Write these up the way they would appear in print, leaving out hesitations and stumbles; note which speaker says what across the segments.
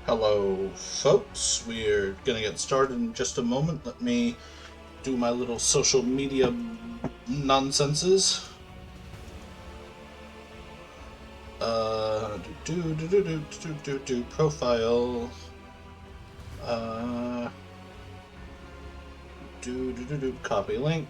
Speaker 1: Hello, folks. We're gonna get started in just a moment. Let me do my little social media nonsenses. Profile. Uh, copy link.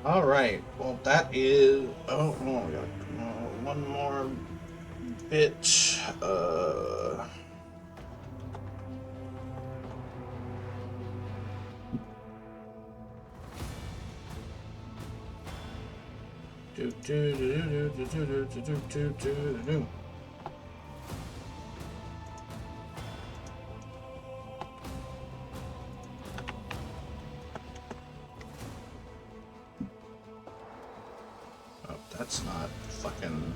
Speaker 1: All right. Well, that is. Oh, we got one more bit. Do do do do do do do do do do do. Oh, that's not fucking.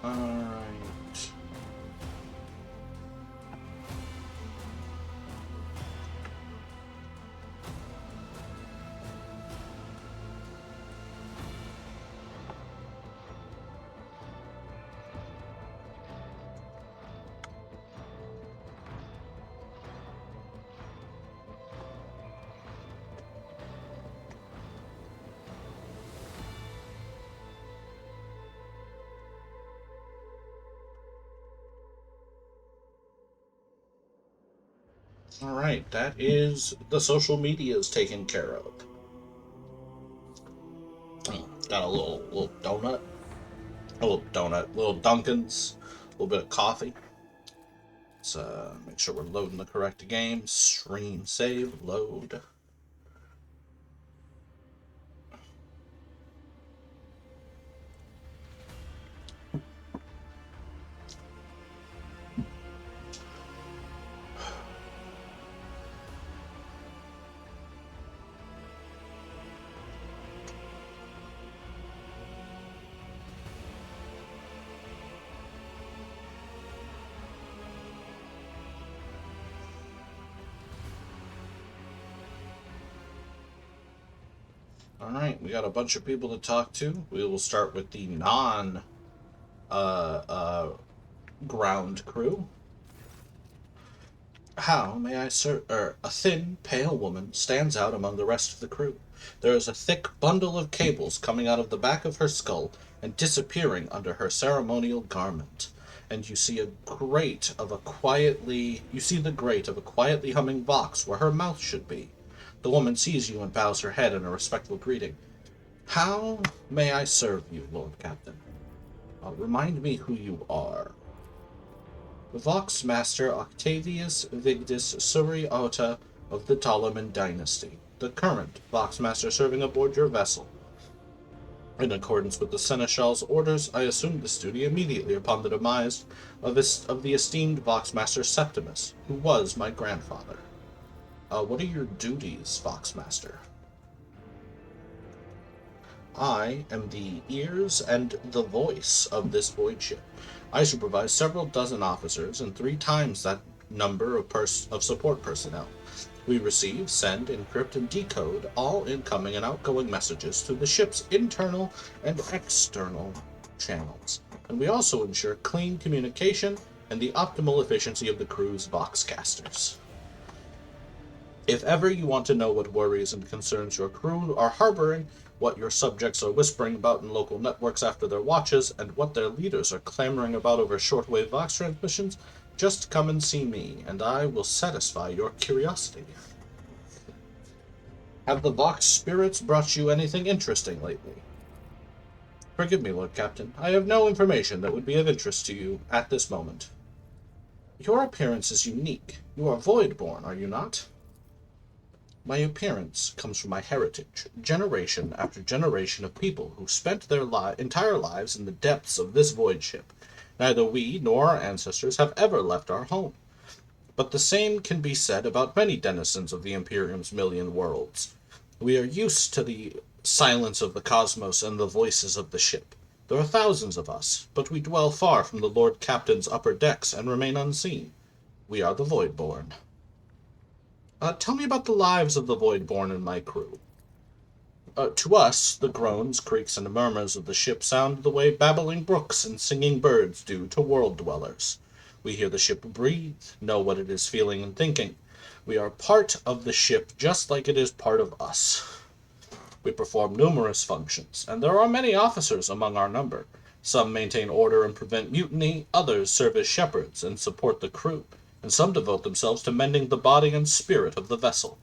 Speaker 1: All right. All right. That is the social medias taken care of. Got a little donut, little Dunkin's, a little bit of coffee. Let's make sure we're loading the correct game. Stream, save, load. All right, we got a bunch of people to talk to. We will start with the non ground crew. How may I serve? A thin, pale woman stands out among the rest of the crew. There is a thick bundle of cables coming out of the back of her skull and disappearing under her ceremonial garment. and you see the grate of a quietly humming vox where her mouth should be. The woman sees you and bows her head in a respectful greeting. How may I serve you, Lord Captain? Remind me who you are. Vox Master Octavius Vigdis Suri Ota of the Ptolemon dynasty, the current Vox Master serving aboard your vessel. In accordance with the Seneschal's orders, I assumed this duty immediately upon the demise of the esteemed Vox Master Septimus, who was my grandfather. What are your duties, Vox Master? I am the ears and the voice of this void ship. I supervise several dozen officers and 3 times that number of support personnel. We receive, send, encrypt, and decode all incoming and outgoing messages through the ship's internal and external channels. And we also ensure clean communication and the optimal efficiency of the crew's voxcasters. If ever you want to know what worries and concerns your crew are harboring, what your subjects are whispering about in local networks after their watches, and what their leaders are clamoring about over shortwave vox transmissions, just come and see me, and I will satisfy your curiosity. Have the Vox spirits brought you anything interesting lately? Forgive me, Lord Captain. I have no information that would be of interest to you at this moment. Your appearance is unique. You are void-born, are you not? My appearance comes from my heritage, generation after generation of people who spent their entire lives in the depths of this void ship. Neither we nor our ancestors have ever left our home. But the same can be said about many denizens of the Imperium's million worlds. We are used to the silence of the cosmos and the voices of the ship. There are thousands of us, but we dwell far from the Lord Captain's upper decks and remain unseen. We are the Voidborn. Tell me about the lives of the Voidborn and my crew. To us, the groans, creaks, and murmurs of the ship sound the way babbling brooks and singing birds do to world-dwellers. We hear the ship breathe, know what it is feeling and thinking. We are part of the ship just like it is part of us. We perform numerous functions, and there are many officers among our number. Some maintain order and prevent mutiny, others serve as shepherds and support the crew, and some devote themselves to mending the body and spirit of the vessel.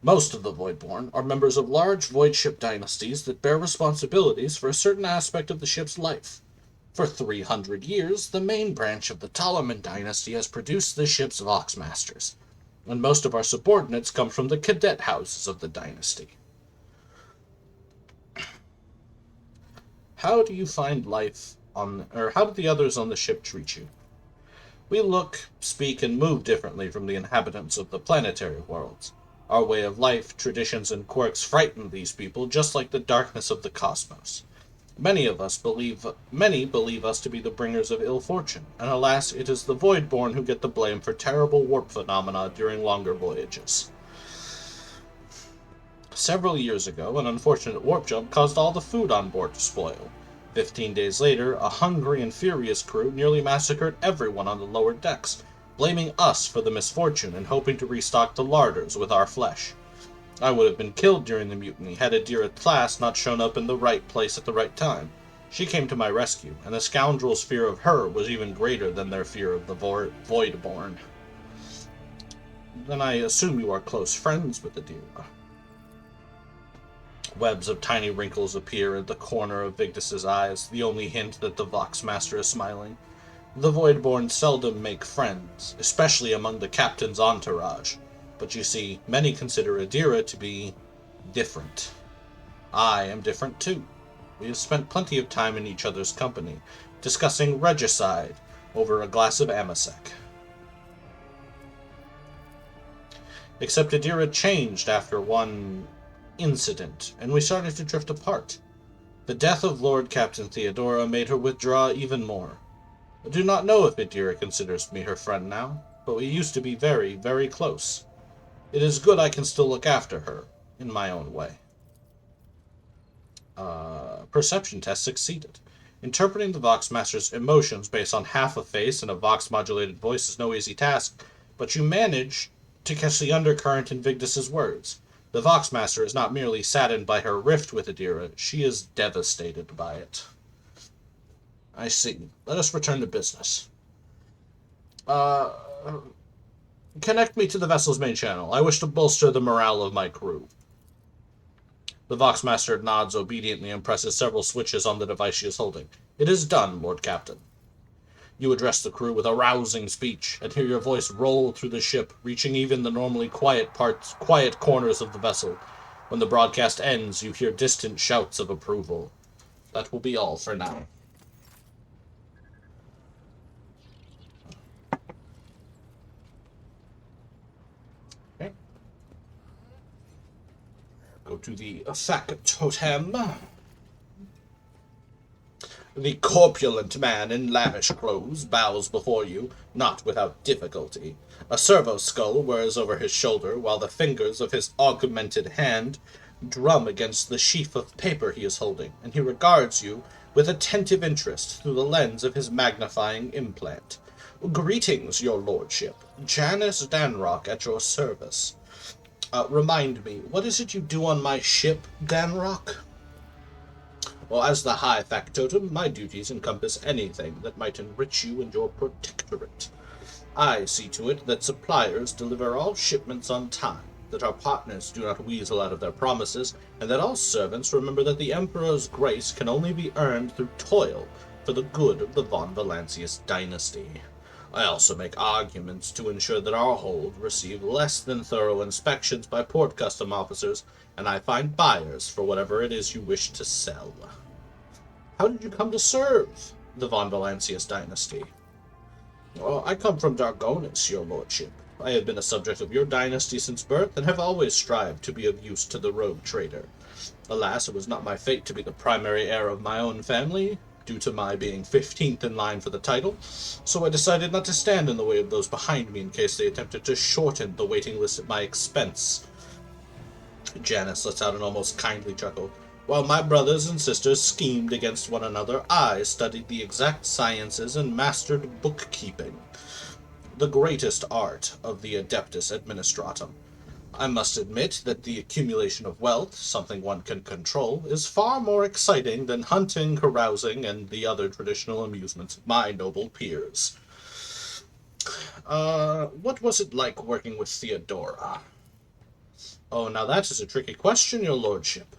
Speaker 1: Most of the Voidborn are members of large void ship dynasties that bear responsibilities for a certain aspect of the ship's life. For 300 years, the main branch of the Ptolemon dynasty has produced the ship's Voxmasters, and most of our subordinates come from the cadet houses of the dynasty. How do you find life how do the others on the ship treat you? We look, speak, and move differently from the inhabitants of the planetary worlds. Our way of life, traditions, and quirks frighten these people just like the darkness of the cosmos. Many believe us to be the bringers of ill fortune, and alas, it is the Voidborn who get the blame for terrible warp phenomena during longer voyages. Several years ago, an unfortunate warp jump caused all the food on board to spoil. 15 days later, a hungry and furious crew nearly massacred everyone on the lower decks, blaming us for the misfortune and hoping to restock the larders with our flesh. I would have been killed during the mutiny had Adira Class not shown up in the right place at the right time. She came to my rescue, and the scoundrels' fear of her was even greater than their fear of the Voidborn. Then I assume you are close friends with Adira. Webs of tiny wrinkles appear at the corner of Vigdis's eyes, the only hint that the Voxmaster is smiling. The Voidborn seldom make friends, especially among the captain's entourage. But you see, many consider Adira to be different. I am different too. We have spent plenty of time in each other's company, discussing regicide over a glass of amasec. Except Adira changed after one incident, and we started to drift apart. The death of Lord Captain Theodora made her withdraw even more. I do not know if Adira considers me her friend now, but we used to be very, very close. It is good I can still look after her, in my own way. Perception test succeeded. Interpreting the Voxmaster's emotions based on half a face and a Vox-modulated voice is no easy task, but you manage to catch the undercurrent in Vigdis's words. The Voxmaster is not merely saddened by her rift with Adira, she is devastated by it. I see. Let us return to business. Uh, Connect me to the vessel's main channel. I wish to bolster the morale of my crew. The Voxmaster nods obediently and presses several switches on the device she is holding. It is done, Lord Captain. You address the crew with a rousing speech and hear your voice roll through the ship, reaching even the normally quiet corners of the vessel. When the broadcast ends, you hear distant shouts of approval. That will be all for now. Okay. Go to the factotum. The corpulent man in lavish clothes bows before you, not without difficulty. A servo skull whirs over his shoulder, while the fingers of his augmented hand drum against the sheaf of paper he is holding, and he regards you with attentive interest through the lens of his magnifying implant. Greetings, your lordship. Janice Danrock at your service. Remind me, what is it you do on my ship, Danrock? Well, as the High Factotum, my duties encompass anything that might enrich you and your protectorate. I see to it that suppliers deliver all shipments on time, that our partners do not weasel out of their promises, and that all servants remember that the Emperor's grace can only be earned through toil for the good of the von Valancius dynasty. I also make arguments to ensure that our hold receive less than thorough inspections by port custom officers, and I find buyers for whatever it is you wish to sell. How did you come to serve the von Valancius dynasty? Well, I come from Dargonis, your lordship. I have been a subject of your dynasty since birth, and have always strived to be of use to the rogue trader. Alas, it was not my fate to be the primary heir of my own family, due to my being 15th in line for the title, so I decided not to stand in the way of those behind me in case they attempted to shorten the waiting list at my expense. Janice lets out an almost kindly chuckle. While my brothers and sisters schemed against one another, I studied the exact sciences and mastered bookkeeping, the greatest art of the Adeptus Administratum. I must admit that the accumulation of wealth, something one can control, is far more exciting than hunting, carousing, and the other traditional amusements of my noble peers. What was it like working with Theodora? Oh, now that is a tricky question, your lordship.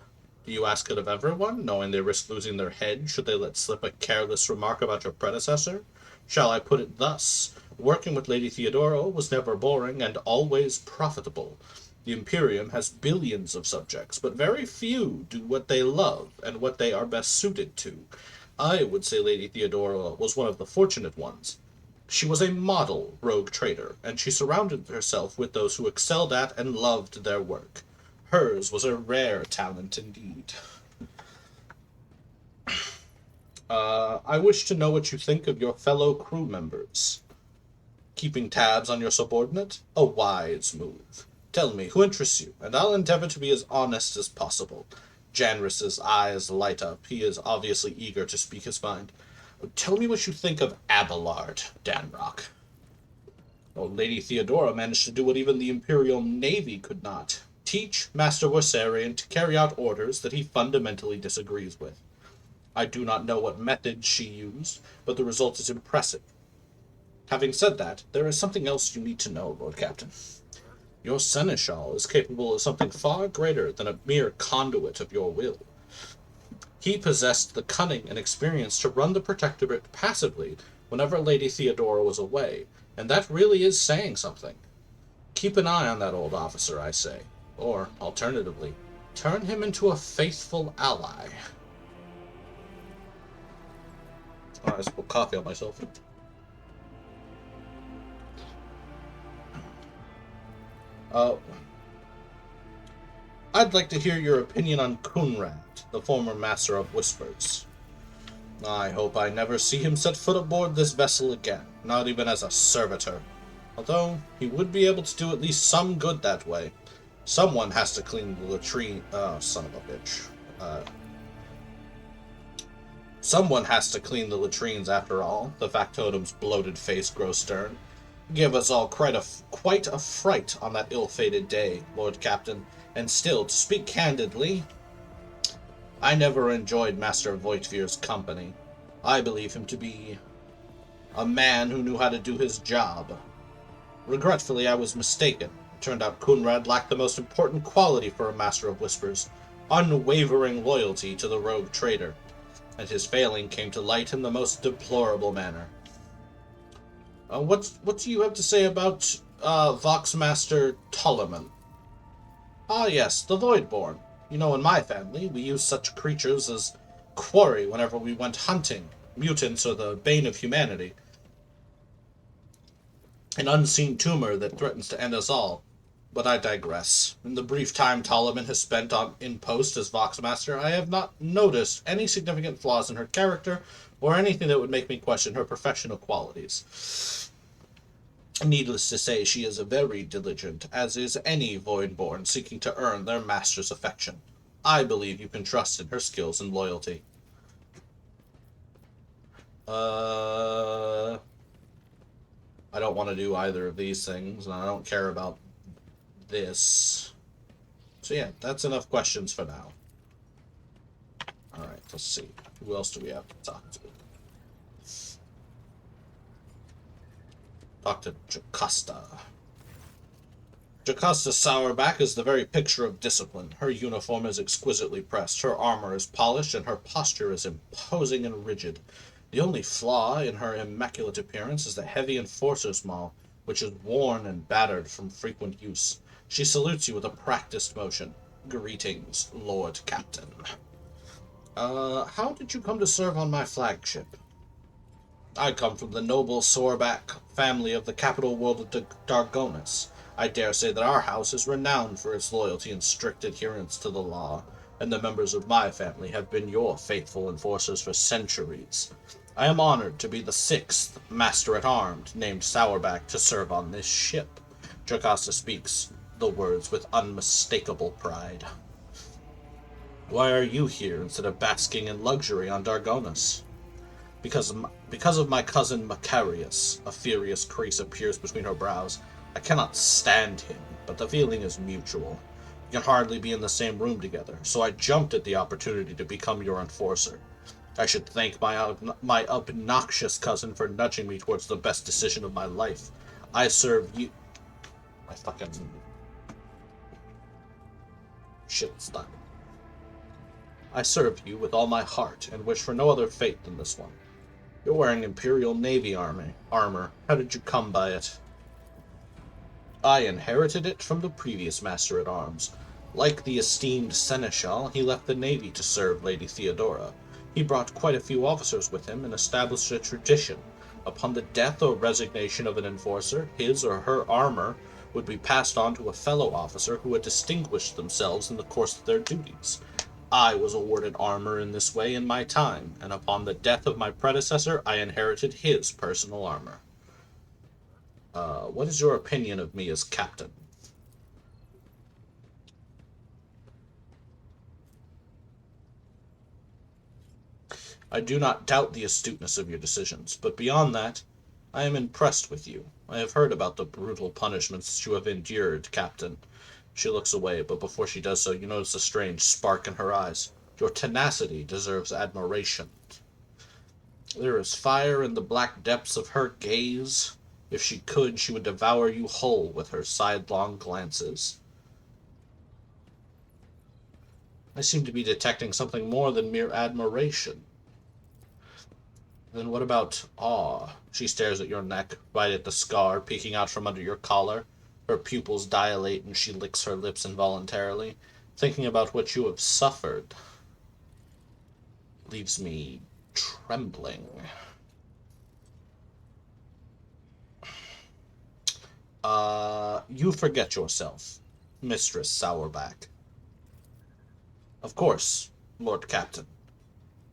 Speaker 1: Do you ask it of everyone, knowing they risk losing their head should they let slip a careless remark about your predecessor? Shall I put it thus? Working with Lady Theodora was never boring and always profitable. The Imperium has billions of subjects, but very few do what they love and what they are best suited to. I would say Lady Theodora was one of the fortunate ones. She was a model rogue trader, and she surrounded herself with those who excelled at and loved their work. Hers was a rare talent indeed. I wish to know what you think of your fellow crew members. Keeping tabs on your subordinate? A wise move. Tell me, who interests you, and I'll endeavor to be as honest as possible. Janris's eyes light up. He is obviously eager to speak his mind. Tell me what you think of Abelard, Danrock. Oh, Lady Theodora managed to do what even the Imperial Navy could not. Teach Master Worsarian to carry out orders that he fundamentally disagrees with. I do not know what methods she used, but the result is impressive. Having said that, there is something else you need to know, Lord Captain. Your seneschal is capable of something far greater than a mere conduit of your will. He possessed the cunning and experience to run the Protectorate passively whenever Lady Theodora was away, and that really is saying something. Keep an eye on that old officer, I say. Or, alternatively, turn him into a faithful ally. I spilled coffee on myself. I'd like to hear your opinion on Kunrad, the former Master of Whispers. I hope I never see him set foot aboard this vessel again, not even as a servitor. Although, he would be able to do at least some good that way. Someone has to clean the latrine. Oh, son of a bitch. Someone has to clean the latrines after all. The factotum's bloated face grows stern. Give us all quite a fright on that ill-fated day, Lord Captain. And still, to speak candidly, I never enjoyed Master Voigtvir's company. I believe him to be a man who knew how to do his job. Regretfully, I was mistaken. It turned out Kunrad lacked the most important quality for a Master of Whispers, unwavering loyalty to the rogue traitor, and his failing came to light in the most deplorable manner. What do you have to say about Voxmaster Tolliman? Ah, yes, the Voidborn. You know, in my family, we use such creatures as quarry whenever we went hunting. Mutants are the bane of humanity. An unseen tumor that threatens to end us all. But I digress. In the brief time Tolliman has spent in post as Voxmaster, I have not noticed any significant flaws in her character, or anything that would make me question her professional qualities. Needless to say, she is very diligent, as is any Voidborn seeking to earn their master's affection. I believe you can trust in her skills and loyalty. I don't want to do either of these things, and I don't care about this. So yeah, that's enough questions for now. Alright, let's see. Who else do we have to talk to? Talk to Jocasta. Jocasta Sourback is the very picture of discipline. Her uniform is exquisitely pressed, her armor is polished, and her posture is imposing and rigid. The only flaw in her immaculate appearance is the heavy enforcer's maul, which is worn and battered from frequent use. She salutes you with a practiced motion. Greetings, Lord Captain. How did you come to serve on my flagship? I come from the noble Sourback family of the capital world of Dargonis. I dare say that our house is renowned for its loyalty and strict adherence to the law, and the members of my family have been your faithful enforcers for centuries. I am honored to be the 6th Master-at-Arms named Sourback to serve on this ship. Jocasta speaks the words with unmistakable pride. Why are you here instead of basking in luxury on Dargonis? Because of my cousin Macarius. A furious crease appears between her brows. I cannot stand him, but the feeling is mutual. We can hardly be in the same room together, so I jumped at the opportunity to become your enforcer. I should thank my obnoxious cousin for nudging me towards the best decision of my life. I serve you... My fucking... Shit's done. I serve you with all my heart, and wish for no other fate than this one. You're wearing Imperial Navy armor. How did you come by it? I inherited it from the previous Master-at-Arms. Like the esteemed Seneschal, he left the Navy to serve Lady Theodora. He brought quite a few officers with him and established a tradition. Upon the death or resignation of an enforcer, his or her armor would be passed on to a fellow officer who had distinguished themselves in the course of their duties. I was awarded armor in this way in my time, and upon the death of my predecessor, I inherited his personal armor. What is your opinion of me as captain? I do not doubt the astuteness of your decisions, but beyond that, I am impressed with you. I have heard about the brutal punishments that you have endured, Captain. She looks away, but before she does so, you notice a strange spark in her eyes. Your tenacity deserves admiration. There is fire in the black depths of her gaze. If she could, she would devour you whole with her sidelong glances. I seem to be detecting something more than mere admiration. Then what about awe? She stares at your neck, right at the scar peeking out from under your collar. Her pupils dilate and she licks her lips involuntarily. Thinking about what you have suffered leaves me trembling. You forget yourself, Mistress Sourback. Of course, Lord Captain.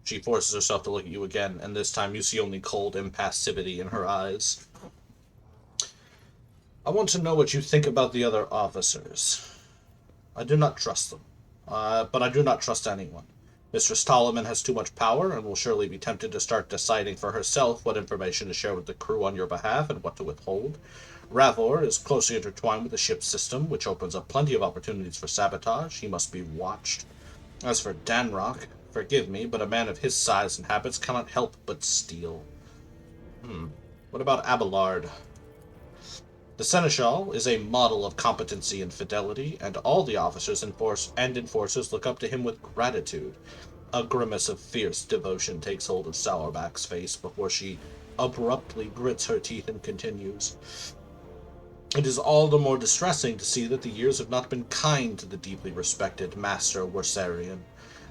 Speaker 1: She forces herself to look at you again, and this time you see only cold impassivity in her eyes. I want to know what you think about the other officers. I do not trust them, but I do not trust anyone. Mistress Tolliman has too much power and will surely be tempted to start deciding for herself what information to share with the crew on your behalf and what to withhold. Ravor is closely intertwined with the ship's system, which opens up plenty of opportunities for sabotage. He must be watched. As for Danrock, Forgive me, but a man of his size and habits cannot help but steal. What about Abelard? The Seneschal is a model of competency and fidelity, and all the officers and enforcers look up to him with gratitude. A grimace of fierce devotion takes hold of Sourback's face before she abruptly grits her teeth and continues. It is all the more distressing to see that the years have not been kind to the deeply respected Master Worsarian.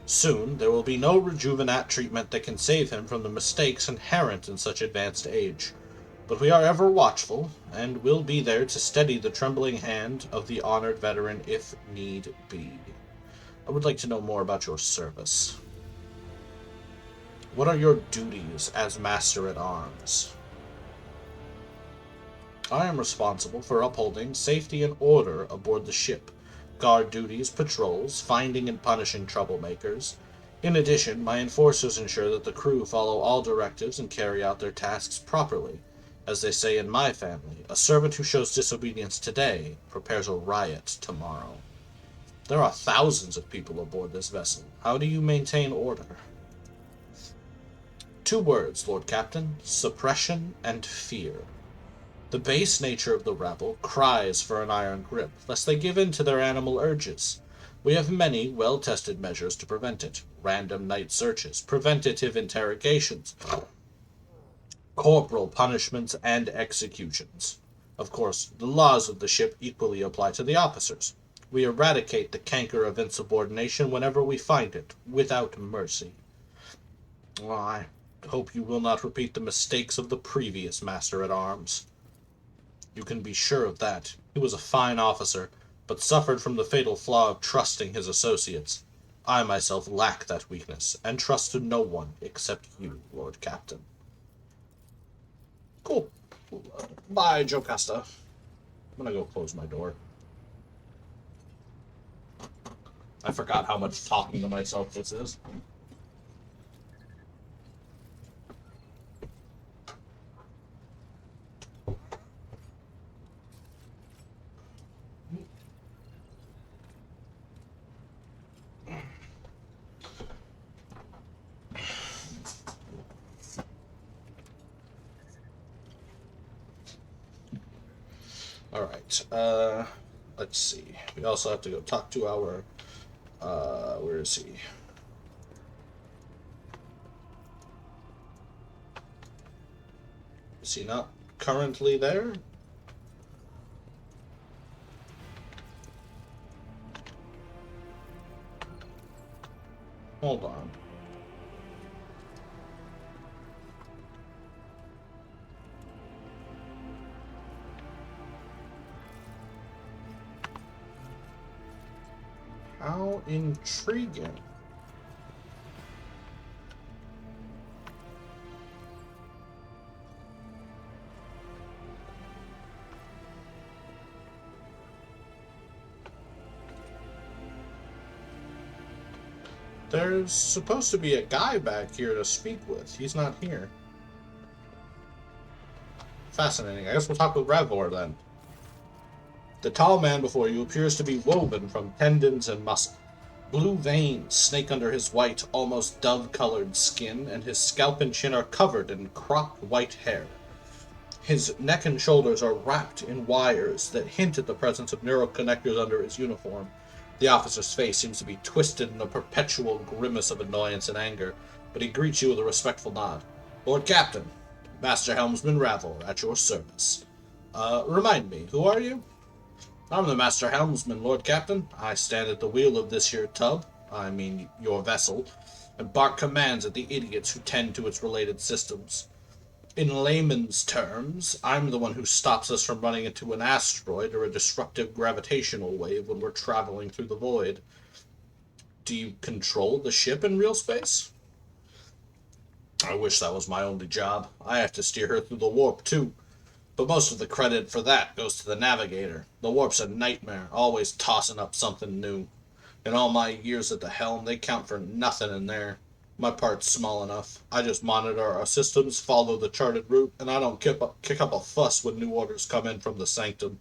Speaker 1: Soon there will be no rejuvenate treatment that can save him from the mistakes inherent in such advanced age. But we are ever watchful, and will be there to steady the trembling hand of the honored veteran if need be. I would like to know more about your service. What are your duties as Master-at-Arms? I am responsible for upholding safety and order aboard the ship, guard duties, patrols, finding and punishing troublemakers. In addition, my enforcers ensure that the crew follow all directives and carry out their tasks properly. As they say in my family, a servant who shows disobedience today prepares a riot tomorrow. There are thousands of people aboard this vessel. How do you maintain order? 2 words, Lord Captain: suppression and fear. The base nature of the rabble cries for an iron grip, lest they give in to their animal urges. We have many well-tested measures to prevent it. Random night searches, preventative interrogations, corporal punishments, and executions. Of course, the laws of the ship equally apply to the officers. We eradicate the canker of insubordination whenever we find it, without mercy. I hope you will not repeat the mistakes of the previous Master-at-Arms. You can be sure of that. He was a fine officer, but suffered from the fatal flaw of trusting his associates. I myself lack that weakness, and trust to no one except you, Lord Captain. Cool. Bye, Jocasta. I'm gonna go close my door. I forgot how much talking to myself this is. Alright, let's see. We also have to go talk to our, where is he? Is he not currently there? Hold on. How intriguing. There's supposed to be a guy back here to speak with. He's not here. Fascinating. I guess we'll talk with Ravor then. The tall man before you appears to be woven from tendons and muscle. Blue veins snake under his white, almost dove-colored skin, and his scalp and chin are covered in cropped white hair. His neck and shoulders are wrapped in wires that hint at the presence of neuroconnectors under his uniform. The officer's face seems to be twisted in a perpetual grimace of annoyance and anger, but he greets you with a respectful nod. Lord Captain, Master Helmsman Ravor, at your service. Remind me, who are you? I'm the Master Helmsman, Lord Captain. I stand at the wheel of this here tub, your vessel, and bark commands at the idiots who tend to its related systems. In layman's terms, I'm the one who stops us from running into an asteroid or a disruptive gravitational wave when we're traveling through the void. Do you control the ship in real space? I wish that was my only job. I have to steer her through the warp, too. But most of the credit for that goes to the Navigator. The warp's a nightmare, always tossing up something new. In all my years at the helm, they count for nothing in there. My part's small enough. I just monitor our systems, follow the charted route, and I don't kick up a fuss when new orders come in from the Sanctum.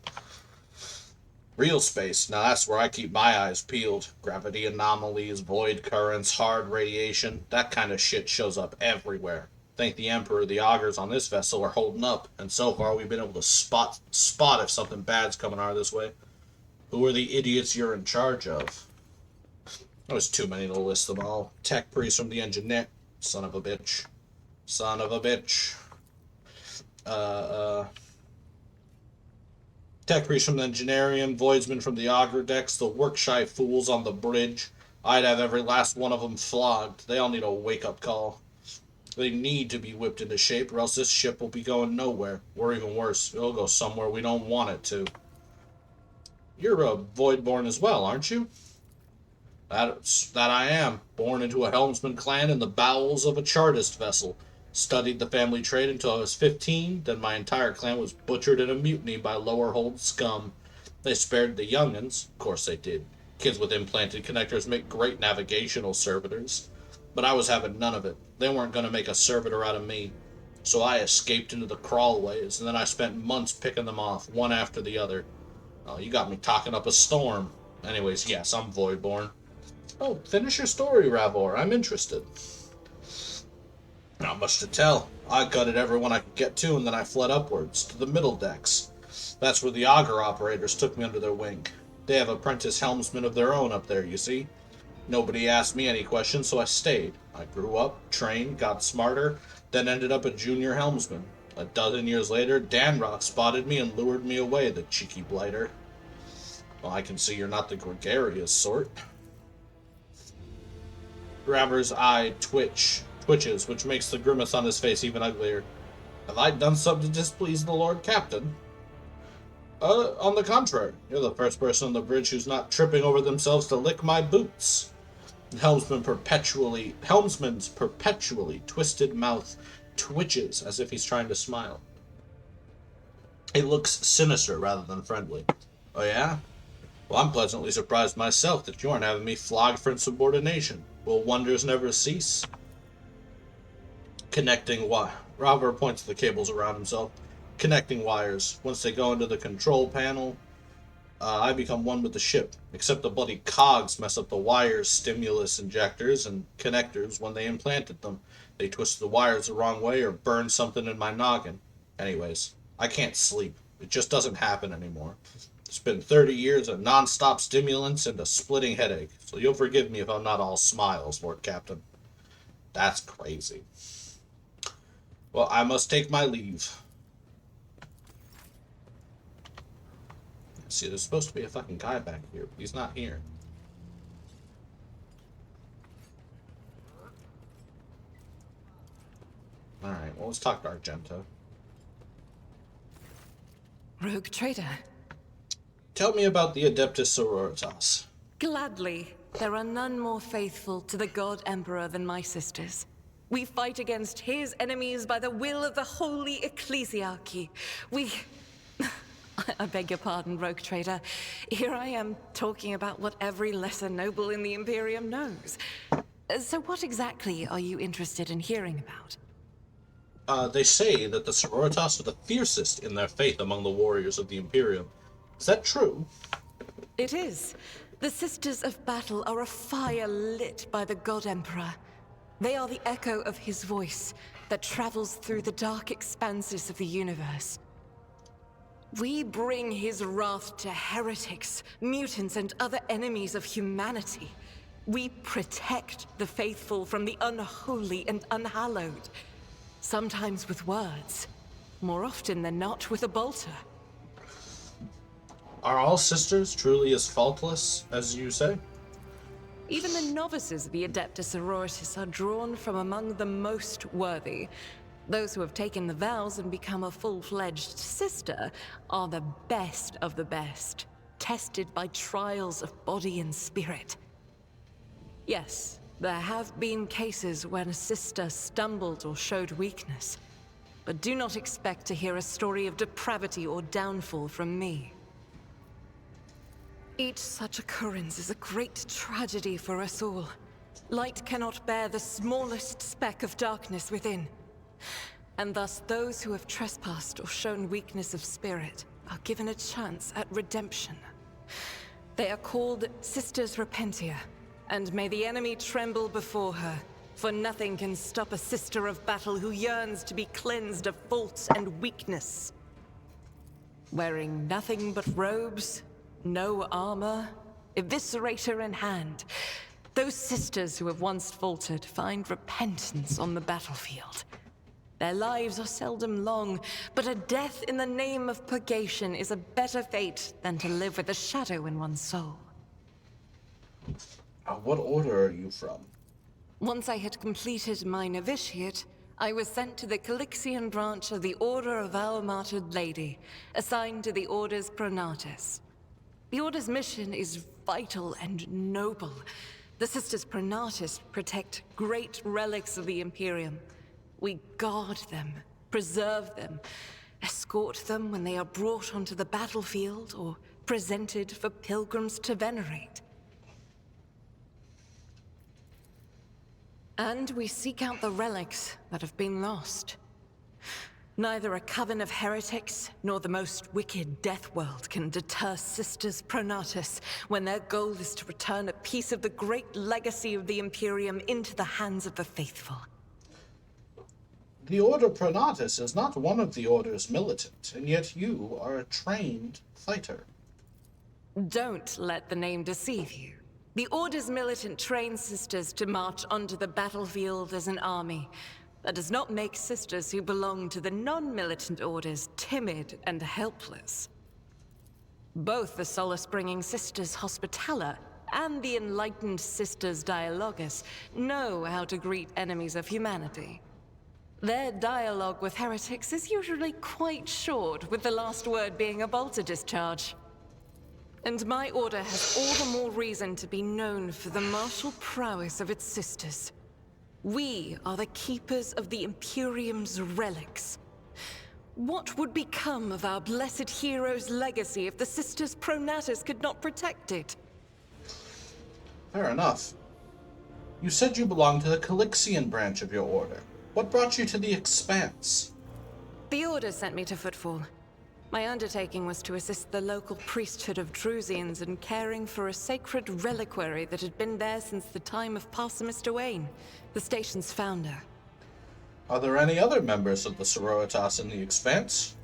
Speaker 1: Real space, now that's where I keep my eyes peeled. Gravity anomalies, void currents, hard radiation, that kind of shit shows up everywhere. Think the Emperor, the augurs on this vessel are holding up, and so far we've been able to spot if something bad's coming our this way. Who are the idiots you're in charge of? There's too many to list them all. Tech priest from the engineer. Son of a bitch. Son of a bitch. Tech priest from the engineering, voidsman from the auger decks, the work-shy fools on the bridge. I'd have every last one of them flogged. They all need a wake-up call. They need to be whipped into shape, or else this ship will be going nowhere. Or even worse, it'll go somewhere we don't want it to. You're a Voidborn as well, aren't you? That I am. Born into a helmsman clan in the bowels of a Chartist vessel. Studied the family trade until I was 15, then my entire clan was butchered in a mutiny by lower hold scum. They spared the young'uns, of course they did. Kids with implanted connectors make great navigational servitors. But I was having none of it. They weren't going to make a servitor out of me. So I escaped into the crawlways, and then I spent months picking them off, one after the other. Oh, you got me talking up a storm. Anyways, yes, I'm Voidborn. Oh, finish your story, Ravor. I'm interested. Not much to tell. I gutted everyone I could get to, and then I fled upwards, to the middle decks. That's where the auger operators took me under their wing. They have apprentice helmsmen of their own up there, you see. Nobody asked me any questions, so I stayed. I grew up, trained, got smarter, then ended up a junior helmsman. A dozen years later, Danrock spotted me and lured me away, the cheeky blighter. Well, I can see you're not the gregarious sort. Graver's eye twitches, which makes the grimace on his face even uglier. Have I done something to displease the Lord Captain? On the contrary, you're the first person on the bridge who's not tripping over themselves to lick my boots. Helmsman's perpetually twisted mouth twitches as if he's trying to smile. It looks sinister rather than friendly. Oh yeah? Well, I'm pleasantly surprised myself that you aren't having me flogged for insubordination. Will wonders never cease? Connecting wire. Robert points to the cables around himself. Connecting wires. Once they go into the control panel, I become one with the ship. Except the bloody cogs mess up the wires, stimulus injectors, and connectors when they implanted them. They twist the wires the wrong way or burn something in my noggin. Anyways, I can't sleep. It just doesn't happen anymore. It's been 30 years of non-stop stimulants and a splitting headache, so you'll forgive me if I'm not all smiles, Lord Captain. That's crazy. Well, I must take my leave. See, there's supposed to be a fucking guy back here, but he's not here. Alright, well, let's talk to Argento.
Speaker 2: Rogue trader.
Speaker 1: Tell me about the Adeptus Sororitas.
Speaker 2: Gladly. There are none more faithful to the God Emperor than my sisters. We fight against his enemies by the will of the Holy Ecclesiarchy. I beg your pardon, Rogue Trader. Here I am talking about what every lesser noble in the Imperium knows. So what exactly are you interested in hearing about?
Speaker 1: They say that the Sororitas are the fiercest in their faith among the warriors of the Imperium. Is that true?
Speaker 2: It is. The Sisters of Battle are a fire lit by the God Emperor. They are the echo of his voice that travels through the dark expanses of the universe. We bring his wrath to heretics, mutants, and other enemies of humanity. We protect the faithful from the unholy and unhallowed. Sometimes with words, more often than not with a bolter.
Speaker 1: Are all sisters truly as faultless as you say?
Speaker 2: Even the novices of the Adeptus Sororitas are drawn from among the most worthy. Those who have taken the vows and become a full-fledged sister are the best of the best, tested by trials of body and spirit. Yes, there have been cases when a sister stumbled or showed weakness, but do not expect to hear a story of depravity or downfall from me. Each such occurrence is a great tragedy for us all. Light cannot bear the smallest speck of darkness within. And thus those who have trespassed or shown weakness of spirit are given a chance at redemption. They are called Sisters Repentia, and may the enemy tremble before her, for nothing can stop a sister of battle who yearns to be cleansed of fault and weakness. Wearing nothing but robes, no armor, eviscerator in hand, those sisters who have once faltered find repentance on the battlefield. Their lives are seldom long, but a death in the name of purgation is a better fate than to live with a shadow in one's soul.
Speaker 1: What order are you from?
Speaker 2: Once I had completed my novitiate, I was sent to the Calixian branch of the Order of Our Martyred Lady, assigned to the Orders Pronatus. The Order's mission is vital and noble. The Sisters Pronatus protect great relics of the Imperium. We guard them, preserve them, escort them when they are brought onto the battlefield or presented for pilgrims to venerate. And we seek out the relics that have been lost. Neither a coven of heretics nor the most wicked death world can deter Sisters Pronatus when their goal is to return a piece of the great legacy of the Imperium into the hands of the faithful.
Speaker 1: The Order Pronatus is not one of the Order's militant, and yet you are a trained fighter.
Speaker 2: Don't let the name deceive you. The Order's militant trains sisters to march onto the battlefield as an army. That does not make sisters who belong to the non-militant orders timid and helpless. Both the solace-bringing Sisters Hospitaller and the enlightened Sisters Dialogus know how to greet enemies of humanity. Their dialogue with heretics is usually quite short, with the last word being a bolter discharge. And my order has all the more reason to be known for the martial prowess of its sisters. We are the keepers of the Imperium's relics. What would become of our blessed hero's legacy if the Sisters Pronatus could not protect it?
Speaker 1: Fair enough. You said you belonged to the Calixian branch of your order. What brought you to the Expanse?
Speaker 2: The Order sent me to Footfall. My undertaking was to assist the local priesthood of Drusians in caring for a sacred reliquary that had been there since the time of Parson Mr. Wayne, the station's founder.
Speaker 1: Are there any other members of the Sororitas in the Expanse?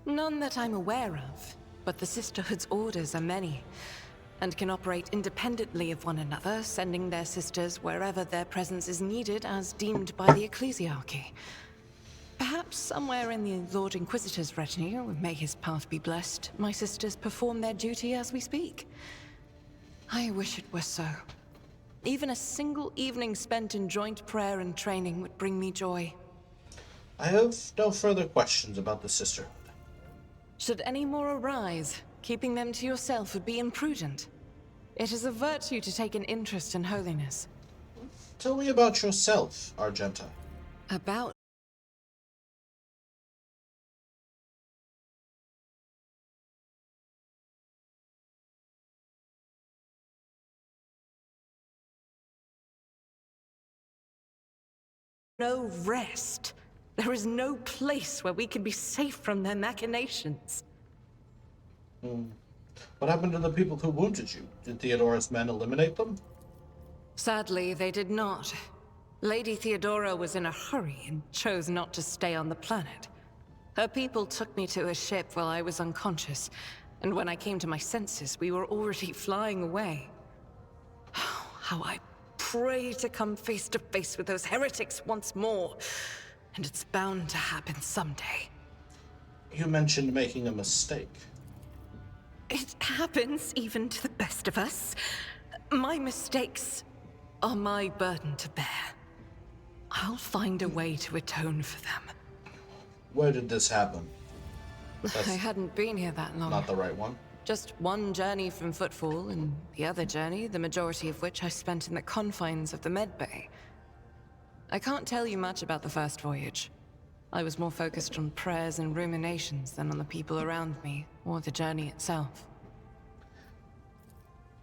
Speaker 2: None that I'm aware of, but the Sisterhood's orders are many, and can operate independently of one another, sending their sisters wherever their presence is needed as deemed by the Ecclesiarchy. Perhaps somewhere in the Lord Inquisitor's retinue, may his path be blessed, my sisters perform their duty as we speak. I wish it were so. Even a single evening spent in joint prayer and training would bring me joy.
Speaker 1: I have no further questions about the Sisterhood.
Speaker 2: Should any more arise, keeping them to yourself would be imprudent. It is a virtue to take an interest in holiness.
Speaker 1: Tell me about yourself, Argenta.
Speaker 2: About no rest. There is no place where we can be safe from their machinations.
Speaker 1: What happened to the people who wounded you? Did Theodora's men eliminate them?
Speaker 2: Sadly, they did not. Lady Theodora was in a hurry and chose not to stay on the planet. Her people took me to a ship while I was unconscious, and when I came to my senses, we were already flying away. How I pray to come face to face with those heretics once more, and it's bound to happen someday.
Speaker 1: You mentioned making a mistake.
Speaker 2: It happens even to the best of us. My mistakes are my burden to bear. I'll find a way to atone for them.
Speaker 1: Where did this happen?
Speaker 2: I hadn't been here that long.
Speaker 1: Not the right one.
Speaker 2: Just one journey from Footfall, and the other journey, the majority of which I spent in the confines of the Medbay. I can't tell you much about the first voyage. I was more focused on prayers and ruminations than on the people around me, or the journey itself.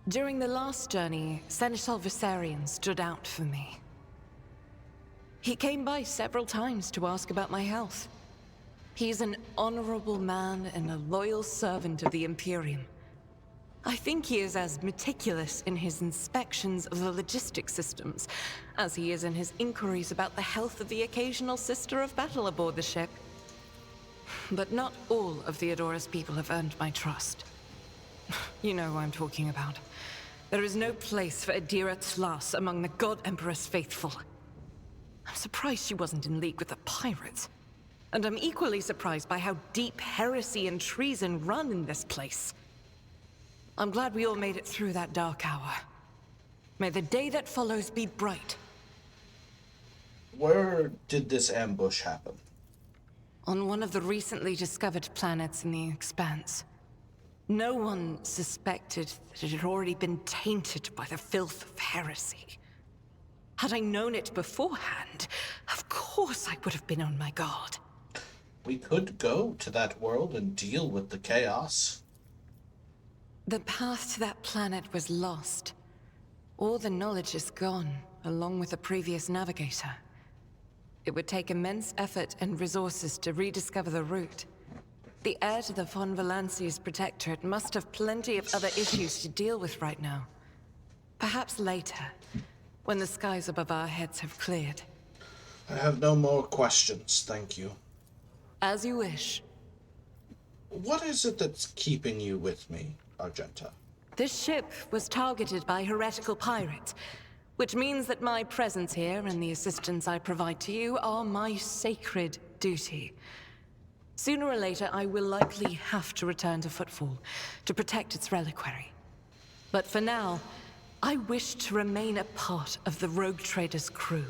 Speaker 2: During the last journey, Seneschal Viserion stood out for me. He came by several times to ask about my health. He's an honorable man and a loyal servant of the Imperium. I think he is as meticulous in his inspections of the logistics systems as he is in his inquiries about the health of the occasional sister of battle aboard the ship. But not all of Theodora's people have earned my trust. You know who I'm talking about. There is no place for Adira Tlas among the God Emperor's faithful. I'm surprised she wasn't in league with the pirates. And I'm equally surprised by how deep heresy and treason run in this place. I'm glad we all made it through that dark hour. May the day that follows be bright.
Speaker 1: Where did this ambush happen?
Speaker 2: On one of the recently discovered planets in the Expanse. No one suspected that it had already been tainted by the filth of heresy. Had I known it beforehand, of course I would have been on my guard.
Speaker 1: We could go to that world and deal with the chaos.
Speaker 2: The path to that planet was lost. All the knowledge is gone, along with the previous Navigator. It would take immense effort and resources to rediscover the route. The heir to the von Valancia's protectorate must have plenty of other issues to deal with right now. Perhaps later, when the skies above our heads have cleared.
Speaker 1: I have no more questions, thank you.
Speaker 2: As you wish.
Speaker 1: What is it that's keeping you with me, Argenta?
Speaker 2: This ship was targeted by heretical pirates, which means that my presence here and the assistance I provide to you are my sacred duty. Sooner or later, I will likely have to return to Footfall to protect its reliquary. But for now, I wish to remain a part of the Rogue Trader's crew.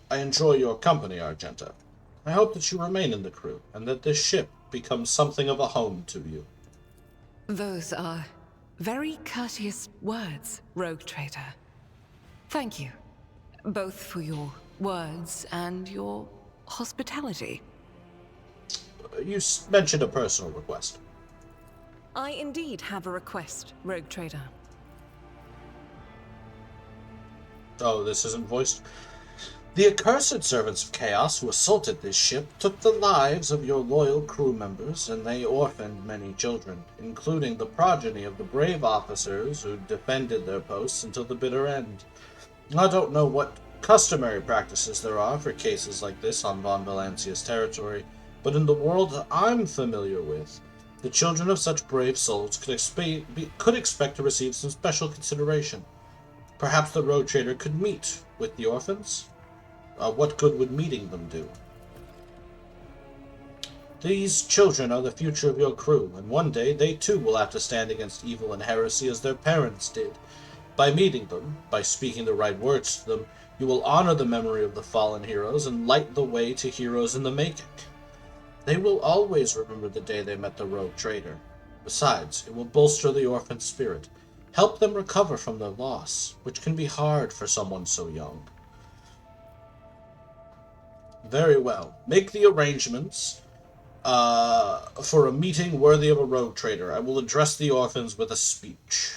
Speaker 1: I enjoy your company, Argenta. I hope that you remain in the crew, and that this ship becomes something of a home to you.
Speaker 2: Those are very courteous words, Rogue Trader. Thank you, both for your words and your hospitality.
Speaker 1: You mentioned a personal request.
Speaker 2: I indeed have a request, Rogue Trader.
Speaker 1: Oh, this isn't voiced? The accursed servants of chaos who assaulted this ship took the lives of your loyal crew members, and they orphaned many children, including the progeny of the brave officers who defended their posts until the bitter end. I don't know what customary practices there are for cases like this on Von Valancia's territory, but in the world that I'm familiar with, the children of such brave souls could expect to receive some special consideration. Perhaps the Rogue Trader could meet with the orphans? What good would meeting them do? These children are the future of your crew, and one day they too will have to stand against evil and heresy as their parents did. By meeting them, by speaking the right words to them, you will honor the memory of the fallen heroes and light the way to heroes in the making. They will always remember the day they met the Rogue Trader. Besides, it will bolster the orphan spirit, help them recover from their loss, which can be hard for someone so young. Very well. Make the arrangements for a meeting worthy of a Rogue Trader. I will address the orphans with a speech.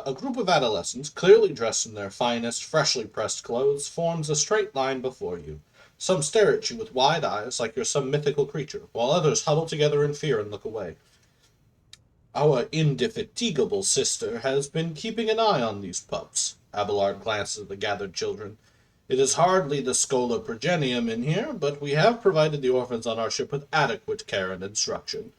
Speaker 1: A group of adolescents, clearly dressed in their finest, freshly pressed clothes, forms a straight line before you. Some stare at you with wide eyes like you're some mythical creature, while others huddle together in fear and look away. Our indefatigable sister has been keeping an eye on these pups. Abelard glances at the gathered children. It is hardly the Schola Progenium in here, but we have provided the orphans on our ship with adequate care and instruction.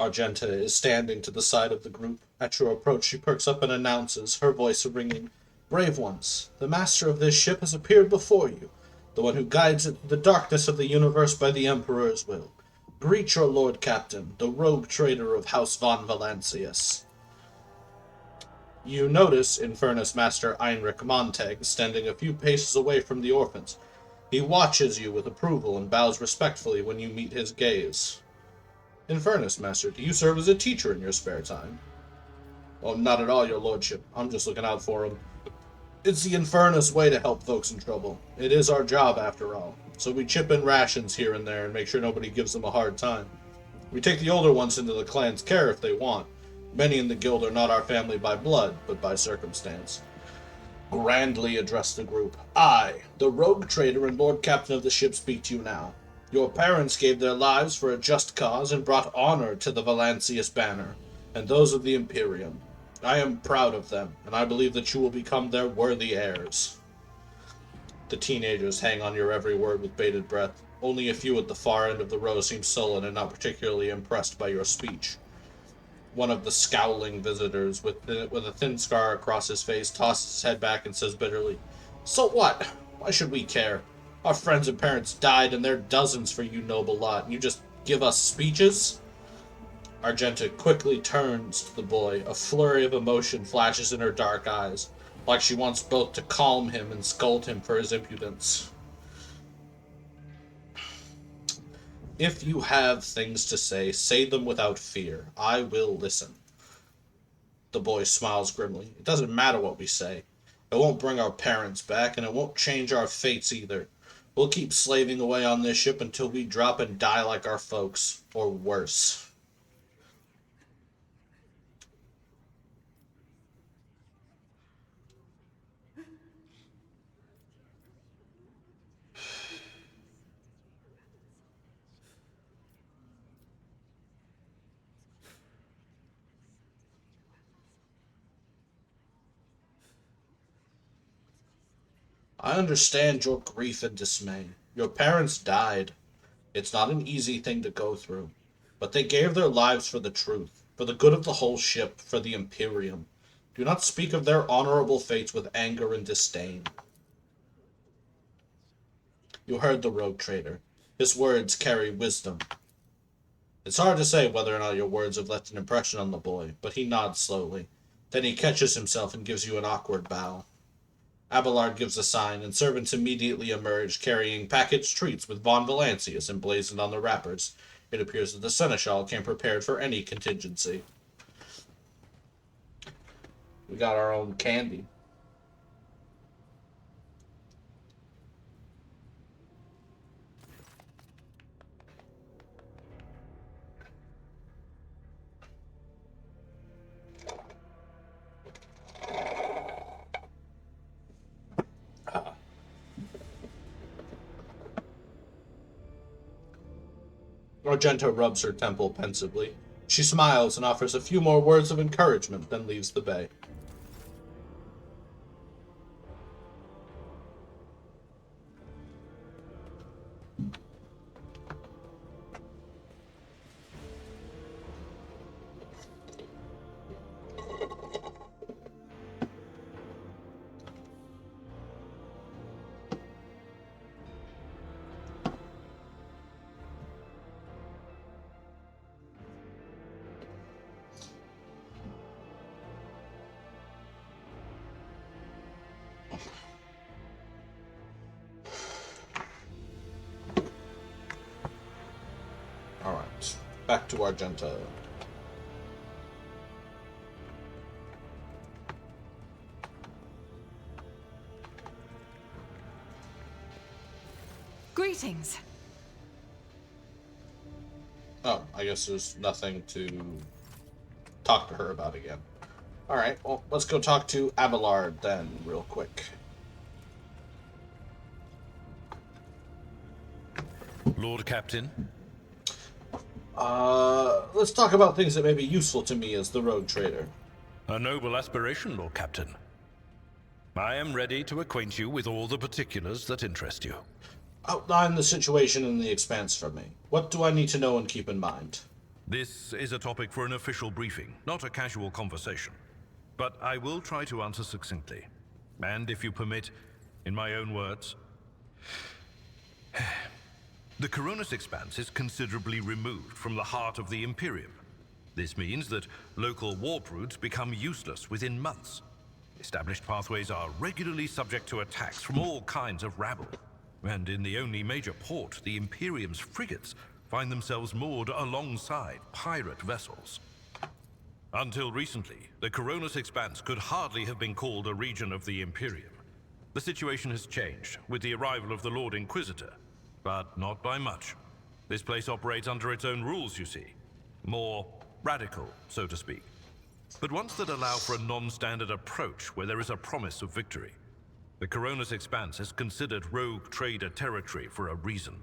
Speaker 1: Argenta is standing to the side of the group. At your approach, she perks up and announces, her voice ringing, "Brave ones, the master of this ship has appeared before you, the one who guides it through the darkness of the universe by the Emperor's will. Greet your Lord Captain, the Rogue Trader of House Von Valancius." You notice Infernus Master Heinrich Montag standing a few paces away from the orphans. He watches you with approval and bows respectfully when you meet his gaze. Infernus, Master, do you serve as a teacher in your spare time? Oh, not at all, your lordship. I'm just looking out for him. It's the Infernus way to help folks in trouble. It is our job, after all. So we chip in rations here and there and make sure nobody gives them a hard time. We take the older ones into the clan's care if they want. Many in the guild are not our family by blood, but by circumstance. Grandly addressed the group. I, the rogue trader and lord captain of the ship, speak to you now. Your parents gave their lives for a just cause and brought honor to the Valancius banner, and those of the Imperium. I am proud of them, and I believe that you will become their worthy heirs. The teenagers hang on your every word with bated breath. Only a few at the far end of the row seem sullen and not particularly impressed by your speech. One of the scowling visitors, with a thin scar across his face, tosses his head back and says bitterly, "So what? Why should we care? Our friends and parents died, and there are dozens for you noble lot, and you just give us speeches?" Argenta quickly turns to the boy. A flurry of emotion flashes in her dark eyes, like she wants both to calm him and scold him for his impudence. If you have things to say them without fear. I will listen. The boy smiles grimly. It doesn't matter what we say. It won't bring our parents back, and it won't change our fates either. We'll keep slaving away on this ship until we drop and die like our folks, or worse. I understand your grief and dismay. Your parents died. It's not an easy thing to go through. But they gave their lives for the truth, for the good of the whole ship, for the Imperium. Do not speak of their honorable fates with anger and disdain. You heard the rogue trader. His words carry wisdom. It's hard to say whether or not your words have left an impression on the boy, but he nods slowly. Then he catches himself and gives you an awkward bow. Abelard gives a sign, and servants immediately emerge, carrying packaged treats with Von Valancius emblazoned on the wrappers. It appears that the Seneschal came prepared for any contingency. We got our own candy. Argenta rubs her temple pensively. She smiles and offers a few more words of encouragement, then leaves the bay. Alright, back to Argenta.
Speaker 2: Greetings.
Speaker 1: Oh, I guess there's nothing to talk to her about again. Alright, well, let's go talk to Abelard then, real quick.
Speaker 3: Lord Captain?
Speaker 1: Let's talk about things that may be useful to me as the rogue trader.
Speaker 3: A noble aspiration, Lord Captain. I am ready to acquaint you with all the particulars that interest you.
Speaker 1: Outline the situation in the Expanse for me. What do I need to know and keep in mind?
Speaker 3: This is a topic for an official briefing, not a casual conversation. But I will try to answer succinctly. And if you permit, in my own words. The Coronis Expanse is considerably removed from the heart of the Imperium. This means that local warp routes become useless within months. Established pathways are regularly subject to attacks from all kinds of rabble. And in the only major port, the Imperium's frigates find themselves moored alongside pirate vessels. Until recently, the Coronis Expanse could hardly have been called a region of the Imperium. The situation has changed with the arrival of the Lord Inquisitor, but not by much. This place operates under its own rules, you see. More radical, so to speak. But ones that allow for a non-standard approach where there is a promise of victory. The Coronis Expanse is considered rogue trader territory for a reason.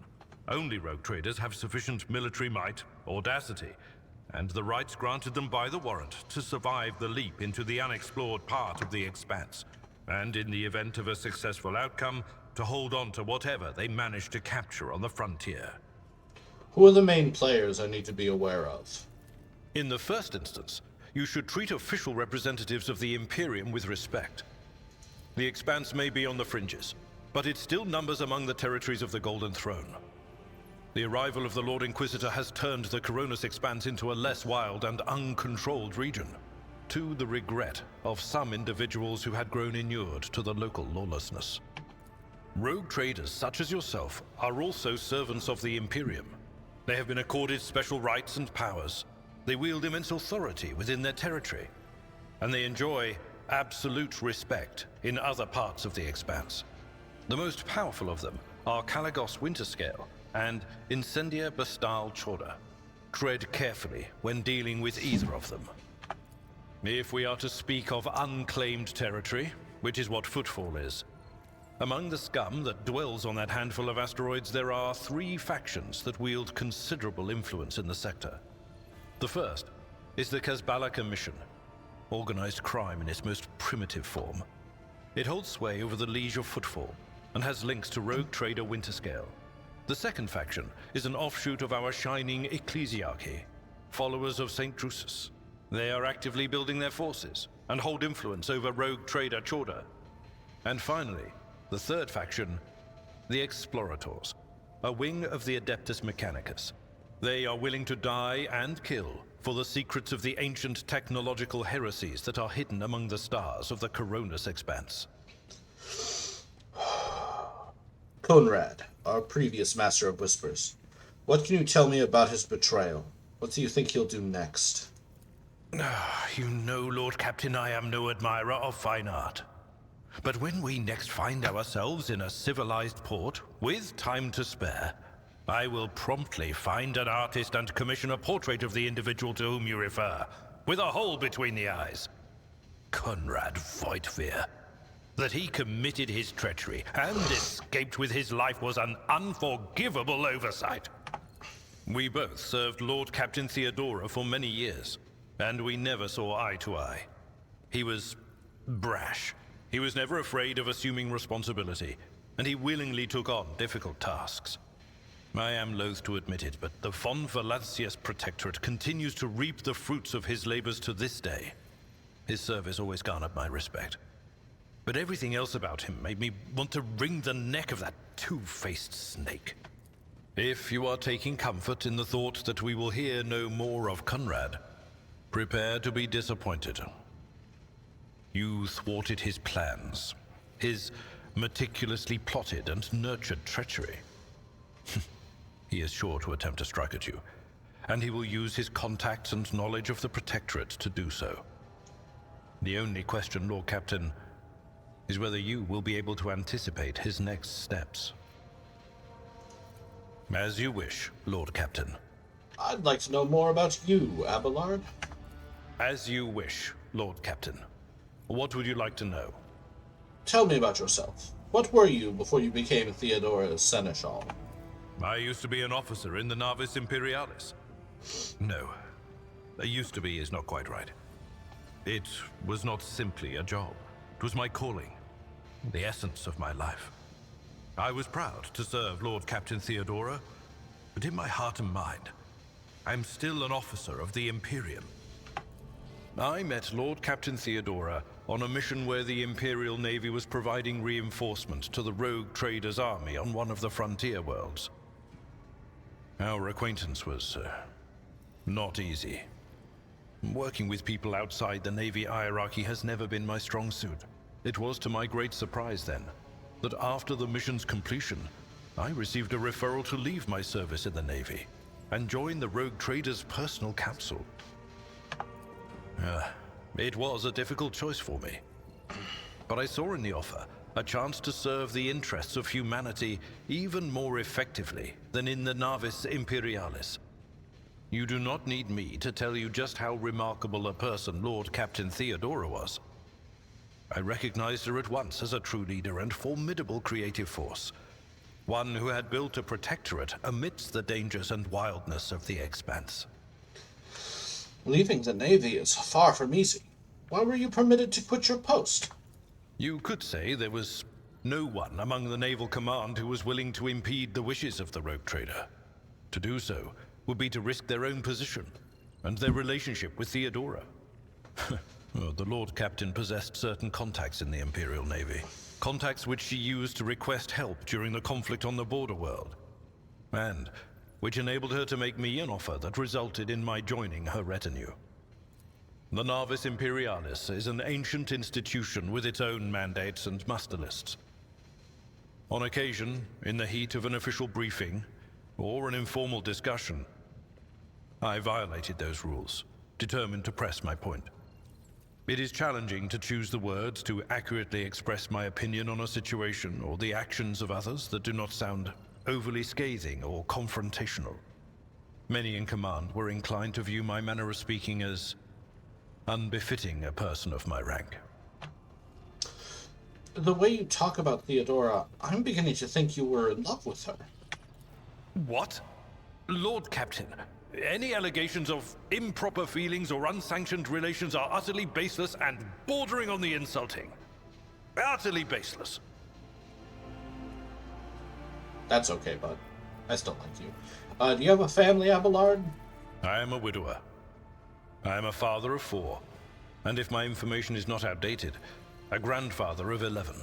Speaker 3: Only rogue traders have sufficient military might, audacity, and the rights granted them by the warrant to survive the leap into the unexplored part of the Expanse, and in the event of a successful outcome, to hold on to whatever they manage to capture on the frontier.
Speaker 1: Who are the main players I need to be aware of?
Speaker 3: In the first instance, you should treat official representatives of the Imperium with respect. The Expanse may be on the fringes, but it still numbers among the territories of the Golden Throne. The arrival of the Lord Inquisitor has turned the Coronis Expanse into a less wild and uncontrolled region, to the regret of some individuals who had grown inured to the local lawlessness. Rogue traders such as yourself are also servants of the Imperium. They have been accorded special rights and powers. They wield immense authority within their territory, and they enjoy absolute respect in other parts of the Expanse. The most powerful of them are Kalagos Winterscale and Incendia Bastal Chorda. Tread carefully when dealing with either of them. If we are to speak of unclaimed territory, which is what Footfall is, among the scum that dwells on that handful of asteroids, there are 3 factions that wield considerable influence in the sector. The first is the Kazbala Commission, organized crime in its most primitive form. It holds sway over the Liege of Footfall and has links to rogue trader Winterscale. The second faction is an offshoot of our shining ecclesiarchy, followers of St. Drusus. They are actively building their forces and hold influence over rogue trader Chorda. And finally, the third faction, the Explorators, a wing of the Adeptus Mechanicus. They are willing to die and kill for the secrets of the ancient technological heresies that are hidden among the stars of the Coronis Expanse.
Speaker 1: Kunrad, our previous Master of Whispers. What can you tell me about his betrayal? What do you think he'll do next?
Speaker 3: You know, Lord Captain, I am no admirer of fine art. But when we next find ourselves in a civilized port, with time to spare, I will promptly find an artist and commission a portrait of the individual to whom you refer, with a hole between the eyes. Kunrad Voigtveer. That he committed his treachery and escaped with his life was an unforgivable oversight. We both served Lord Captain Theodora for many years, and we never saw eye to eye. He was brash. He was never afraid of assuming responsibility, and he willingly took on difficult tasks. I am loath to admit it, but the Von Valancius Protectorate continues to reap the fruits of his labors to this day. His service always garnered my respect. But everything else about him made me want to wring the neck of that two-faced snake. If you are taking comfort in the thought that we will hear no more of Kunrad, prepare to be disappointed. You thwarted his plans, his meticulously plotted and nurtured treachery. He is sure to attempt to strike at you, and he will use his contacts and knowledge of the Protectorate to do so. The only question, Lord Captain, is whether you will be able to anticipate his next steps. As you wish, Lord Captain.
Speaker 1: I'd like to know more about you, Abelard.
Speaker 3: As you wish, Lord Captain. What would you like to know?
Speaker 1: Tell me about yourself. What were you before you became Theodora's seneschal?
Speaker 3: I used to be an officer in the Navis Imperialis. No, I used to be is not quite right. It was not simply a job. It was my calling, the essence of my life. I was proud to serve Lord Captain Theodora, but in my heart and mind, I'm still an officer of the Imperium. I met Lord Captain Theodora on a mission where the Imperial Navy was providing reinforcement to the rogue trader's army on one of the frontier worlds. Our acquaintance was not easy. Working with people outside the Navy hierarchy has never been my strong suit. It was to my great surprise then, that after the mission's completion, I received a referral to leave my service in the Navy. and join the rogue trader's personal council. It was a difficult choice for me. But I saw in the offer a chance to serve the interests of humanity even more effectively than in the Navis Imperialis. You do not need me to tell you just how remarkable a person Lord Captain Theodora was. I recognized her at once as a true leader and formidable creative force. One who had built a protectorate amidst the dangers and wildness of the Expanse.
Speaker 1: Leaving the Navy is far from easy. Why were you permitted to quit your post?
Speaker 3: You could say there was no one among the Naval Command who was willing to impede the wishes of the rogue trader. To do so would be to risk their own position and their relationship with Theodora. Well, the Lord Captain possessed certain contacts in the Imperial Navy. Contacts which she used to request help during the conflict on the border world. And which enabled her to make me an offer that resulted in my joining her retinue. The Navis Imperialis is an ancient institution with its own mandates and muster lists. On occasion, in the heat of an official briefing, or an informal discussion, I violated those rules, determined to press my point. It is challenging to choose the words to accurately express my opinion on a situation or the actions of others that do not sound overly scathing or confrontational. Many in command were inclined to view my manner of speaking as unbefitting a person of my rank.
Speaker 1: The way you talk about Theodora, I'm beginning to think you were in love with her.
Speaker 3: What? Lord Captain, any allegations of improper feelings or unsanctioned relations are utterly baseless and bordering on the insulting. Utterly baseless.
Speaker 1: That's okay, bud. I still like you. Do you have a family, Abelard?
Speaker 3: I am a widower. I am a father of 4, and if my information is not outdated, a grandfather of 11.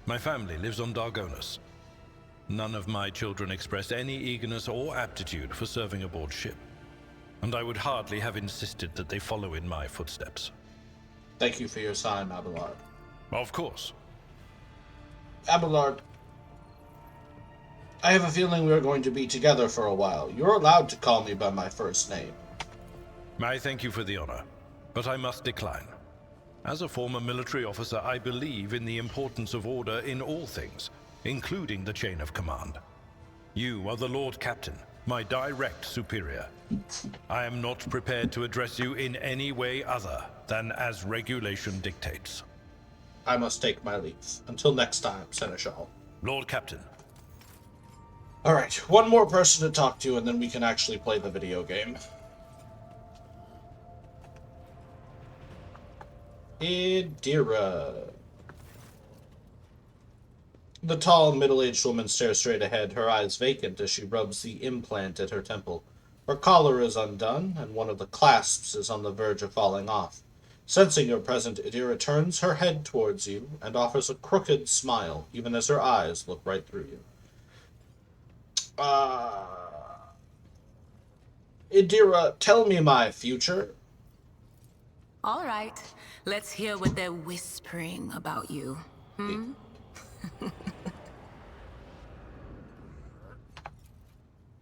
Speaker 3: My family lives on Dargonus. None of my children express any eagerness or aptitude for serving aboard ship, and I would hardly have insisted that they follow in my footsteps.
Speaker 1: Thank you for your time, Abelard.
Speaker 3: Of course.
Speaker 1: Abelard, I have a feeling we're going to be together for a while. You're allowed to call me by my first name.
Speaker 3: I thank you for the honor, but I must decline. As a former military officer, I believe in the importance of order in all things, including the chain of command. You are the Lord Captain, my direct superior. I am not prepared to address you in any way other than as regulation dictates.
Speaker 1: I must take my leave. Until next time, Seneschal.
Speaker 3: Lord Captain.
Speaker 1: Alright, one more person to talk to, and then we can actually play the video game. Idira. The tall, middle-aged woman stares straight ahead, her eyes vacant as she rubs the implant at her temple. Her collar is undone, and one of the clasps is on the verge of falling off. Sensing your presence, Idira turns her head towards you and offers a crooked smile, even as her eyes look right through you. Idira, tell me my future.
Speaker 4: All right, let's hear what they're whispering about you.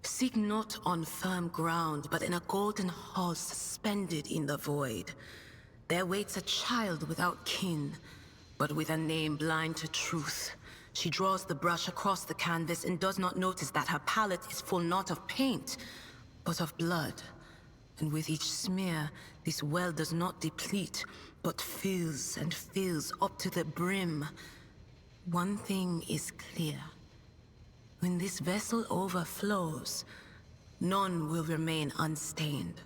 Speaker 4: Seek not on firm ground, but in a golden hall suspended in the void. There waits a child without kin, but with a name blind to truth. She draws the brush across the canvas and does not notice that her palette is full not of paint, but of blood. And with each smear, this well does not deplete, but fills and fills up to the brim. One thing is clear. When this vessel overflows, none will remain unstained.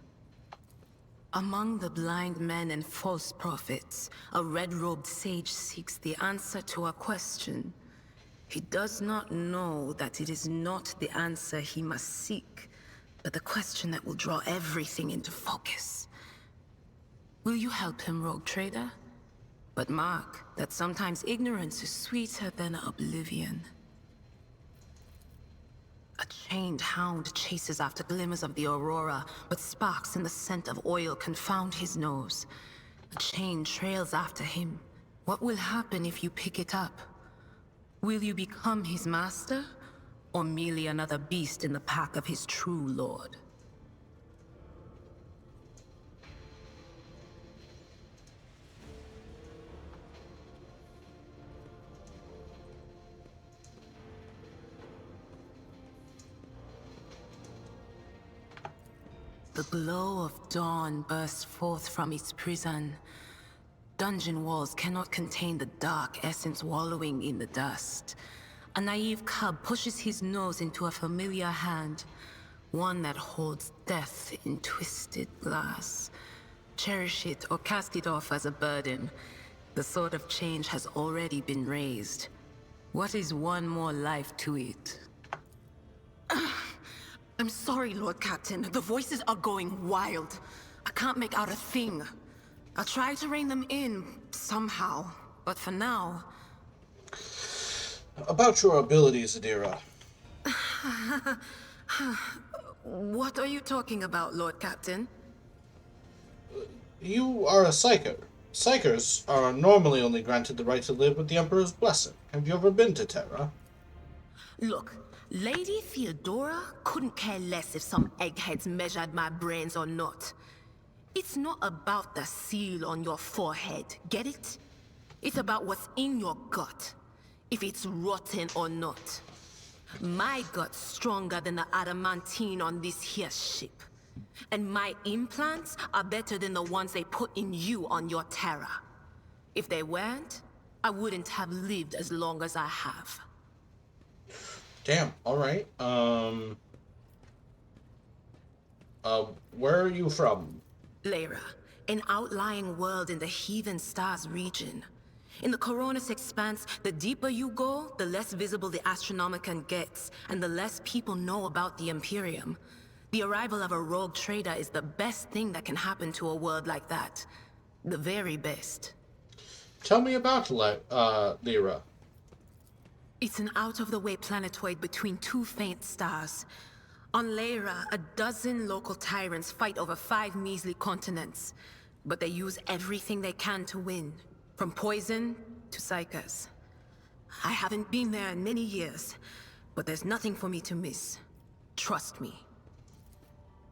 Speaker 4: Among the blind men and false prophets, a red-robed sage seeks the answer to a question. He does not know that it is not the answer he must seek, but the question that will draw everything into focus. Will you help him, Rogue Trader? But mark that sometimes ignorance is sweeter than oblivion. A chained hound chases after glimmers of the aurora, but sparks in the scent of oil confound his nose. A chain trails after him. What will happen if you pick it up? Will you become his master, or merely another beast in the pack of his true lord. The glow of dawn bursts forth from its prison. Dungeon walls cannot contain the dark essence wallowing in the dust. A naive cub pushes his nose into a familiar hand, one that holds death in twisted glass. Cherish it or cast it off as a burden. The sword of change has already been raised. What is one more life to it? I'm sorry, Lord Captain. The voices are going wild. I can't make out a thing. I'll try to rein them in, somehow. But for now...
Speaker 1: About your abilities, Adira.
Speaker 4: What are you talking about, Lord Captain?
Speaker 1: You are a psyker. Psykers are normally only granted the right to live with the Emperor's blessing. Have you ever been to Terra?
Speaker 4: Look, Lady Theodora couldn't care less if some eggheads measured my brains or not. It's not about the seal on your forehead, get it? It's about what's in your gut, if it's rotten or not. My gut's stronger than the adamantine on this here ship. And my implants are better than the ones they put in you on your Terra. If they weren't, I wouldn't have lived as long as I have.
Speaker 1: Damn, alright. Where are you from?
Speaker 4: Lyra, an outlying world in the Heathen Stars region. In the Coronis Expanse, the deeper you go, the less visible the Astronomicon gets, and the less people know about the Imperium. The arrival of a rogue trader is the best thing that can happen to a world like that. The very best.
Speaker 1: Tell me about Lyra.
Speaker 4: It's an out-of-the-way planetoid between two faint stars. On Lyra, a dozen local tyrants fight over 5 measly continents. But they use everything they can to win. From poison to psychers. I haven't been there in many years, but there's nothing for me to miss. Trust me.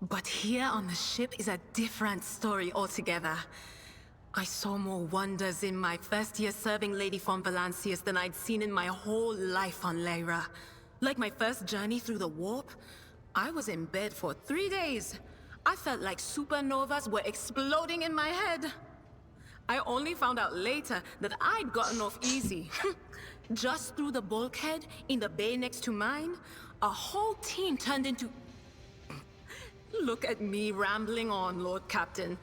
Speaker 4: But here on the ship is a different story altogether. I saw more wonders in my first year serving Lady von Valancius than I'd seen in my whole life on Lyra. Like my first journey through the warp, I was in bed for 3 days. I felt like supernovas were exploding in my head. I only found out later that I'd gotten off easy. Just through the bulkhead, in the bay next to mine, a whole team turned into... Look at me rambling on, Lord Captain.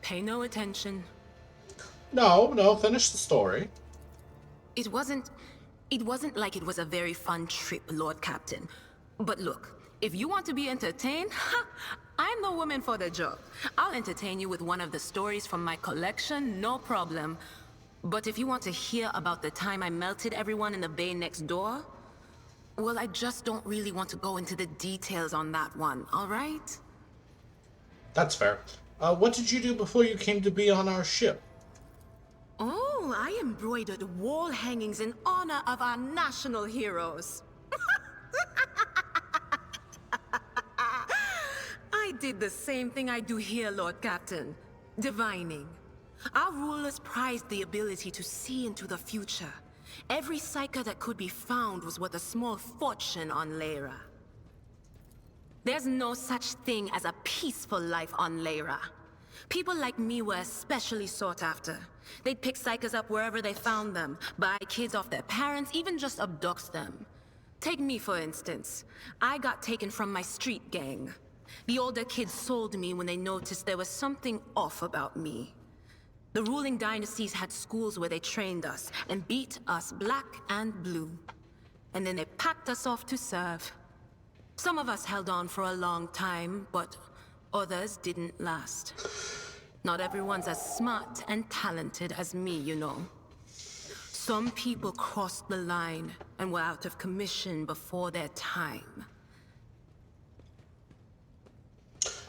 Speaker 4: Pay no attention.
Speaker 1: No, finish the story.
Speaker 4: It wasn't like it was a very fun trip, Lord Captain. But look, if you want to be entertained, I'm the woman for the job. I'll entertain you with one of the stories from my collection, no problem. But if you want to hear about the time I melted everyone in the bay next door, well, I just don't really want to go into the details on that one, all right?
Speaker 1: That's fair. What did you do before you came to be on our ship?
Speaker 4: Oh, I embroidered wall hangings in honor of our national heroes. I did the same thing I do here, Lord Captain. Divining. Our rulers prized the ability to see into the future. Every psyker that could be found was worth a small fortune on Lyra. There's no such thing as a peaceful life on Lyra. People like me were especially sought after. They'd pick psychers up wherever they found them, buy kids off their parents, even just abduct them. Take me, for instance. I got taken from my street gang. The older kids sold me when they noticed there was something off about me. The ruling dynasties had schools where they trained us and beat us black and blue. And then they packed us off to serve. Some of us held on for a long time, but others didn't last. Not everyone's as smart and talented as me, you know. Some people crossed the line and were out of commission before their time.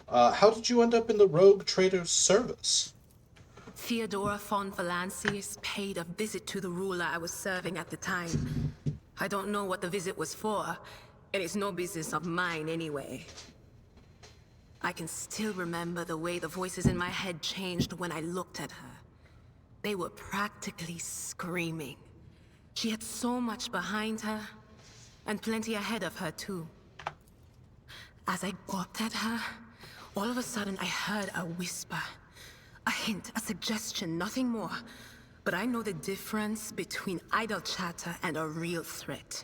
Speaker 1: How did you end up in the rogue trader's service?
Speaker 4: Theodora von Valancius paid a visit to the ruler I was serving at the time. I don't know what the visit was for. And it's no business of mine anyway. I can still remember the way the voices in my head changed when I looked at her. They were practically screaming. She had so much behind her, and plenty ahead of her too. As I gawped at her, all of a sudden I heard a whisper. A hint, a suggestion, nothing more. But I know the difference between idle chatter and a real threat.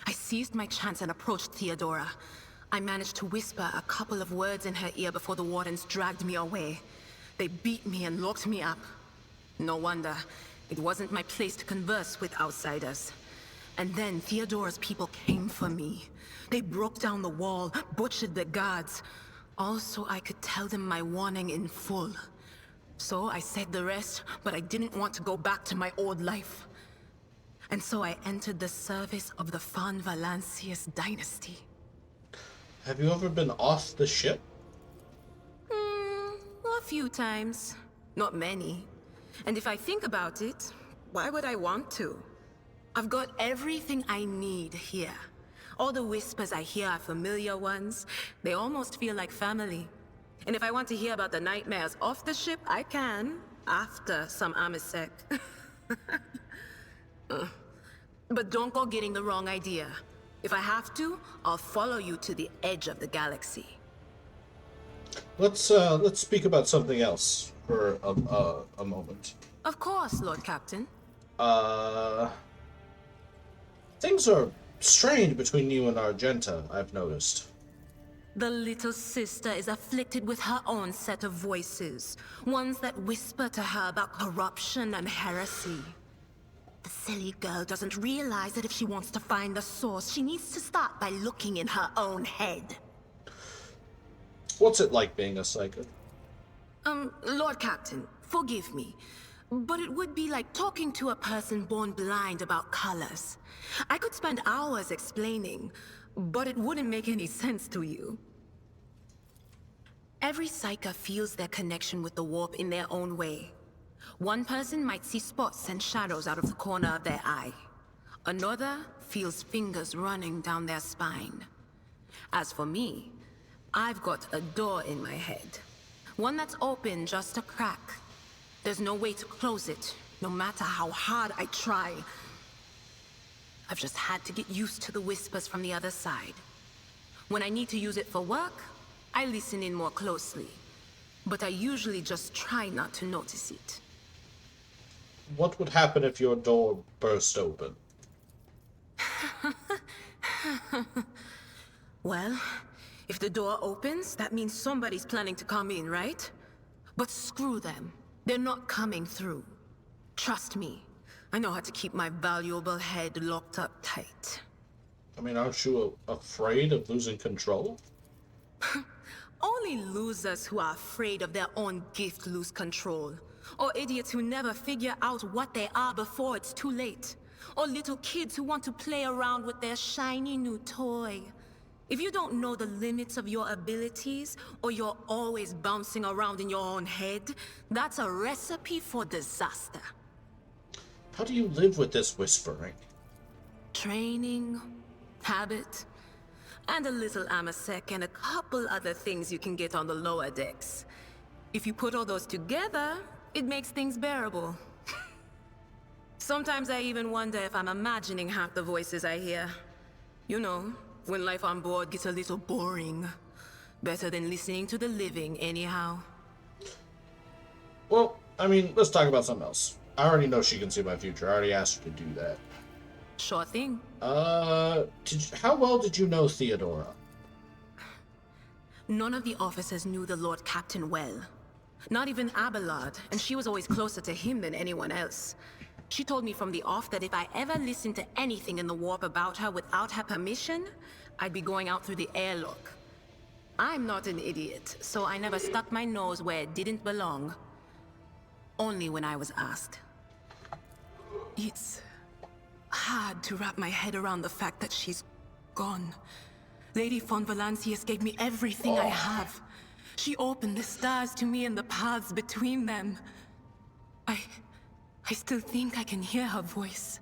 Speaker 4: I seized my chance and approached Theodora. I managed to whisper a couple of words in her ear before the wardens dragged me away. They beat me and locked me up. No wonder. It wasn't my place to converse with outsiders. And then Theodora's people came for me. They broke down the wall, butchered the guards. Also, I could tell them my warning in full. So I said the rest, but I didn't want to go back to my old life. And so I entered the service of the Van Valancius dynasty.
Speaker 1: Have you ever been off the ship?
Speaker 4: A few times. Not many. And if I think about it, why would I want to? I've got everything I need here. All the whispers I hear are familiar ones. They almost feel like family. And if I want to hear about the nightmares off the ship, I can, after some Amisec. But don't go getting the wrong idea. If I have to, I'll follow you to the edge of the galaxy.
Speaker 1: Let's speak about something else for a moment.
Speaker 4: Of course, Lord Captain.
Speaker 1: Things are strained between you and Argenta, I've noticed.
Speaker 4: The little sister is afflicted with her own set of voices. Ones that whisper to her about corruption and heresy. The silly girl doesn't realize that if she wants to find the source, she needs to start by looking in her own head.
Speaker 1: What's it like being a psychic?
Speaker 4: Lord Captain, forgive me, but it would be like talking to a person born blind about colors. I could spend hours explaining, but it wouldn't make any sense to you. Every psyker feels their connection with the warp in their own way. One person might see spots and shadows out of the corner of their eye. Another feels fingers running down their spine. As for me, I've got a door in my head. One that's open just a crack. There's no way to close it, no matter how hard I try. I've just had to get used to the whispers from the other side. When I need to use it for work, I listen in more closely. But I usually just try not to notice it.
Speaker 1: What would happen if your door burst open?
Speaker 4: Well, if the door opens, that means somebody's planning to come in, right? But screw them. They're not coming through. Trust me. I know how to keep my valuable head locked up tight.
Speaker 1: I mean, aren't you afraid of losing control?
Speaker 4: Only losers who are afraid of their own gift lose control. Or idiots who never figure out what they are before it's too late. Or little kids who want to play around with their shiny new toy. If you don't know the limits of your abilities, or you're always bouncing around in your own head, that's a recipe for disaster.
Speaker 1: How do you live with this whispering?
Speaker 4: Training, habit, and a little Amasec and a couple other things you can get on the lower decks. If you put all those together, it makes things bearable. Sometimes I even wonder if I'm imagining half the voices I hear. You know, when life on board gets a little boring. Better than listening to the living, anyhow.
Speaker 1: Well, I mean, let's talk about something else. I already know she can see my future. I already asked her to do that.
Speaker 4: Sure thing.
Speaker 1: How well did you know Theodora?
Speaker 4: None of the officers knew the Lord Captain well. Not even Abelard, and she was always closer to him than anyone else. She told me from the off that if I ever listened to anything in the warp about her without her permission, I'd be going out through the airlock. I'm not an idiot, so I never stuck my nose where it didn't belong. Only when I was asked. It's hard to wrap my head around the fact that she's gone. Lady Von Valancius gave me everything I have. She opened the stars to me and the paths between them. I still think I can hear her voice.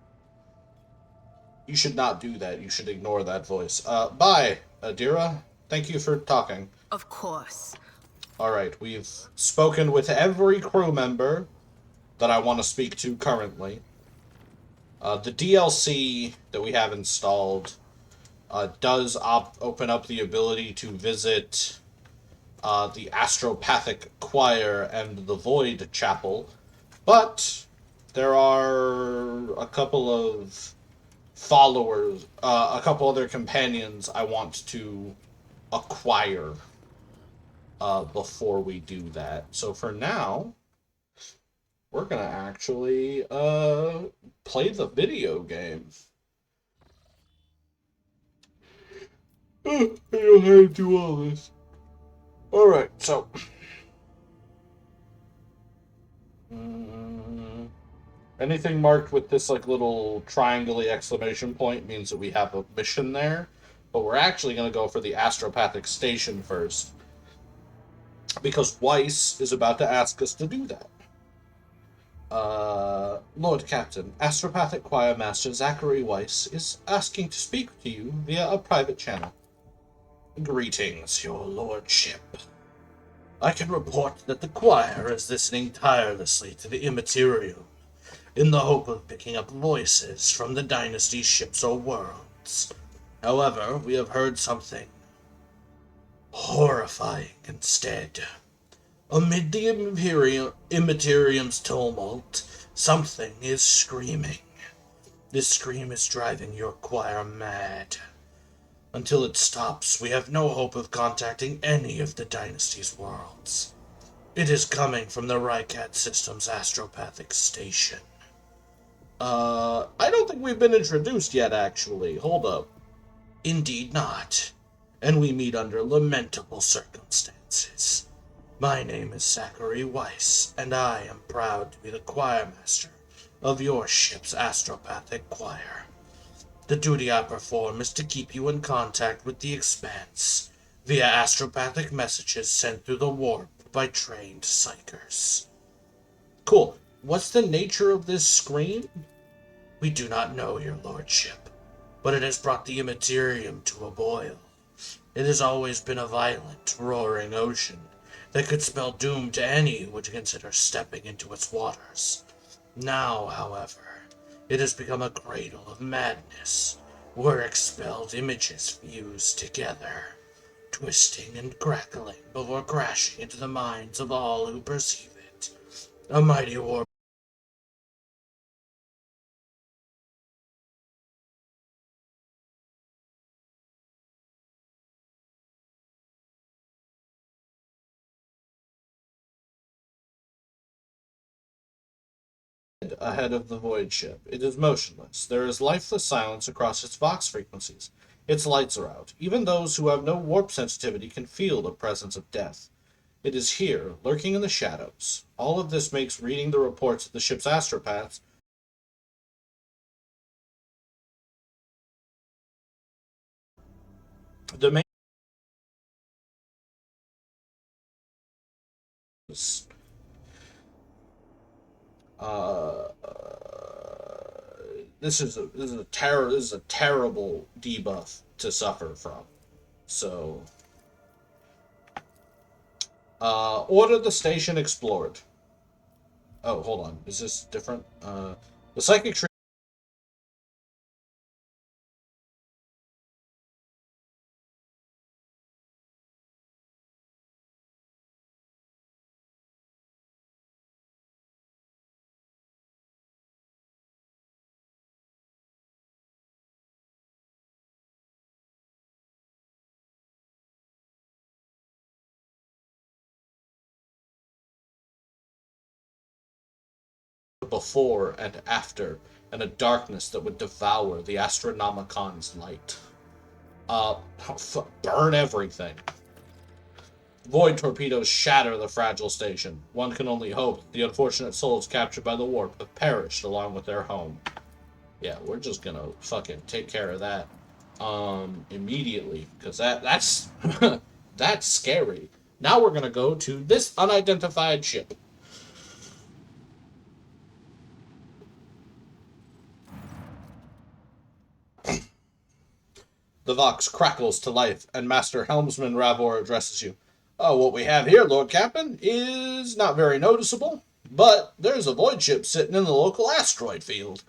Speaker 1: You should not do that. You should ignore that voice. Bye, Adira. Thank you for talking.
Speaker 4: Of course.
Speaker 1: Alright, we've spoken with every crew member that I want to speak to currently. The DLC that we have installed does open up the ability to visit the Astropathic Choir and the Void Chapel, but there are a couple of followers, a couple other companions I want to acquire before we do that. So for now, we're gonna actually play the video game. I don't know how to do all this. Alright, so anything marked with this like little triangle-y exclamation point means that we have a mission there. But we're actually going to go for the Astropathic Station first, because Weiss is about to ask us to do that. Lord Captain, Astropathic Choir Master Zachary Weiss is asking to speak to you via a private channel. Greetings, your lordship. I can report that the choir is listening tirelessly to the immaterial, in the hope of picking up voices from the dynasty's ships or worlds. However, we have heard something horrifying instead. Amid the Immaterium's tumult, something is screaming. This scream is driving your choir mad. Until it stops, we have no hope of contacting any of the dynasty's worlds. It is coming from the Rycat System's Astropathic Station. I don't think we've been introduced yet, actually. Hold up. Indeed not. And we meet under lamentable circumstances. My name is Zachary Weiss, and I am proud to be the choir master of your ship's Astropathic Choir. The duty I perform is to keep you in contact with the Expanse via astropathic messages sent through the warp by trained psychers. Cool. What's the nature of this scream? We do not know, your lordship, but it has brought the Immaterium to a boil. It has always been a violent, roaring ocean that could spell doom to any who would consider stepping into its waters. Now, however, it has become a cradle of madness, where expelled images fuse together, twisting and crackling before crashing into the minds of all who perceive it. A mighty war ahead of the void ship. It is motionless. There is lifeless silence across its Vox frequencies. Its lights are out. Even those who have no warp sensitivity can feel the presence of death. It is here, lurking in the shadows. All of this makes reading the reports of the ship's astropaths the main uh, this is a terrible debuff to suffer from. So, order the station explored. Oh, hold on. Is this different? The psychic tree before and after, and a darkness that would devour the Astronomicon's light. Burn everything. Void torpedoes shatter the fragile station. One can only hope that the unfortunate souls captured by the warp have perished along with their home. Yeah, we're just gonna fucking take care of that immediately, because that's that's scary. Now we're gonna go to this unidentified ship. The Vox crackles to life, and Master Helmsman Ravor addresses you. Oh, what we have here, Lord Captain, is not very noticeable, but there's a void ship sitting in the local asteroid field.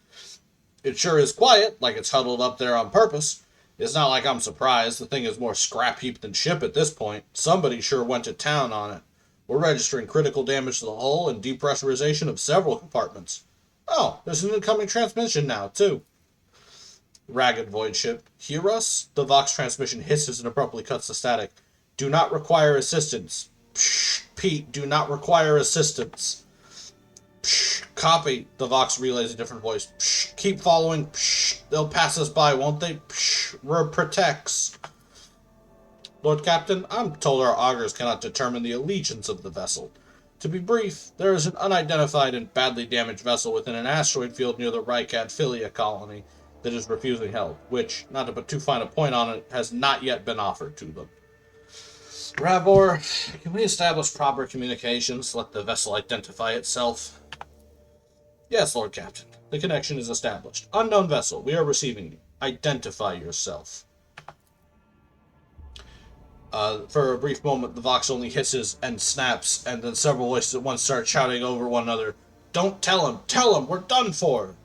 Speaker 1: It sure is quiet, like it's huddled up there on purpose. It's not like I'm surprised. The thing is more scrap heap than ship at this point. Somebody sure went to town on it. We're registering critical damage to the hull and depressurization of several compartments. Oh, there's an incoming transmission now, too. Ragged void ship. Hear us? The Vox transmission hisses and abruptly cuts the static. Do not require assistance. Psh, Pete, do not require assistance. Psh, copy. The Vox relays a different voice. Psh, keep following. Psh, they'll pass us by, won't they? Psh, we're protects. Lord Captain, I'm told our augurs cannot determine the allegiance of the vessel. To be brief, there is an unidentified and badly damaged vessel within an asteroid field near the Rykad Philia colony that is refusing help, which, not to put too fine a point on it, has not yet been offered to them. Ravor, can we establish proper communications? Let the vessel identify itself. Yes, Lord Captain. The connection is established. Unknown vessel, we are receiving you. Identify yourself. For a brief moment, the Vox only hisses and snaps, and then several voices at once start shouting over one another. Don't tell him! Tell him! We're done for!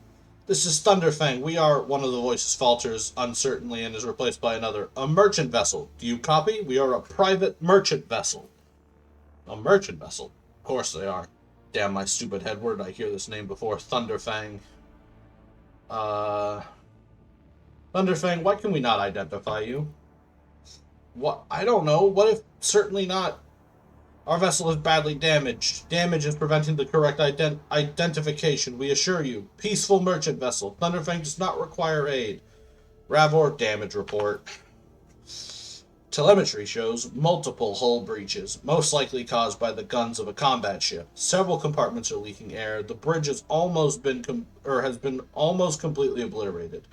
Speaker 1: This is Thunderfang. We are, one of the voices falters uncertainly and is replaced by another. A merchant vessel. Do you copy? We are a private merchant vessel. A merchant vessel? Of course they are. Damn my stupid head, where did I hear this name before? Thunderfang. Thunderfang, why can we not identify you? What? I don't know. What if certainly not? Our vessel is badly damaged. Damage is preventing the correct identification, we assure you. Peaceful merchant vessel. Thunderfang does not require aid. Ravor damage report. Telemetry shows multiple hull breaches, most likely caused by the guns of a combat ship. Several compartments are leaking air. The bridge has almost been almost completely obliterated.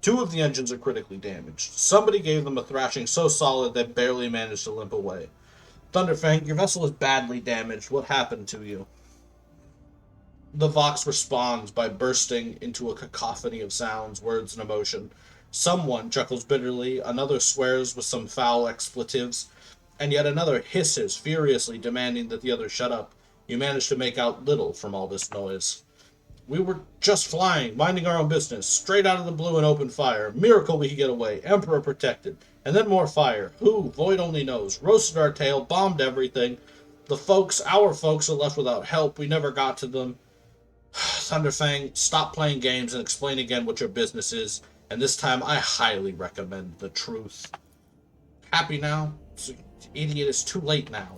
Speaker 1: 2 of the engines are critically damaged. Somebody gave them a thrashing so solid they barely managed to limp away. Thunderfang, your vessel is badly damaged. What happened to you? The Vox responds by bursting into a cacophony of sounds, words, and emotion. Someone chuckles bitterly, another swears with some foul expletives, and yet another hisses furiously, demanding that the other shut up. You manage to make out little from all this noise. We were just flying, minding our own business, straight out of the blue and open fire. Miracle we could get away. Emperor protected. And then more fire. Who? Void only knows. Roasted our tail, bombed everything. Our folks, are left without help. We never got to them. Thunderfang, stop playing games and explain again what your business is. And this time, I highly recommend the truth. Happy now? Idiot, it's too late now.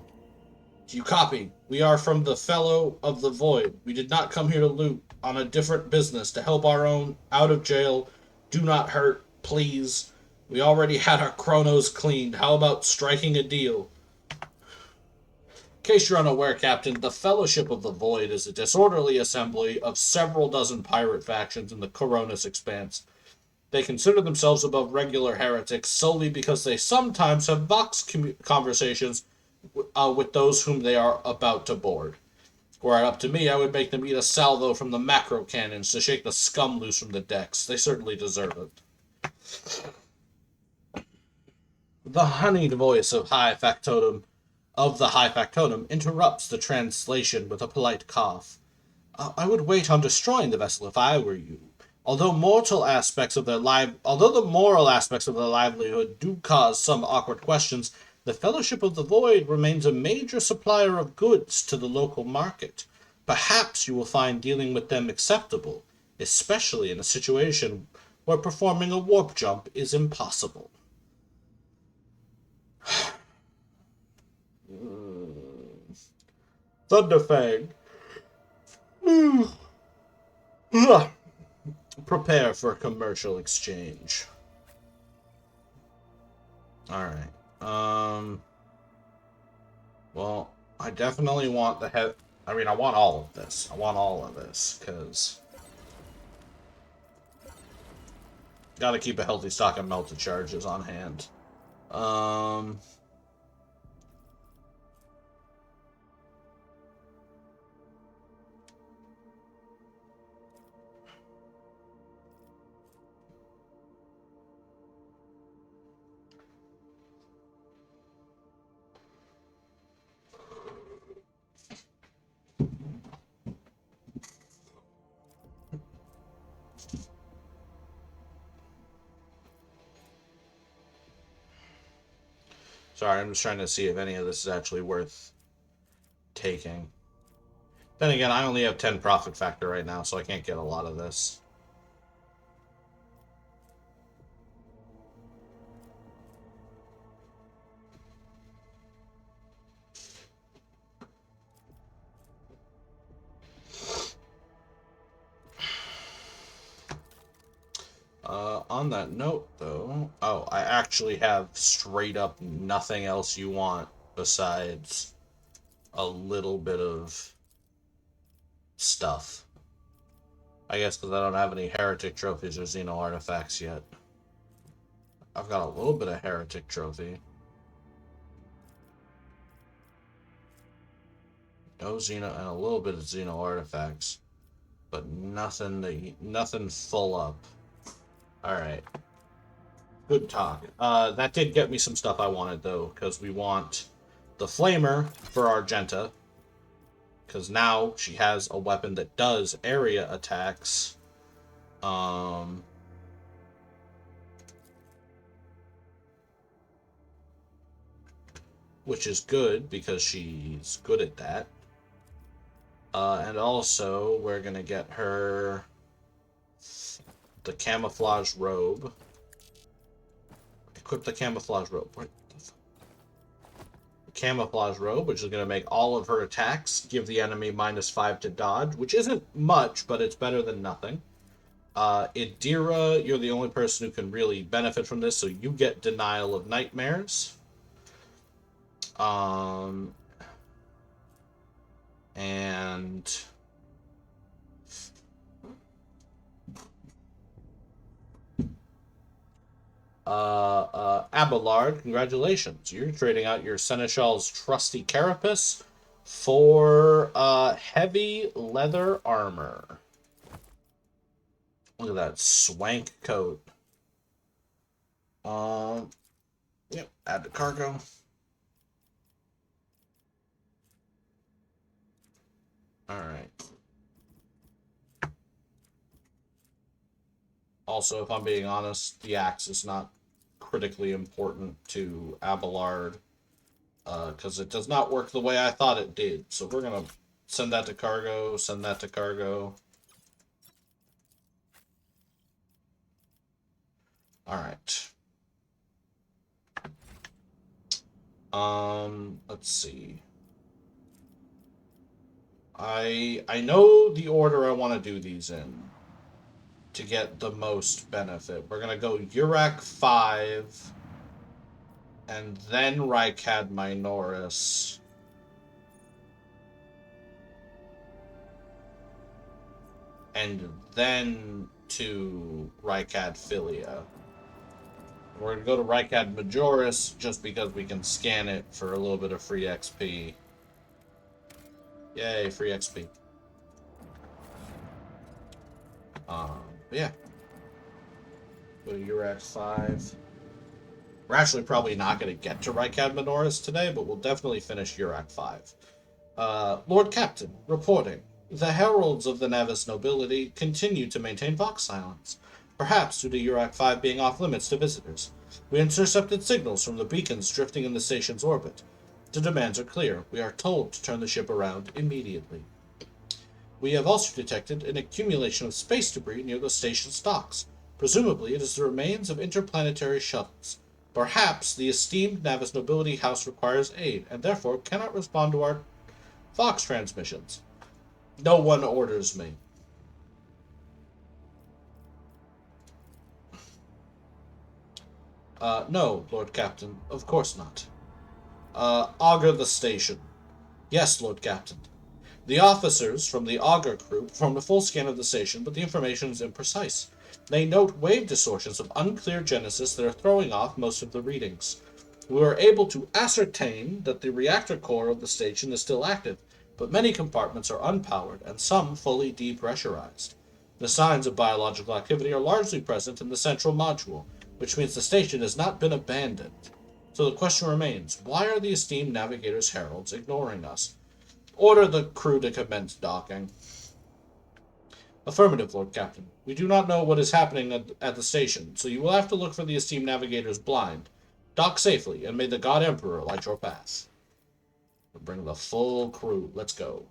Speaker 1: Do you copy? We are from the Fellow of the Void. We did not come here to loot. On a different business, to help our own out of jail. Do not hurt, please. We already had our chronos cleaned. How about striking a deal? In case you're unaware, Captain, the Fellowship of the Void is a disorderly assembly of several dozen pirate factions in the Coronis Expanse. They consider themselves above regular heretics solely because they sometimes have Vox conversations with those whom they are about to board. Were it up to me, I would make them eat a salvo from the macro cannons to shake the scum loose from the decks. They certainly deserve it. The honeyed voice of the High Factotum interrupts the translation with a polite cough. I would wait on destroying the vessel if I were you. Although the moral aspects of their livelihood do cause some awkward questions, the Fellowship of the Void remains a major supplier of goods to the local market. Perhaps you will find dealing with them acceptable, especially in a situation where performing a warp jump is impossible. Thunderfang. Prepare for a commercial exchange. Alright. Well, I definitely want I want all of this. I want all of this, because gotta keep a healthy stock of melted charges on hand. Sorry, I'm just trying to see if any of this is actually worth taking. Then again, I only have 10 profit factor right now, so I can't get a lot of this. On that note, though... Oh, I actually have straight up nothing else you want besides a little bit of stuff. I guess because I don't have any heretic trophies or Xeno artifacts yet. I've got a little bit of heretic trophy. No Xeno and a little bit of Xeno artifacts, but nothing full up. All right, good talk. That did get me some stuff I wanted though, because we want the flamer for Argenta, because now she has a weapon that does area attacks. Which is good because she's good at that. And also, we're gonna get her the camouflage robe. Equip the camouflage robe. What the fuck? Camouflage robe, which is gonna make all of her attacks give the enemy -5 to dodge, which isn't much, but it's better than nothing. Idira, you're the only person who can really benefit from this, so you get denial of nightmares. And Abelard, congratulations. You're trading out your Seneschal's trusty carapace for heavy leather armor. Look at that swank coat. Yep, add to cargo. Alright. Also, if I'm being honest, the axe is not critically important to Abelard, because it does not work the way I thought it did. So we're going to send that to cargo, send that to cargo. Alright. Let's see. I know the order I want to do these in to get the most benefit. We're going to go Urak 5, and then Rykad Minoris. And then to Rykad Philia. We're going to go to Rykad Majoris just because we can scan it for a little bit of free XP. Yay, free XP. Yeah. Go to Urak 5. We're actually probably not going to get to Rykad Minoris today, but we'll definitely finish Urak 5. Lord Captain, reporting. The heralds of the Navis nobility continue to maintain Vox silence, perhaps due to Urak 5 being off limits to visitors. We intercepted signals from the beacons drifting in the station's orbit. The demands are clear. We are told to turn the ship around immediately. We have also detected an accumulation of space debris near the station's docks. Presumably, it is the remains of interplanetary shuttles. Perhaps the esteemed Navis Nobility House requires aid, and therefore cannot respond to our Vox transmissions. No one orders me. No, Lord Captain, of course not. Augur the station. Yes, Lord Captain. The officers from the Augur crew performed a full scan of the station, but the information is imprecise. They note wave distortions of unclear genesis that are throwing off most of the readings. We were able to ascertain that the reactor core of the station is still active, but many compartments are unpowered and some fully depressurized. The signs of biological activity are largely present in the central module, which means the station has not been abandoned. So the question remains, why are the esteemed Navigator's heralds ignoring us? Order the crew to commence docking. Affirmative, Lord Captain. We do not know what is happening at the station, so you will have to look for the esteemed Navigator's blind. Dock safely, and may the God Emperor light your path. We'll bring the full crew. Let's go.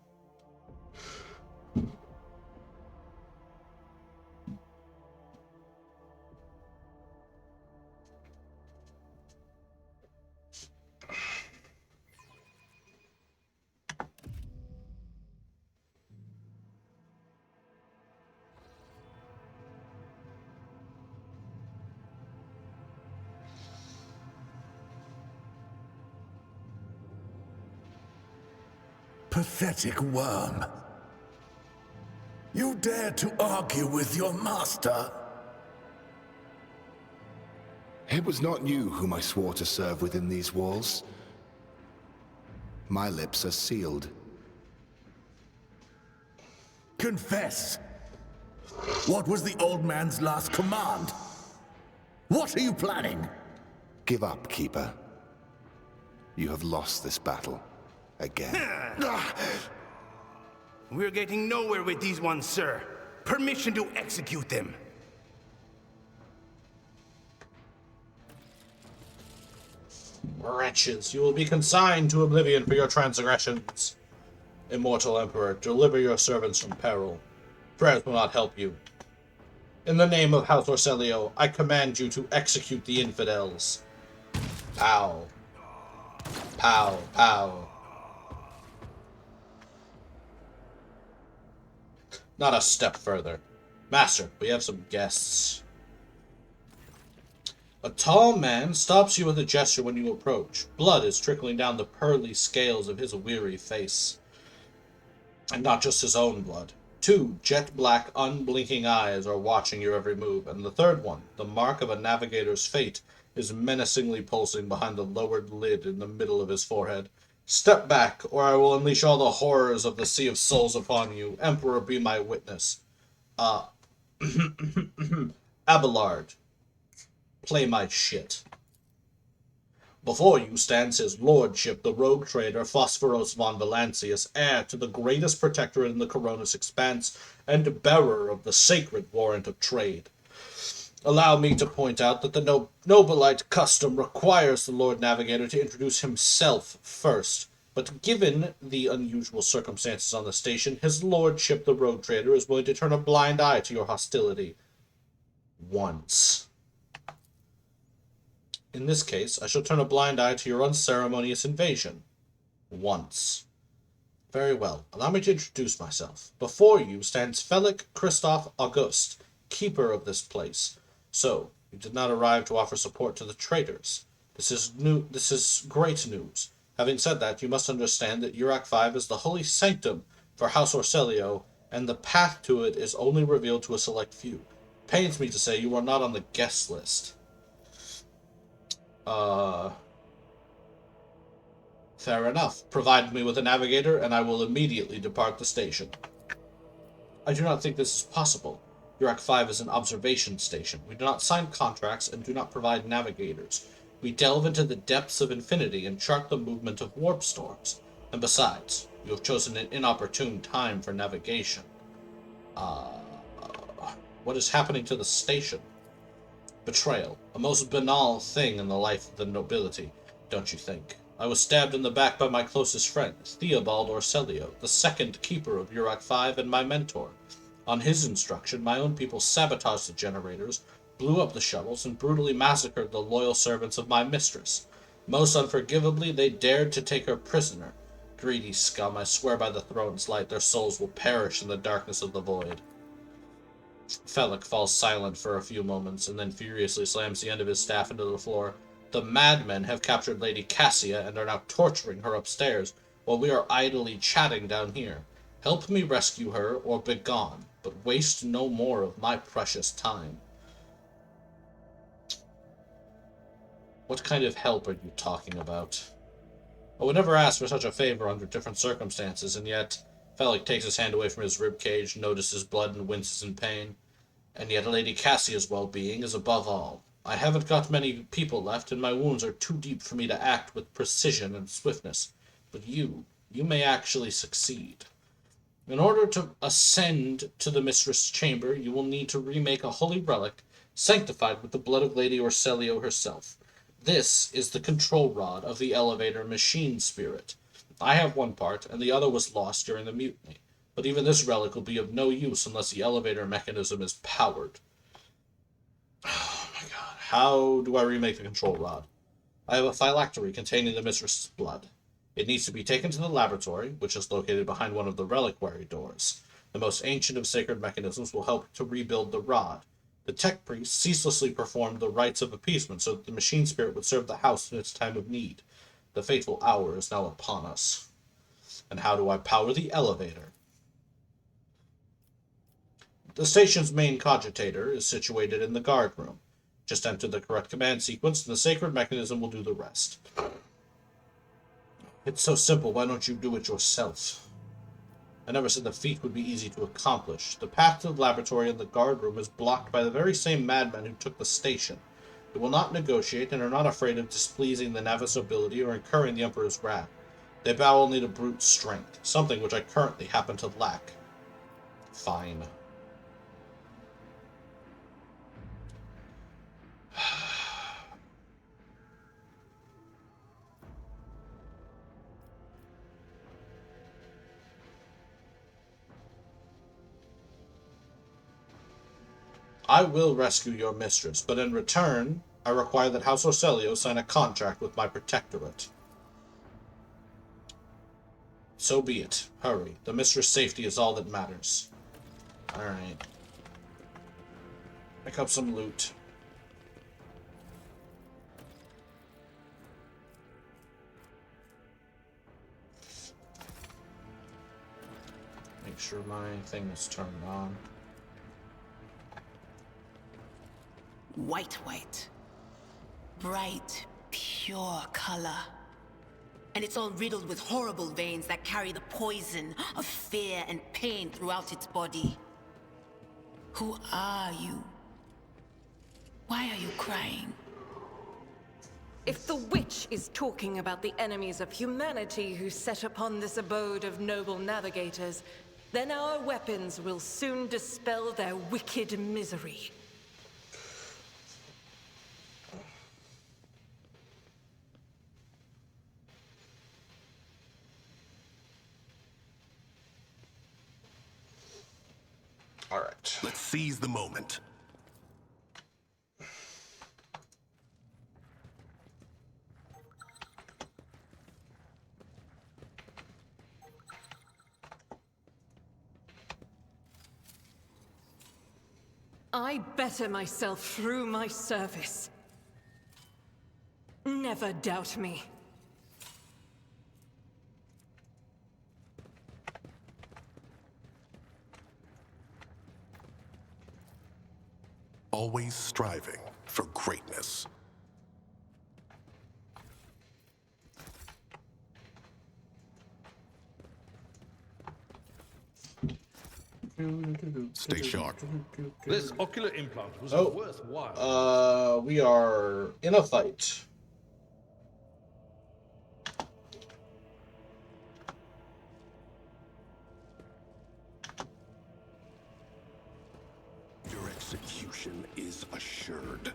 Speaker 5: Pathetic worm. You dare to argue with your master?
Speaker 6: It was not you whom I swore to serve within these walls. My lips are sealed.
Speaker 5: Confess! What was the old man's last command? What are you planning?
Speaker 6: Give up, Keeper. You have lost this battle. Again.
Speaker 7: We're getting nowhere with these ones, sir. Permission to execute them.
Speaker 1: Wretches, you will be consigned to oblivion for your transgressions. Immortal Emperor, deliver your servants from peril. Prayers will not help you. In the name of House Orselio, I command you to execute the infidels. Pow. Pow, pow. Not a step further. Master, we have some guests. A tall man stops you with a gesture when you approach. Blood is trickling down the pearly scales of his weary face. And not just his own blood. 2 jet-black, unblinking eyes are watching your every move, and the third one, the mark of a navigator's fate, is menacingly pulsing behind the lowered lid in the middle of his forehead. Step back, or I will unleash all the horrors of the Sea of Souls upon you. Emperor, be my witness. Abelard, play my shit. Before you stands his lordship, the rogue trader Phosphoros von Valancius, heir to the greatest protectorate in the Coronis Expanse, and bearer of the sacred warrant of trade. Allow me to point out that the Nobilite custom requires the Lord Navigator to introduce himself first, but given the unusual circumstances on the station, his lordship, the rogue trader, is willing to turn a blind eye to your hostility. Once. In this case, I shall turn a blind eye to your unceremonious invasion. Once. Very well. Allow me to introduce myself. Before you stands Felix Christoph August, keeper of this place. So, you did not arrive to offer support to the traitors. This is great news. Having said that, you must understand that Urac 5 is the holy sanctum for House Orselio, and the path to it is only revealed to a select few. Pains me to say you are not on the guest list. Fair enough. Provide me with a navigator, and I will immediately depart the station. I do not think this is possible. Urac 5 is an observation station. We do not sign contracts and do not provide navigators. We delve into the depths of infinity and chart the movement of warp storms. And besides, you have chosen an inopportune time for navigation. What is happening to the station? Betrayal. A most banal thing in the life of the nobility, don't you think? I was stabbed in the back by my closest friend, Theobald Orselio, the second keeper of Urac 5 and my mentor. On his instruction, my own people sabotaged the generators, blew up the shuttles, and brutally massacred the loyal servants of my mistress. Most unforgivably, they dared to take her prisoner. Greedy scum, I swear by the throne's light, their souls will perish in the darkness of the void. Felix falls silent for a few moments, and then furiously slams the end of his staff into the floor. The madmen have captured Lady Cassia and are now torturing her upstairs, while we are idly chatting down here. Help me rescue her, or begone, but waste no more of my precious time. What kind of help are you talking about? I would never ask for such a favor under different circumstances, and yet Felix takes his hand away from his ribcage, notices blood, and winces in pain. And yet Lady Cassia's well-being is above all. I haven't got many people left, and my wounds are too deep for me to act with precision and swiftness. But you may actually succeed. In order to ascend to the Mistress' chamber, you will need to remake a holy relic sanctified with the blood of Lady Orselio herself. This is the control rod of the elevator machine spirit. I have one part, and the other was lost during the mutiny. But even this relic will be of no use unless the elevator mechanism is powered. Oh my god. How do I remake the control rod? I have a phylactery containing the mistress's blood. It needs to be taken to the laboratory, which is located behind one of the reliquary doors. The most ancient of sacred mechanisms will help to rebuild the rod. The tech priest ceaselessly performed the rites of appeasement so that the machine spirit would serve the house in its time of need. The fateful hour is now upon us. And how do I power the elevator? The station's main cogitator is situated in the guard room. Just enter the correct command sequence and the sacred mechanism will do the rest. It's so simple, why don't you do it yourself? I never said the feat would be easy to accomplish. The path to the laboratory and the guard room is blocked by the very same madmen who took the station. They will not negotiate and are not afraid of displeasing the Navis nobility or incurring the Emperor's wrath. They bow only to brute strength, something which I currently happen to lack. Fine. I will rescue your mistress, but in return, I require that House Orselio sign a contract with my protectorate. So be it. Hurry. The mistress' safety is all that matters. Alright. Pick up some loot. Make sure my thing is turned on.
Speaker 4: White. Bright, pure color. And it's all riddled with horrible veins that carry the poison of fear and pain throughout its body. Who are you? Why are you crying?
Speaker 2: If the witch is talking about the enemies of humanity who set upon this abode of noble navigators, then our weapons will soon dispel their wicked misery.
Speaker 1: All right.
Speaker 5: Let's seize the moment.
Speaker 2: I better myself through my service. Never doubt me.
Speaker 5: Always striving for greatness. Stay sharp.
Speaker 8: This ocular implant was
Speaker 1: Oh.
Speaker 8: worthwhile.
Speaker 1: We are in a fight.
Speaker 5: Your execution is assured.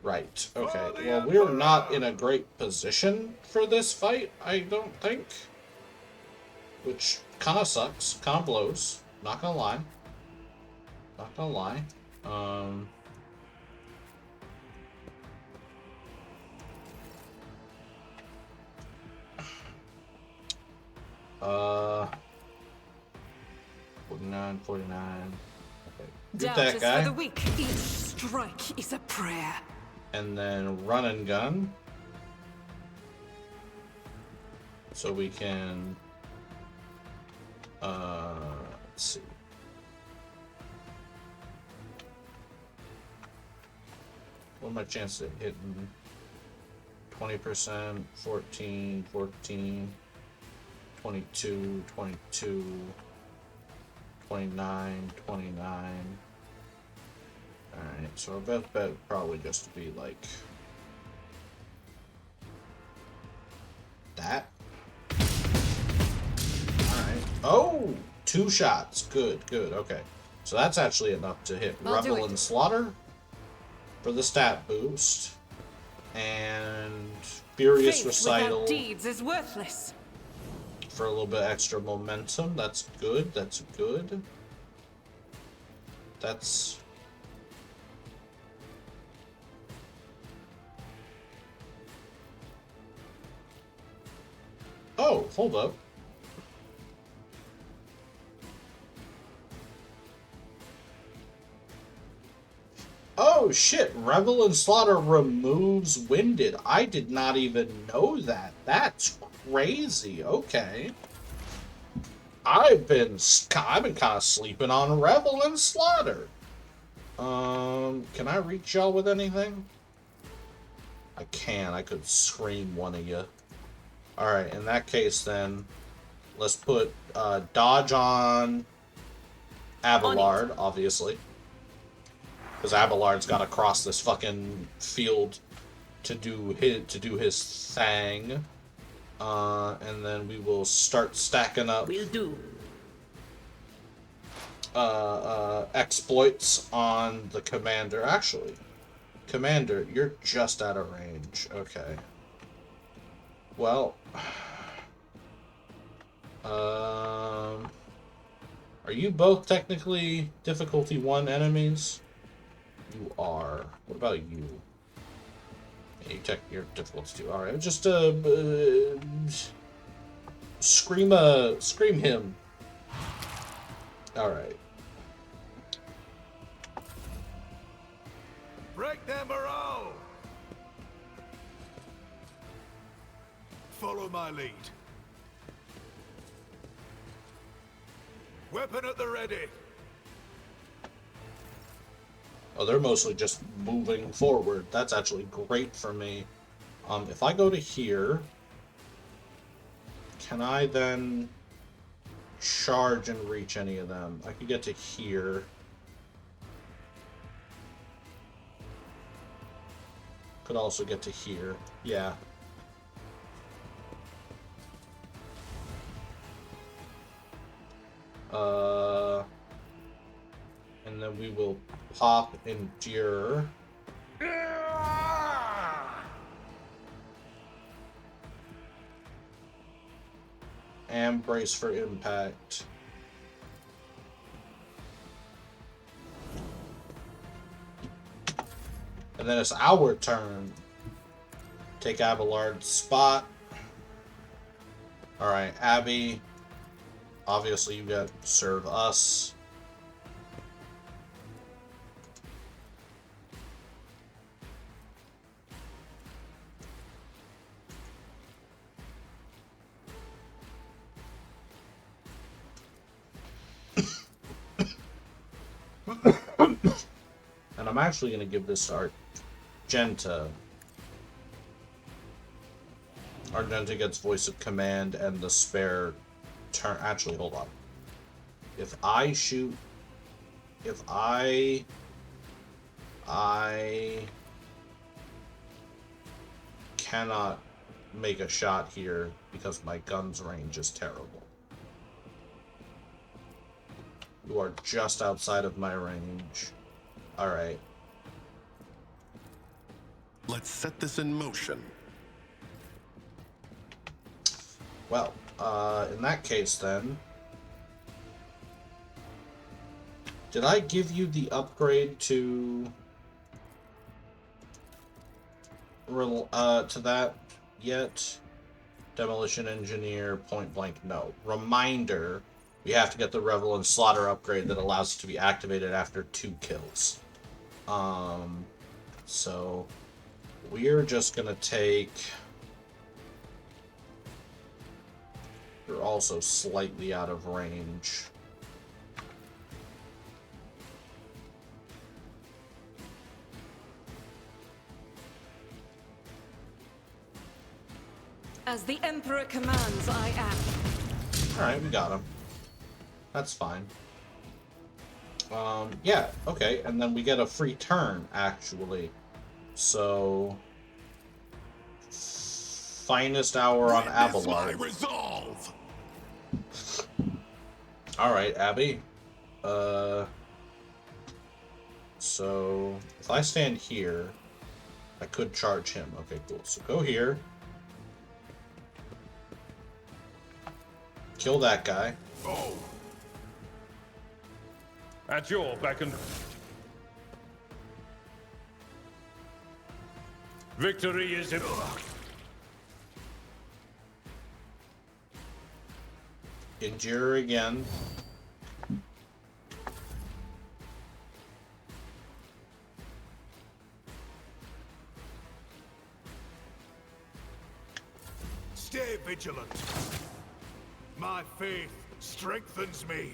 Speaker 1: Right. Okay. Well, we're not in a great position for this fight, I don't think. Which kind of sucks. Kind of blows. Not gonna lie. Not gonna lie. Uh, 49. Okay. Get
Speaker 2: Doubt
Speaker 1: that
Speaker 2: is
Speaker 1: guy.
Speaker 2: for the weak. Each strike is a prayer.
Speaker 1: And then run and gun. So we can let's see. What are my chances of hitting? 20%, 14, 22, 29. Alright, so our best bet would probably just be like that. Alright. Oh! 2 shots. Good. Okay. So that's actually enough to hit
Speaker 2: I'll do
Speaker 1: Revel
Speaker 2: it.
Speaker 1: and Slaughter for the stat boost.
Speaker 2: Faith
Speaker 1: And Furious Recital
Speaker 2: without deeds is worthless.
Speaker 1: for a little bit extra momentum. That's good. That's good. That's... Oh, hold up. Oh shit, Revel and Slaughter removes Winded. I did not even know that. That's crazy. Okay. I've been kind of sleeping on Revel and Slaughter. Can I reach y'all with anything? I can. I could scream one of you. Alright, in that case then, let's put dodge on Abelard, obviously. Because Abelard's got to cross this fucking field to do his thing. And then we will start stacking up.
Speaker 4: Will do.
Speaker 1: Exploits on the commander. Actually, commander, you're just out of range. Okay. Well, are you both technically difficulty 1 enemies? You are. What about you? Yeah, you're difficulty 2. All right, just scream him. All right.
Speaker 5: Break them morale! Follow my lead. Weapon at the ready.
Speaker 1: Oh, they're mostly just moving forward. That's actually great for me. If I go to here, can I then charge and reach any of them? I could get to here. Could also get to here. Yeah. And then we will pop Endure. And brace for impact. And then it's our turn. Take Abelard's spot. Alright, Abby. Obviously, you got to serve us. And I'm actually going to give this to Argenta. Argenta gets voice of command and the spare turn. Actually, hold on. If I shoot, if I cannot make a shot here because my gun's range is terrible. You are just outside of my range. All right.
Speaker 6: Let's set this in motion.
Speaker 1: Well, in that case then, did I give you the upgrade to that yet? Demolition Engineer, point blank, no. Reminder, we have to get the Revel and Slaughter upgrade that allows it to be activated after 2 kills. So we're just gonna take... We're also slightly out of range.
Speaker 2: As the Emperor commands, I am.
Speaker 1: Alright, we got him. That's fine. Yeah, okay, and then we get a free turn, actually. So... Finest hour on Abelard.
Speaker 5: My resolve!
Speaker 1: Alright, Abby. So, if I stand here, I could charge him. Okay, cool. So go here. Kill that guy.
Speaker 8: Oh. At your beck and... Victory is in...
Speaker 1: Endure again.
Speaker 5: Stay vigilant. My faith strengthens me.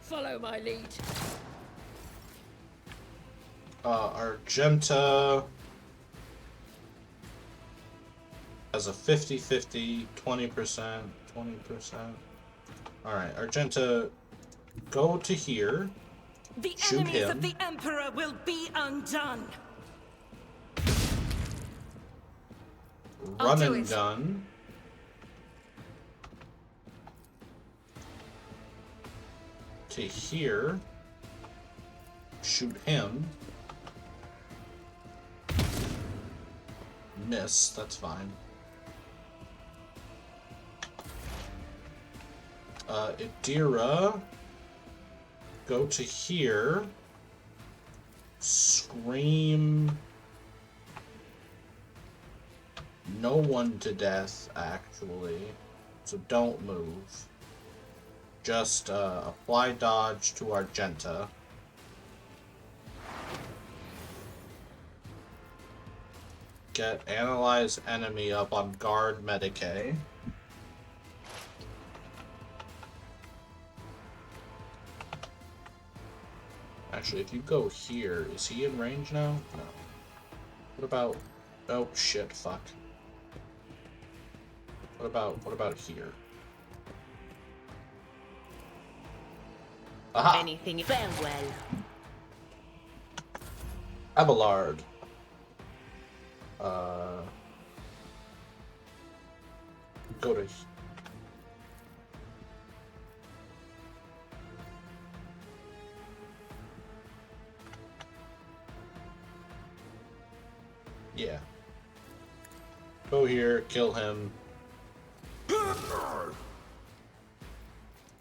Speaker 9: Follow my lead.
Speaker 1: Argenta has a 50-50, 20%, 20%. Alright, Argenta, go to here.
Speaker 2: The
Speaker 1: Shoot
Speaker 2: enemies
Speaker 1: him.
Speaker 2: of the Emperor will be undone. I'll
Speaker 1: Run
Speaker 2: do
Speaker 1: and
Speaker 2: it.
Speaker 1: gun. To here. Shoot him. Miss, that's fine. Idira. Go to here. Scream no one to death, actually. So don't move. Just apply dodge to Argenta. Get analyze enemy up on guard Medicae. Actually, if you go here, is he in range now? No. What about... Oh, shit, fuck. What about here? Aha!
Speaker 9: Anything farewell.
Speaker 1: Abelard. Go to... Yeah. Go here, kill him.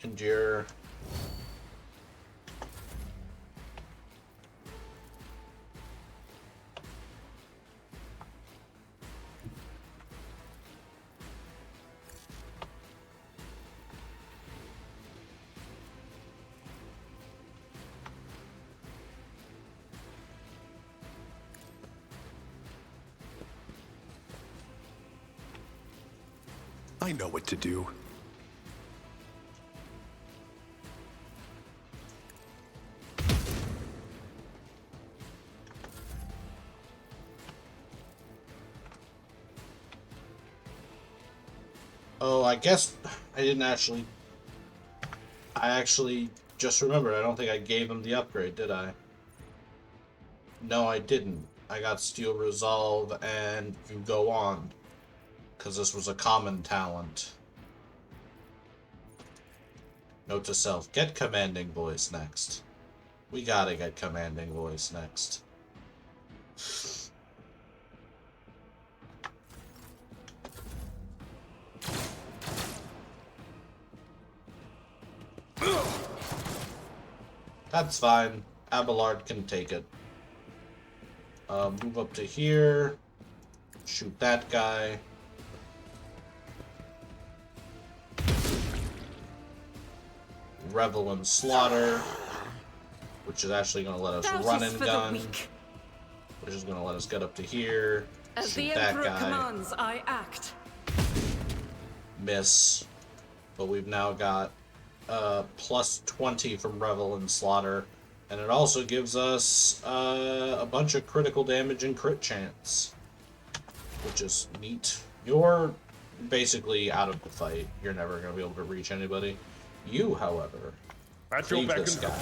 Speaker 1: Endure.
Speaker 5: I know what to do.
Speaker 1: Oh, I guess I didn't actually... I actually just remembered. I don't think I gave him the upgrade, did I? No, I didn't. I got Steel Resolve and You Go On. Because this was a common talent. Note to self, get Commanding Voice next. We gotta get Commanding Voice next. That's fine. Abelard can take it. Move up to here. Shoot that guy. Revel and Slaughter. Which is actually going to let us run and gun. Which is going to let us get up to here.
Speaker 2: As
Speaker 1: Shoot
Speaker 2: the
Speaker 1: that
Speaker 2: Emperor
Speaker 1: guy.
Speaker 2: commands, I act.
Speaker 1: Miss. But we've now got plus 20 from Revel and Slaughter. And it also gives us a bunch of critical damage and crit chance. Which is neat. You're basically out of the fight. You're never going to be able to reach anybody. You, however, leave this guy.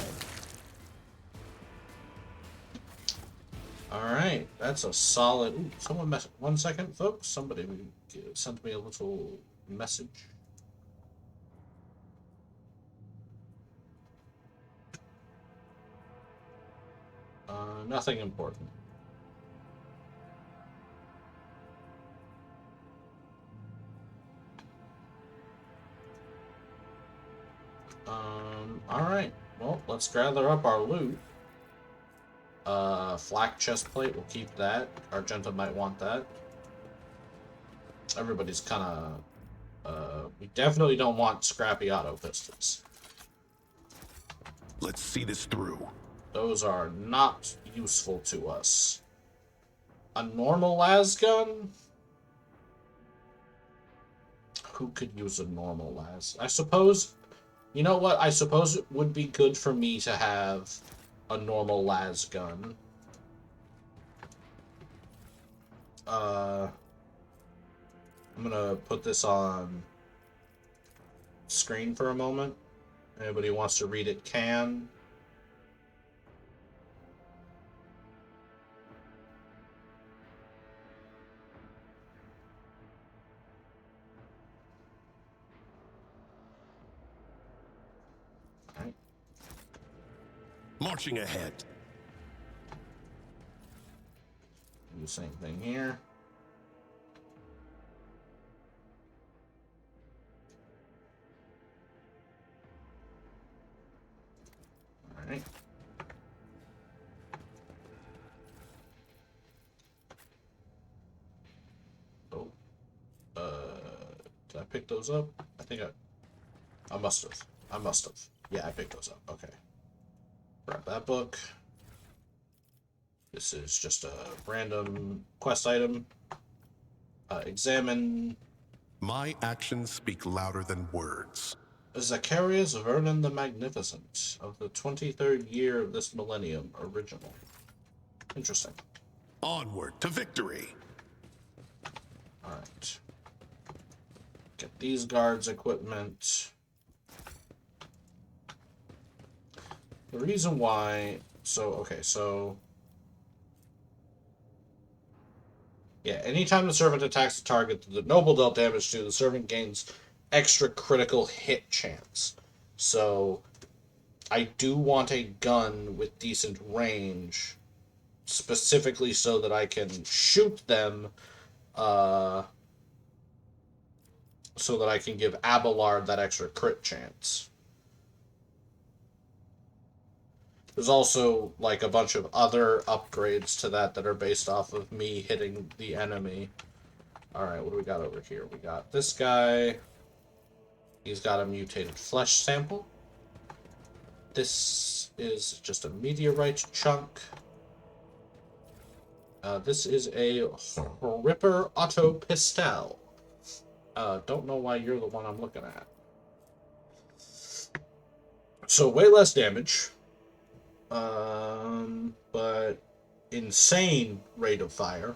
Speaker 1: Alright, that's a solid... Ooh, someone mess... 1 second, folks. Somebody sent me a little message. Nothing important. Alright. Well, let's gather up our loot. Flak chest plate, we'll keep that. Argenta might want that. Everybody's kinda... we definitely don't want scrappy auto pistols.
Speaker 5: Let's see this through.
Speaker 1: Those are not useful to us. A normal las gun? Who could use a normal las? I suppose... You know what? I suppose it would be good for me to have a normal las gun. I'm gonna put this on screen for a moment. Anybody wants to read it can.
Speaker 5: Marching ahead.
Speaker 1: Do the same thing here. Alright. Oh. Did I pick those up? I think I must have. I must have. Yeah, I picked those up. Okay. Grab that book. This is just a random quest item. Examine.
Speaker 5: My actions speak louder than words.
Speaker 1: Zacharias Vernon the Magnificent of the 23rd year of this millennium, original. Interesting.
Speaker 5: Onward to victory.
Speaker 1: Alright. Get these guards' equipment. The reason why... Yeah, anytime the servant attacks the target that the noble dealt damage to, the servant gains extra critical hit chance. So, I do want a gun with decent range, specifically so that I can shoot them, so that I can give Abelard that extra crit chance. There's also, like, a bunch of other upgrades to that are based off of me hitting the enemy. Alright, what do we got over here? We got this guy. He's got a mutated flesh sample. This is just a meteorite chunk. This is a Ripper Auto Pistol. Don't know why you're the one I'm looking at. So, way less damage. But insane rate of fire.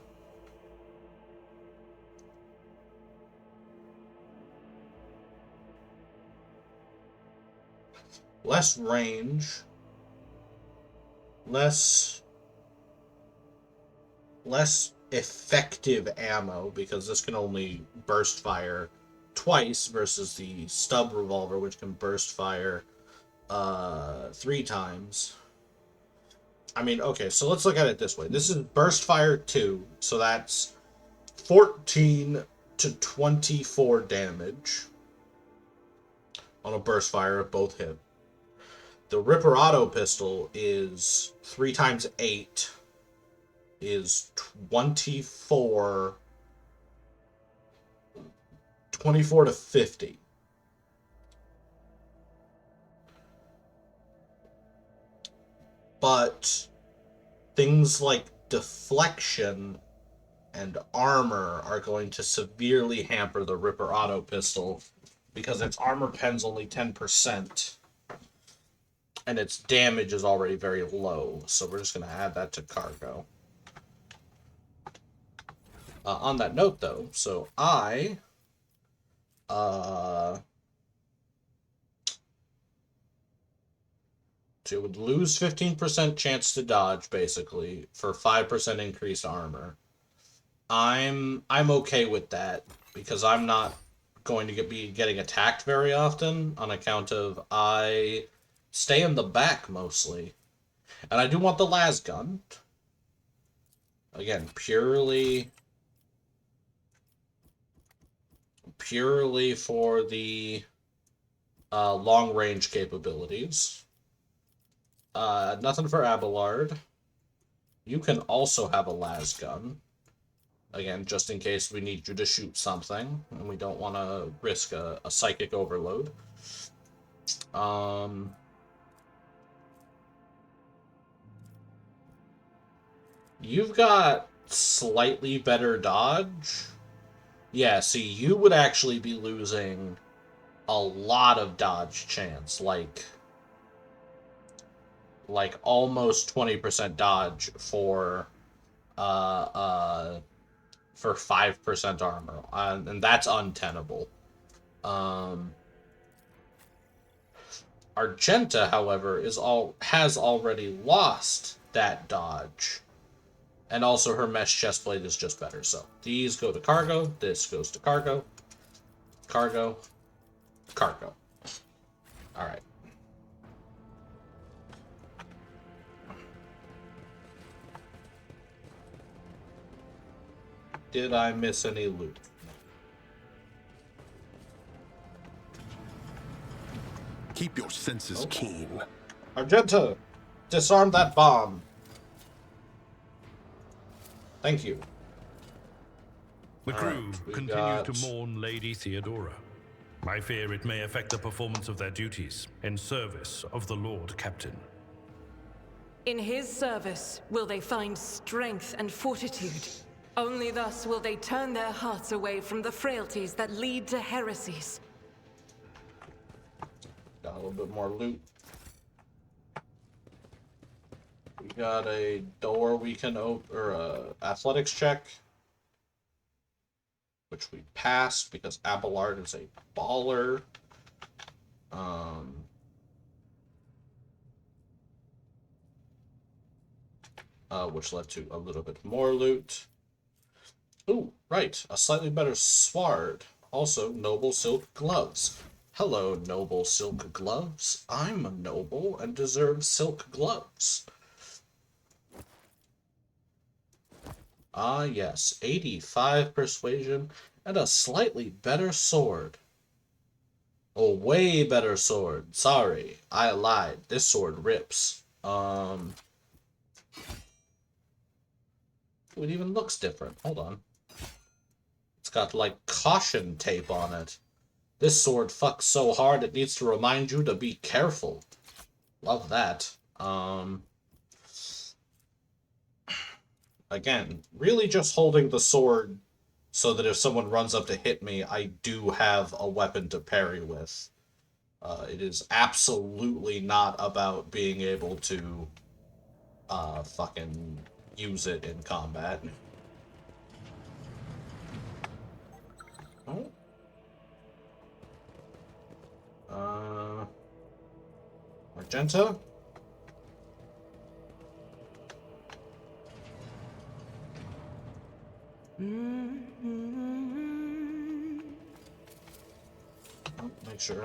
Speaker 1: Less range. Less effective ammo, because this can only burst fire twice versus the stub revolver, which can burst fire 3 times. I mean, okay, so let's look at it this way. This is burst fire 2, so that's 14 to 24 damage on a burst fire if both hit. The Ripper Auto Pistol is 3 times 8 is 24 to 50. But things like deflection and armor are going to severely hamper the Ripper Auto Pistol because its armor pen's only 10% and its damage is already very low. So we're just going to add that to cargo. On that note, though, so I so it would lose 15% chance to dodge, basically, for 5% increased armor. I'm okay with that, because I'm not going to be getting attacked very often, on account of I stay in the back, mostly. And I do want the las gun. Again, purely for the long-range capabilities. Nothing for Abelard. You can also have a las gun. Again, just in case we need you to shoot something, and we don't want to risk a psychic overload. You've got slightly better dodge. Yeah, see, you would actually be losing a lot of dodge chance, like almost 20% dodge for 5% armor, and that's untenable. Argenta, however, has already lost that dodge, and also her mesh chestplate is just better. So these go to cargo. This goes to cargo. Cargo. Cargo. All right. Did I miss any loot?
Speaker 6: Keep your senses keen.
Speaker 1: Argenta, disarm that bomb. Thank you.
Speaker 3: The crew
Speaker 1: Right,
Speaker 3: continue to mourn Lady Theodora. I fear it may affect the performance of their duties in service of the Lord Captain.
Speaker 2: In his service will they find strength and fortitude. Only thus will they turn their hearts away from the frailties that lead to heresies.
Speaker 1: Got a little bit more loot. We got a door we can open, or a athletics check, which we passed because Abelard is a baller. Which led to a little bit more loot. Ooh, right, a slightly better sword. Also, noble silk gloves. Hello, noble silk gloves. I'm a noble and deserve silk gloves. Ah, yes, 85 persuasion and a slightly better sword. A way better sword. Sorry, I lied. This sword rips. It even looks different. Hold on. It's got, like, caution tape on it. This sword fucks so hard it needs to remind you to be careful. Love that. Again, really just holding the sword so that if someone runs up to hit me, I do have a weapon to parry with. It is absolutely not about being able to fucking use it in combat. Oh. Argenta? Make sure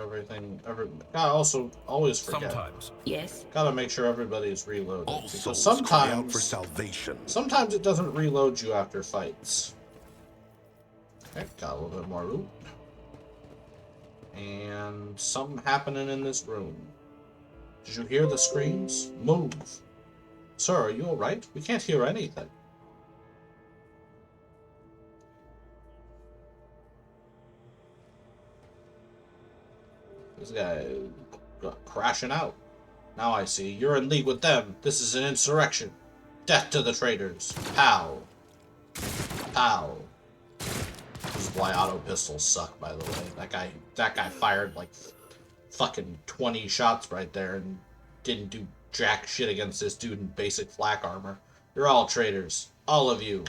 Speaker 1: gotta also always forget.
Speaker 3: Sometimes.
Speaker 9: Yes?
Speaker 1: Gotta make sure everybody's reloaded.
Speaker 6: All
Speaker 1: Because
Speaker 6: souls cry out for salvation.
Speaker 1: sometimes it doesn't reload you after fights. Okay, got a little bit more loot. And something happening in this room. Did you hear the screams? Move. Sir, are you alright? We can't hear anything. This guy got crashing out. Now I see. You're in league with them. This is an insurrection. Death to the traitors. Pow. Pow. This is why auto pistols suck, by the way. That guy fired like fucking 20 shots right there and didn't do jack shit against this dude in basic flak armor. You're all traitors. All of you.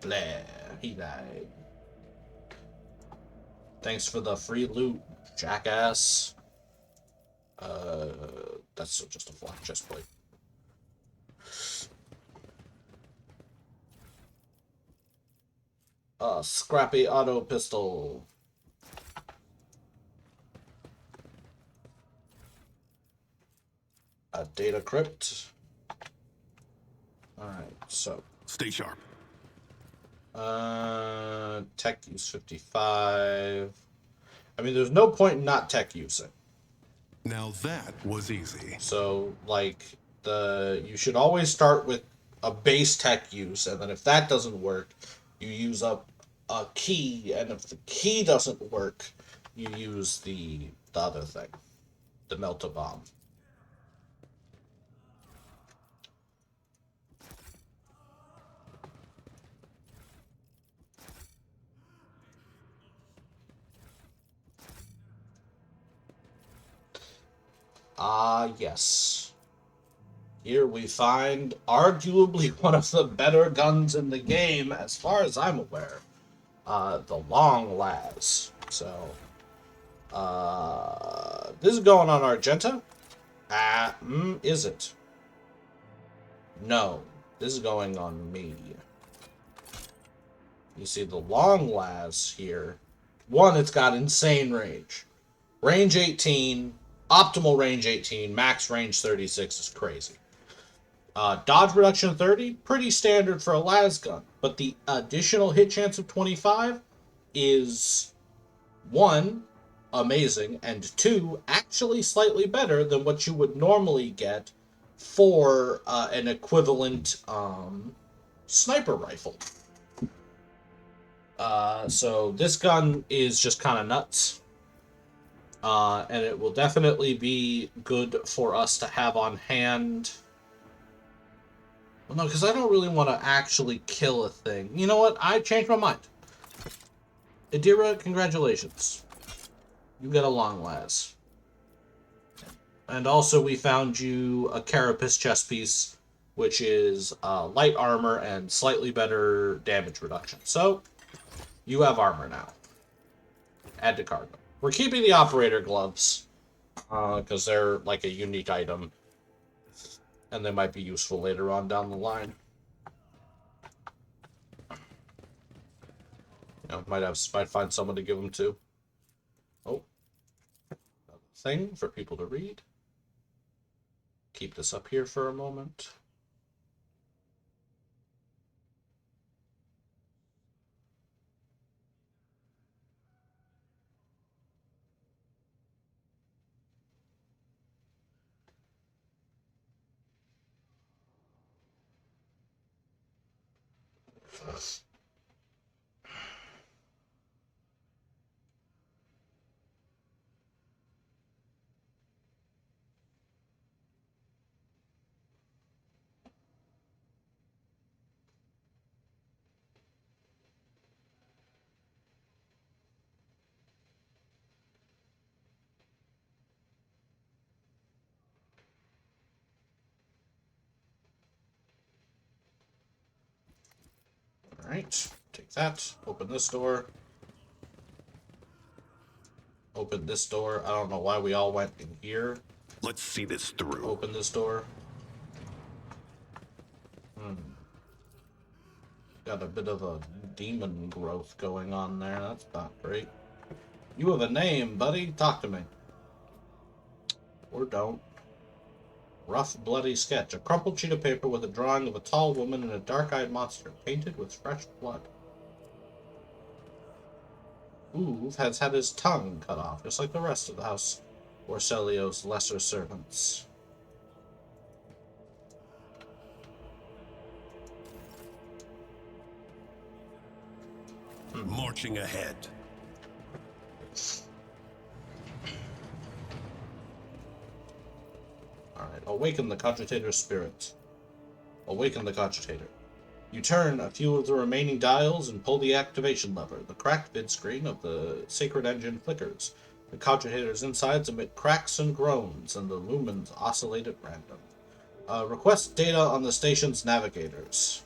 Speaker 1: Blah. He died. Thanks for the free loot, jackass. That's just a flat chest plate. Scrappy auto pistol. a data crypt. Alright, so.
Speaker 5: Stay sharp.
Speaker 1: Tech use 55. I mean, there's no point in not tech using.
Speaker 5: Now that was easy.
Speaker 1: So, like, you should always start with a base tech use, and then if that doesn't work, you use up a key, and if the key doesn't work, you use the other thing, the melt-a-bomb. Yes. Here we find arguably one of the better guns in the game, as far as I'm aware. The long las. So, this is going on Argenta? Is it? No. This is going on me. You see the long las here. One, it's got insane range. Range 18, optimal range 18, max range 36 is crazy. Dodge reduction 30, pretty standard for a las gun. But the additional hit chance of 25 is, 1, amazing, and 2, actually slightly better than what you would normally get for an equivalent sniper rifle. So this gun is just kind of nuts. And it will definitely be good for us to have on hand. Well, no, because I don't really want to actually kill a thing. You know what? I changed my mind. Adira, congratulations. You get a long las. And also we found you a Carapace chest piece, which is light armor and slightly better damage reduction. So, you have armor now. Add to cargo. We're keeping the operator gloves, because they're like a unique item. And they might be useful later on down the line. You know, might find someone to give them to. Oh. Another thing for people to read. Keep this up here for a moment. Alright, take that. Open this door. Open this door. I don't know why we all went in here.
Speaker 5: Let's see this through.
Speaker 1: Open this door. Got a bit of a demon growth going on there. That's not great. You have a name, buddy. Talk to me. Or don't. Rough, bloody sketch. A crumpled sheet of paper with a drawing of a tall woman and a dark-eyed monster, painted with fresh blood. Uve has had his tongue cut off, just like the rest of the House Orselio's lesser servants.
Speaker 5: Marching ahead.
Speaker 1: Alright, awaken the cogitator's spirit. Awaken the cogitator. You turn a few of the remaining dials and pull the activation lever. The cracked vid screen of the sacred engine flickers. The cogitator's insides emit cracks and groans, and the lumens oscillate at random. Request data on the station's navigators.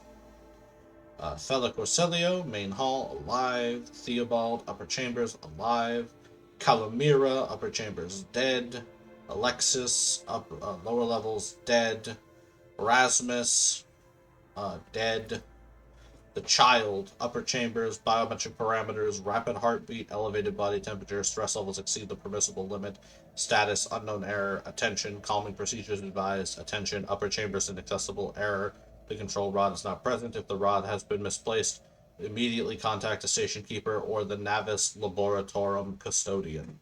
Speaker 1: Felic Orselio, main hall, alive. Theobald, upper chambers, alive. Calamira, upper chambers, dead. Alexis, lower levels, dead. Erasmus, dead. The child, upper chambers, biometric parameters, rapid heartbeat, elevated body temperature, stress levels exceed the permissible limit, status, unknown error, attention, calming procedures advised, attention, upper chambers inaccessible, error, the control rod is not present. If the rod has been misplaced, immediately contact the station keeper or the Navis Laboratorum custodian.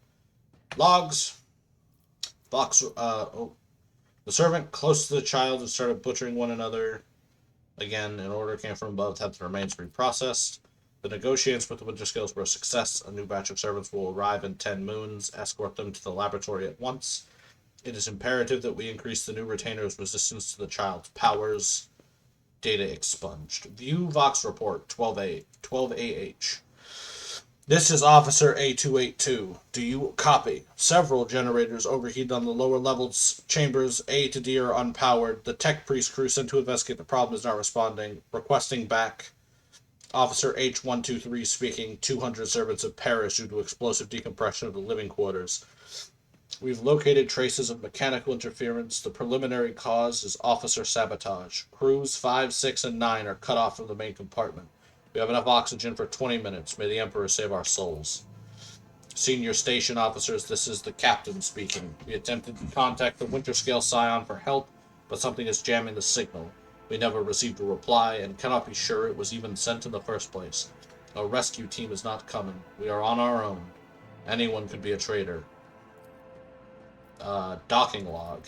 Speaker 1: Logs. Vox, The servant close to the child had started butchering one another. Again, an order came from above to have the remains reprocessed. The negotiations with the Winter Scales were a success. A new batch of servants will arrive in 10 moons. Escort them to the laboratory at once. It is imperative that we increase the new retainer's resistance to the child's powers. Data expunged. View Vox Report 12AH. This is Officer A282. Do you copy? Several generators overheated on the lower levels. Chambers A to D are unpowered. The tech priest crew sent to investigate the problem is not responding. Requesting back. Officer H123 speaking. 200 servants have perished due to explosive decompression of the living quarters. We've located traces of mechanical interference. The preliminary cause is officer sabotage. Crews 5, 6, and 9 are cut off from the main compartment. We have enough oxygen for 20 minutes. May the Emperor save our souls. Senior station officers, this is the captain speaking. We attempted to contact the Winterscale Scion for help, but something is jamming the signal. We never received a reply and cannot be sure it was even sent in the first place. A rescue team is not coming. We are on our own. Anyone could be a traitor. Docking log.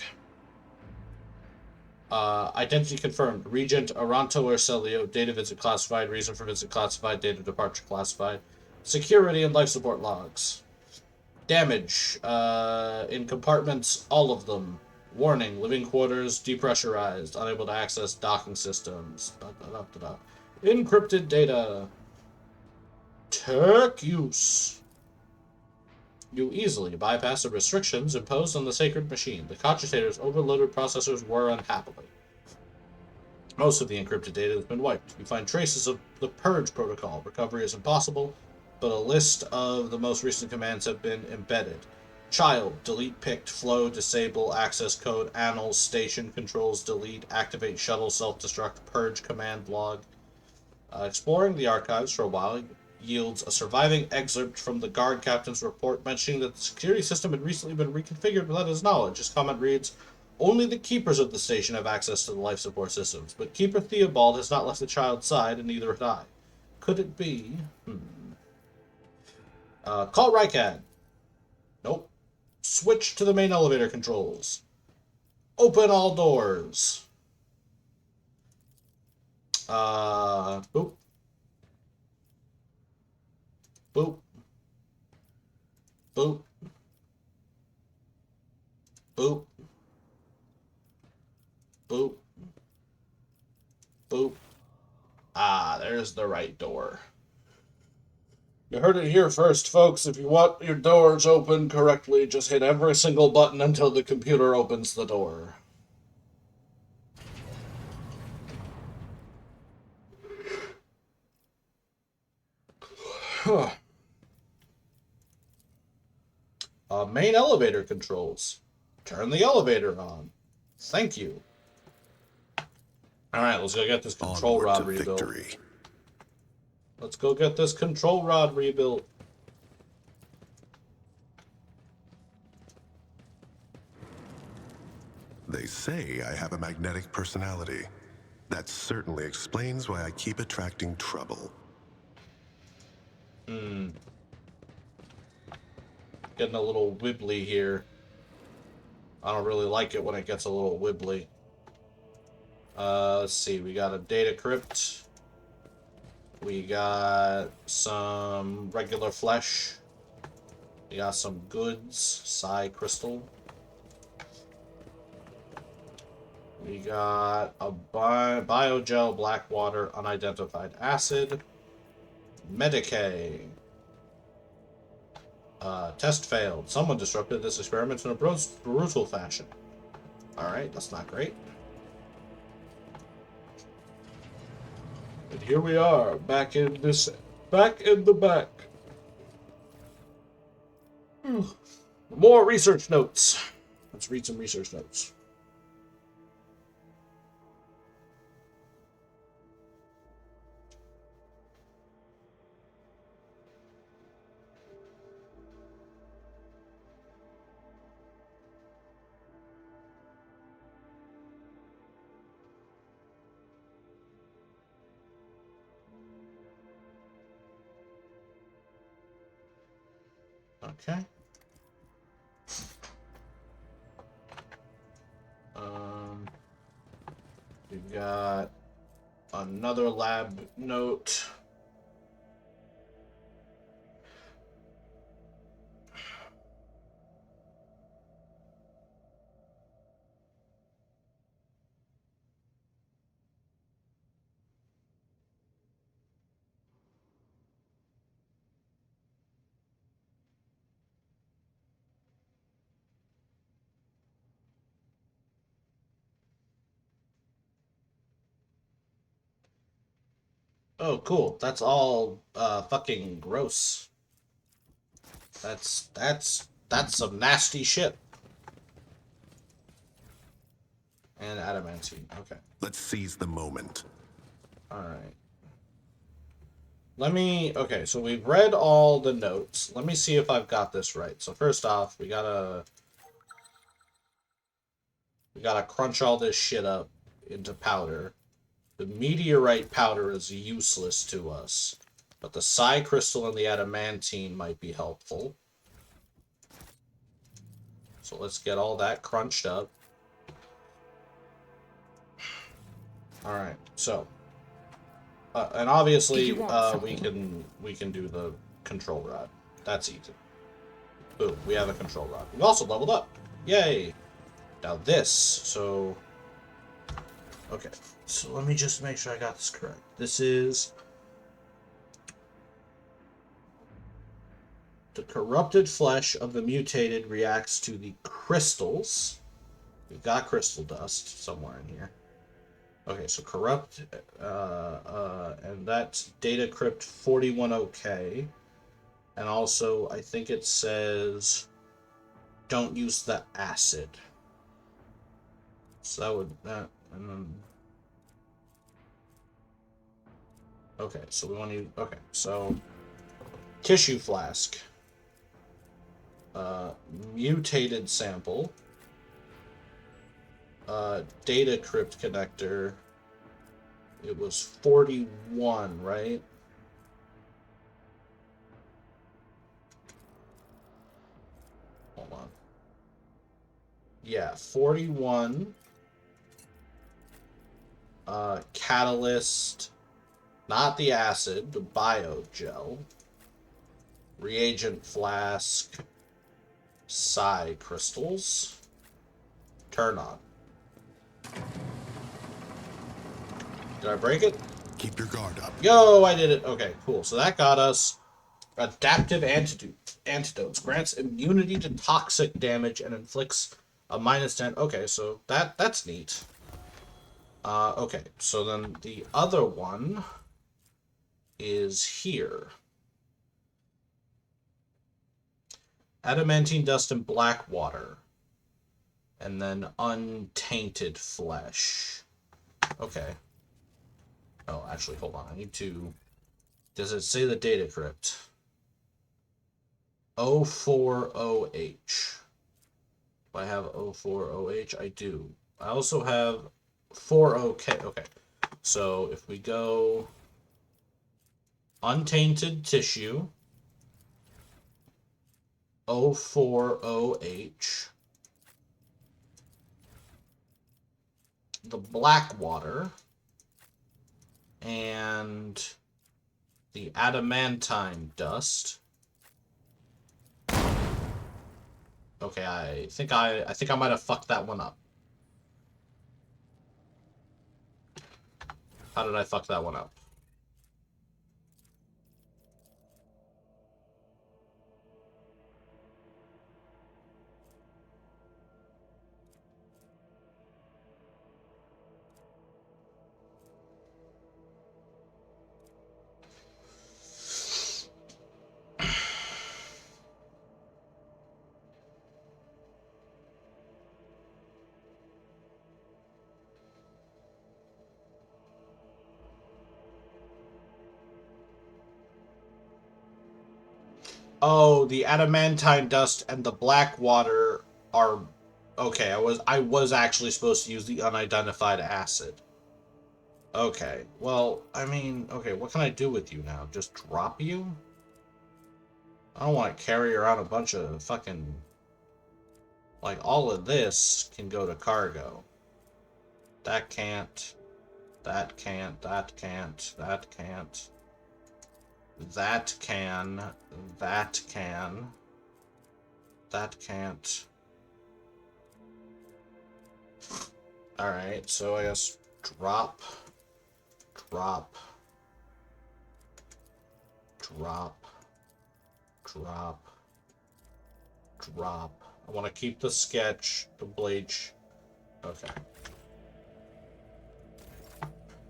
Speaker 1: Identity confirmed. Regent Aranto Arcelio. Date of visit classified. Reason for visit classified. Date of departure classified. Security and life support logs. Damage. In compartments, all of them. Warning. Living quarters depressurized. Unable to access docking systems. Encrypted data. Tech use. You easily bypass the restrictions imposed on the sacred machine. The cogitator's overloaded processors were unhappily. Most of the encrypted data has been wiped. You find traces of the purge protocol. Recovery is impossible, but a list of the most recent commands have been embedded. Child, delete picked, flow, disable, access code, annals, station controls, delete, activate shuttle, self-destruct, purge command log. Exploring the archives for a while yields a surviving excerpt from the guard captain's report mentioning that the security system had recently been reconfigured without his knowledge. His comment reads, only the keepers of the station have access to the life support systems, but Keeper Theobald has not left the child's side, and neither had I. Could it be? Call Rykad. Nope. Switch to the main elevator controls. Open all doors. Boop. Boop. Boop. Boop. Boop. Boop. Ah, there's the right door. You heard it here first, folks. If you want your doors open correctly, just hit every single button until the computer opens the door. Main elevator controls. Turn the elevator on. Thank you. Alright, let's go get this control rod rebuilt. Victory. Let's go get this control rod rebuilt.
Speaker 10: They say I have a magnetic personality. That certainly explains why I keep attracting trouble.
Speaker 1: Getting a little wibbly here. I don't really like it when it gets a little wibbly. Let's see. We got a data crypt. We got some regular flesh. We got some goods. Psi crystal. We got a biogel, black water, unidentified acid. Medicae. Test failed. Someone disrupted this experiment in a brutal fashion. Alright, that's not great. And here we are, back in the back. More research notes. Let's read some research notes. Okay. We've got another lab note. Oh, cool. That's all fucking gross. That's some nasty shit. And adamantine. Okay.
Speaker 10: Let's seize the moment.
Speaker 1: Alright. Okay, so we've read all the notes. Let me see if I've got this right. So first off, we gotta crunch all this shit up into powder. The meteorite powder is useless to us, but the psi crystal and the adamantine might be helpful. So let's get all that crunched up. Alright, so and obviously we can do the control rod. That's easy. Boom, we have a control rod. We also leveled up. Yay! Now this, so okay. So let me just make sure I got this correct. This is the corrupted flesh of the mutated reacts to the crystals. We've got crystal dust somewhere in here. Okay, so corrupt, and that's data crypt 41OK. And also, I think it says, don't use the acid. So that would, and then, okay, so we want to, okay, so, tissue flask. Mutated sample. Data crypt connector. It was 41, right? Hold on. Yeah, 41. Catalyst. Not the acid, the biogel. Reagent flask. Psi crystals. Turn on. Did I break it?
Speaker 10: Keep your guard up.
Speaker 1: Yo, I did it. Okay, cool. So that got us adaptive antidotes. Grants immunity to toxic damage and inflicts a -10. Okay, so that's neat. Okay, so then the other one is here. Adamantine dust and black water. And then untainted flesh. Okay. Oh, actually, hold on. I need to... Does it say the data crypt? 040H. Do I have 040H? I do. I also have 40K. Okay. So if we go untainted tissue, 040H, the black water, and the adamantine dust. Okay, I think I might have fucked that one up. How did I fuck that one up? Oh, the adamantine dust and the black water are... Okay, I was actually supposed to use the unidentified acid. Okay, well, I mean, okay, what can I do with you now? Just drop you? I don't want to carry around a bunch of fucking... Like, all of this can go to cargo. That can't. That can't. That can't. That can't. That can. That can. That can't. Alright, so I guess drop. Drop. Drop. Drop. Drop. I want to keep the sketch, the bleach. Okay.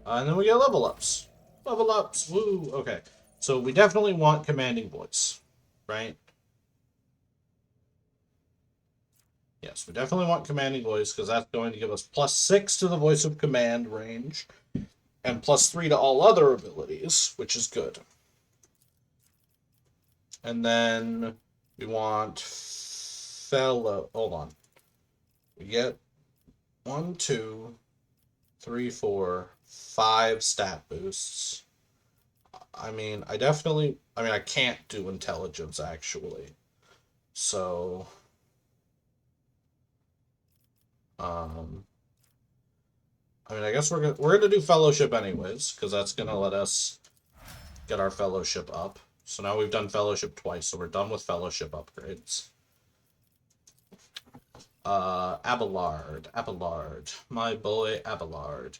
Speaker 1: And then we get level ups. Level ups. Woo. Okay. So we definitely want commanding voice, right? Yes, we definitely want commanding voice because that's going to give us +6 to the voice of command range and +3 to all other abilities, which is good. And then we want fellow. Hold on. We get 1, 2, 3, 4, 5 stat boosts. I mean, I can't do intelligence actually. So, I guess we're gonna do fellowship anyways, because that's gonna let us get our fellowship up. So now we've done fellowship twice, so we're done with fellowship upgrades. Abelard, my boy Abelard.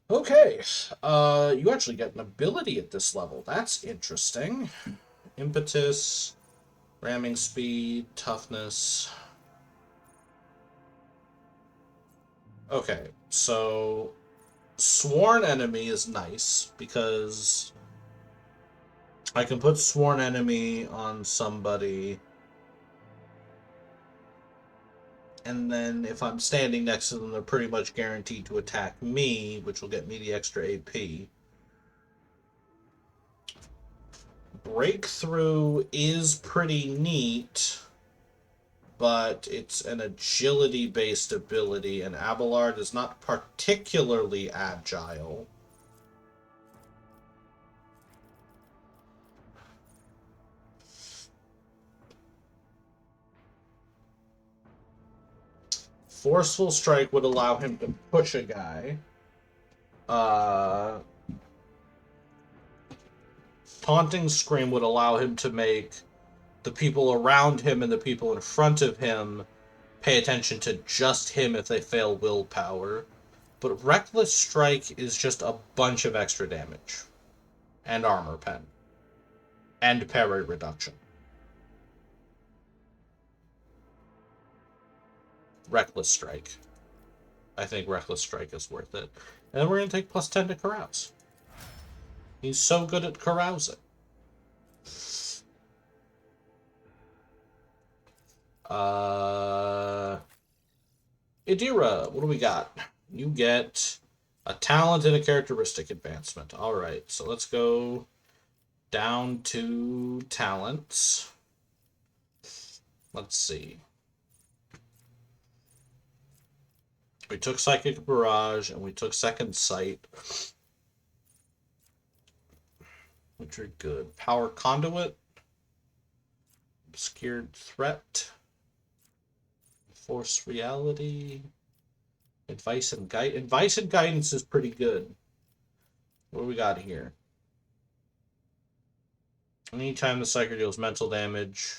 Speaker 1: Okay, you actually get an ability at this level. That's interesting. Impetus, ramming speed, toughness. Okay, so Sworn Enemy is nice because I can put Sworn Enemy on somebody, and then if I'm standing next to them, they're pretty much guaranteed to attack me, which will get me the extra AP. Breakthrough is pretty neat, but it's an agility-based ability, and Abelard is not particularly agile. Forceful Strike would allow him to push a guy. Taunting Scream would allow him to make the people around him and the people in front of him pay attention to just him if they fail willpower. But Reckless Strike is just a bunch of extra damage. And Armor Pen. And parry reduction. Reckless Strike. I think Reckless Strike is worth it. And then we're going to take +10 to Carouse. He's so good at carousing. Idira, what do we got? You get a talent and a characteristic advancement. Alright, so let's go down to talents. Let's see. We took Psychic Barrage and we took Second Sight, which are good. Power Conduit, Obscured Threat, Force Reality, Advice and Guidance. Advice and Guidance is pretty good. What do we got here? Anytime the Psyker deals mental damage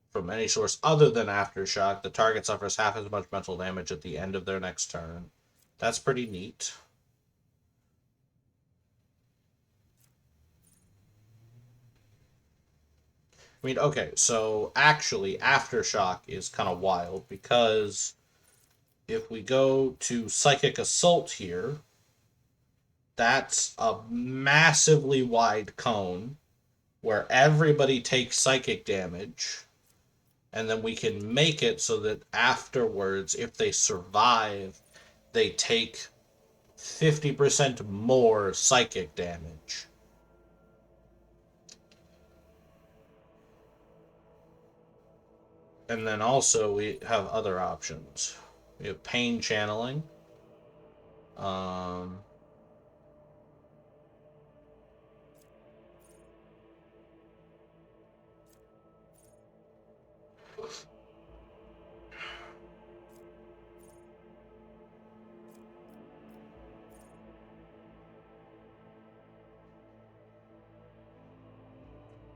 Speaker 1: from any source other than Aftershock, the target suffers half as much mental damage at the end of their next turn. That's pretty neat. I mean, okay, so actually Aftershock is kind of wild because if we go to Psychic Assault here, that's a massively wide cone where everybody takes psychic damage. And then we can make it so that afterwards, if they survive, they take 50% more psychic damage. And then also we have other options. We have pain channeling.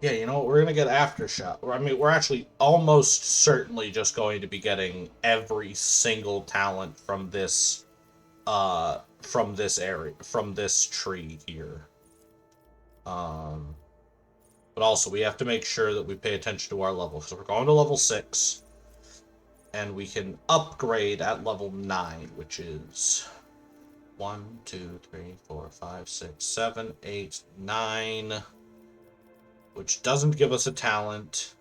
Speaker 1: Yeah, you know what? We're gonna get Aftershock. I mean, we're actually almost certainly just going to be getting every single talent from this area, from this tree here. But also we have to make sure that we pay attention to our level. So we're going to level 6, and we can upgrade at level 9, which is 1, 2, 3, 4, 5, 6, 7, 8, 9, which doesn't give us a talent.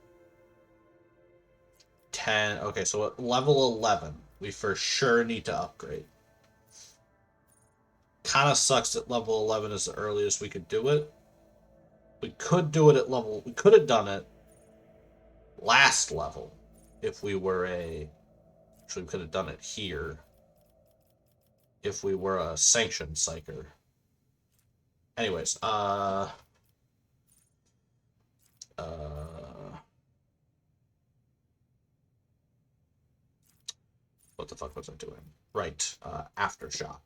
Speaker 1: 10. Okay, so at level 11, we for sure need to upgrade. Kind of sucks that level 11 is the earliest we could do it. We could do it at level... We could have done it last level if we were a... Actually, we could have done it here if we were a sanctioned psyker. Anyways, what the fuck was I doing? Right, Aftershock.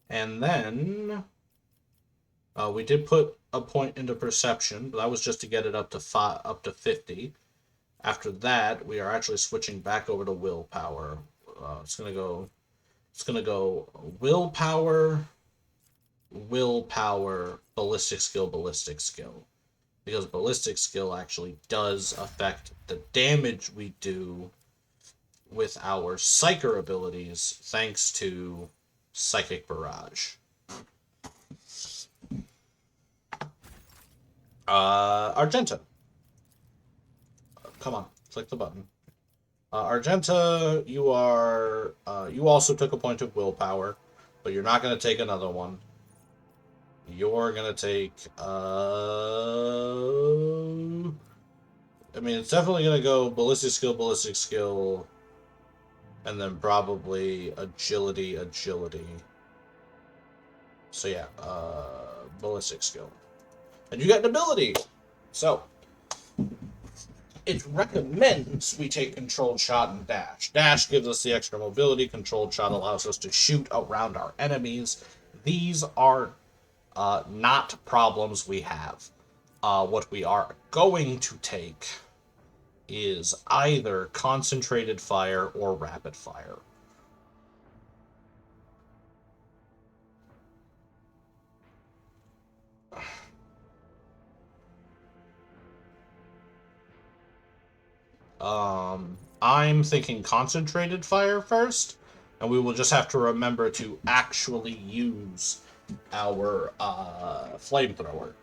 Speaker 1: And then we did put a point into perception, but that was just to get it up to 50. After that, we are actually switching back over to willpower. It's gonna go willpower, ballistic skill, because ballistic skill actually does affect the damage we do with our psyker abilities, thanks to psychic barrage. Argenta. Come on, click the button. Argenta, you are, you also took a point of willpower, but you're not going to take another one. You're going to take, I mean, it's definitely going to go ballistic skill, and then probably agility. So yeah, ballistic skill. And you get an ability! So, it recommends we take controlled shot and dash. Dash gives us the extra mobility. Controlled shot allows us to shoot around our enemies. These are not problems we have. What we are going to take is either concentrated fire or rapid fire. I'm thinking concentrated fire first, and we will just have to remember to actually use our flamethrower.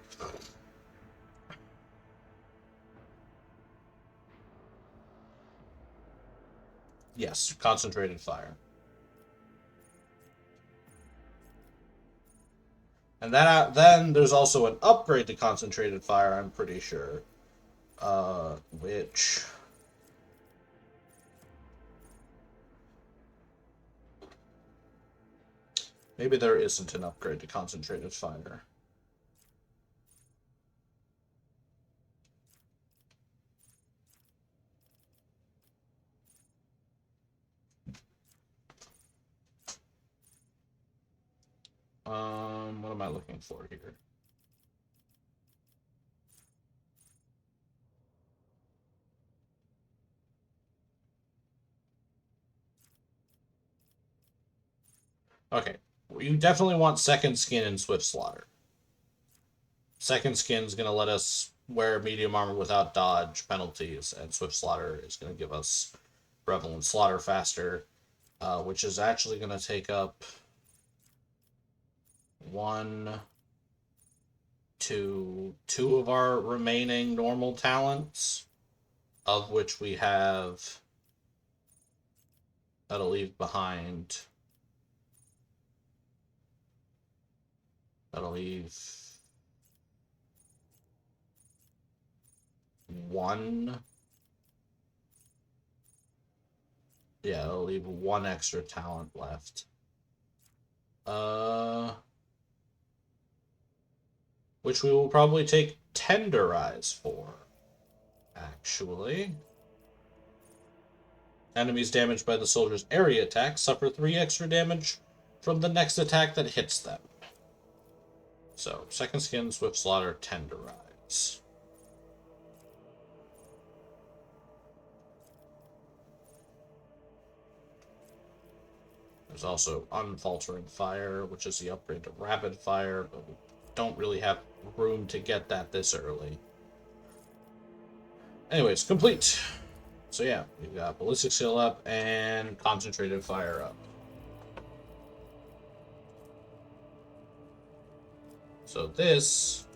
Speaker 1: Yes, concentrated fire. And then there's also an upgrade to concentrated fire, I'm pretty sure. Which... Maybe there isn't an upgrade to concentrated fire. What am I looking for here? Okay, you definitely want Second Skin and Swift Slaughter. Second Skin's going to let us wear medium armor without dodge penalties, and Swift Slaughter is going to give us Revel and Slaughter faster, which is actually going to take up 2 of our remaining normal talents, of which we have... That'll leave behind... That'll leave 1. Yeah, it'll leave 1 extra talent left. Which we will probably take Tenderize for, actually. Enemies damaged by the soldier's area attack suffer 3 extra damage from the next attack that hits them. So, Second Skin, Swift Slaughter, Tenderize. There's also unfaltering fire, which is the upgrade to rapid fire, but we don't really have room to get that this early. Anyways, complete. So yeah, we've got ballistic skill up and concentrated fire up. So this,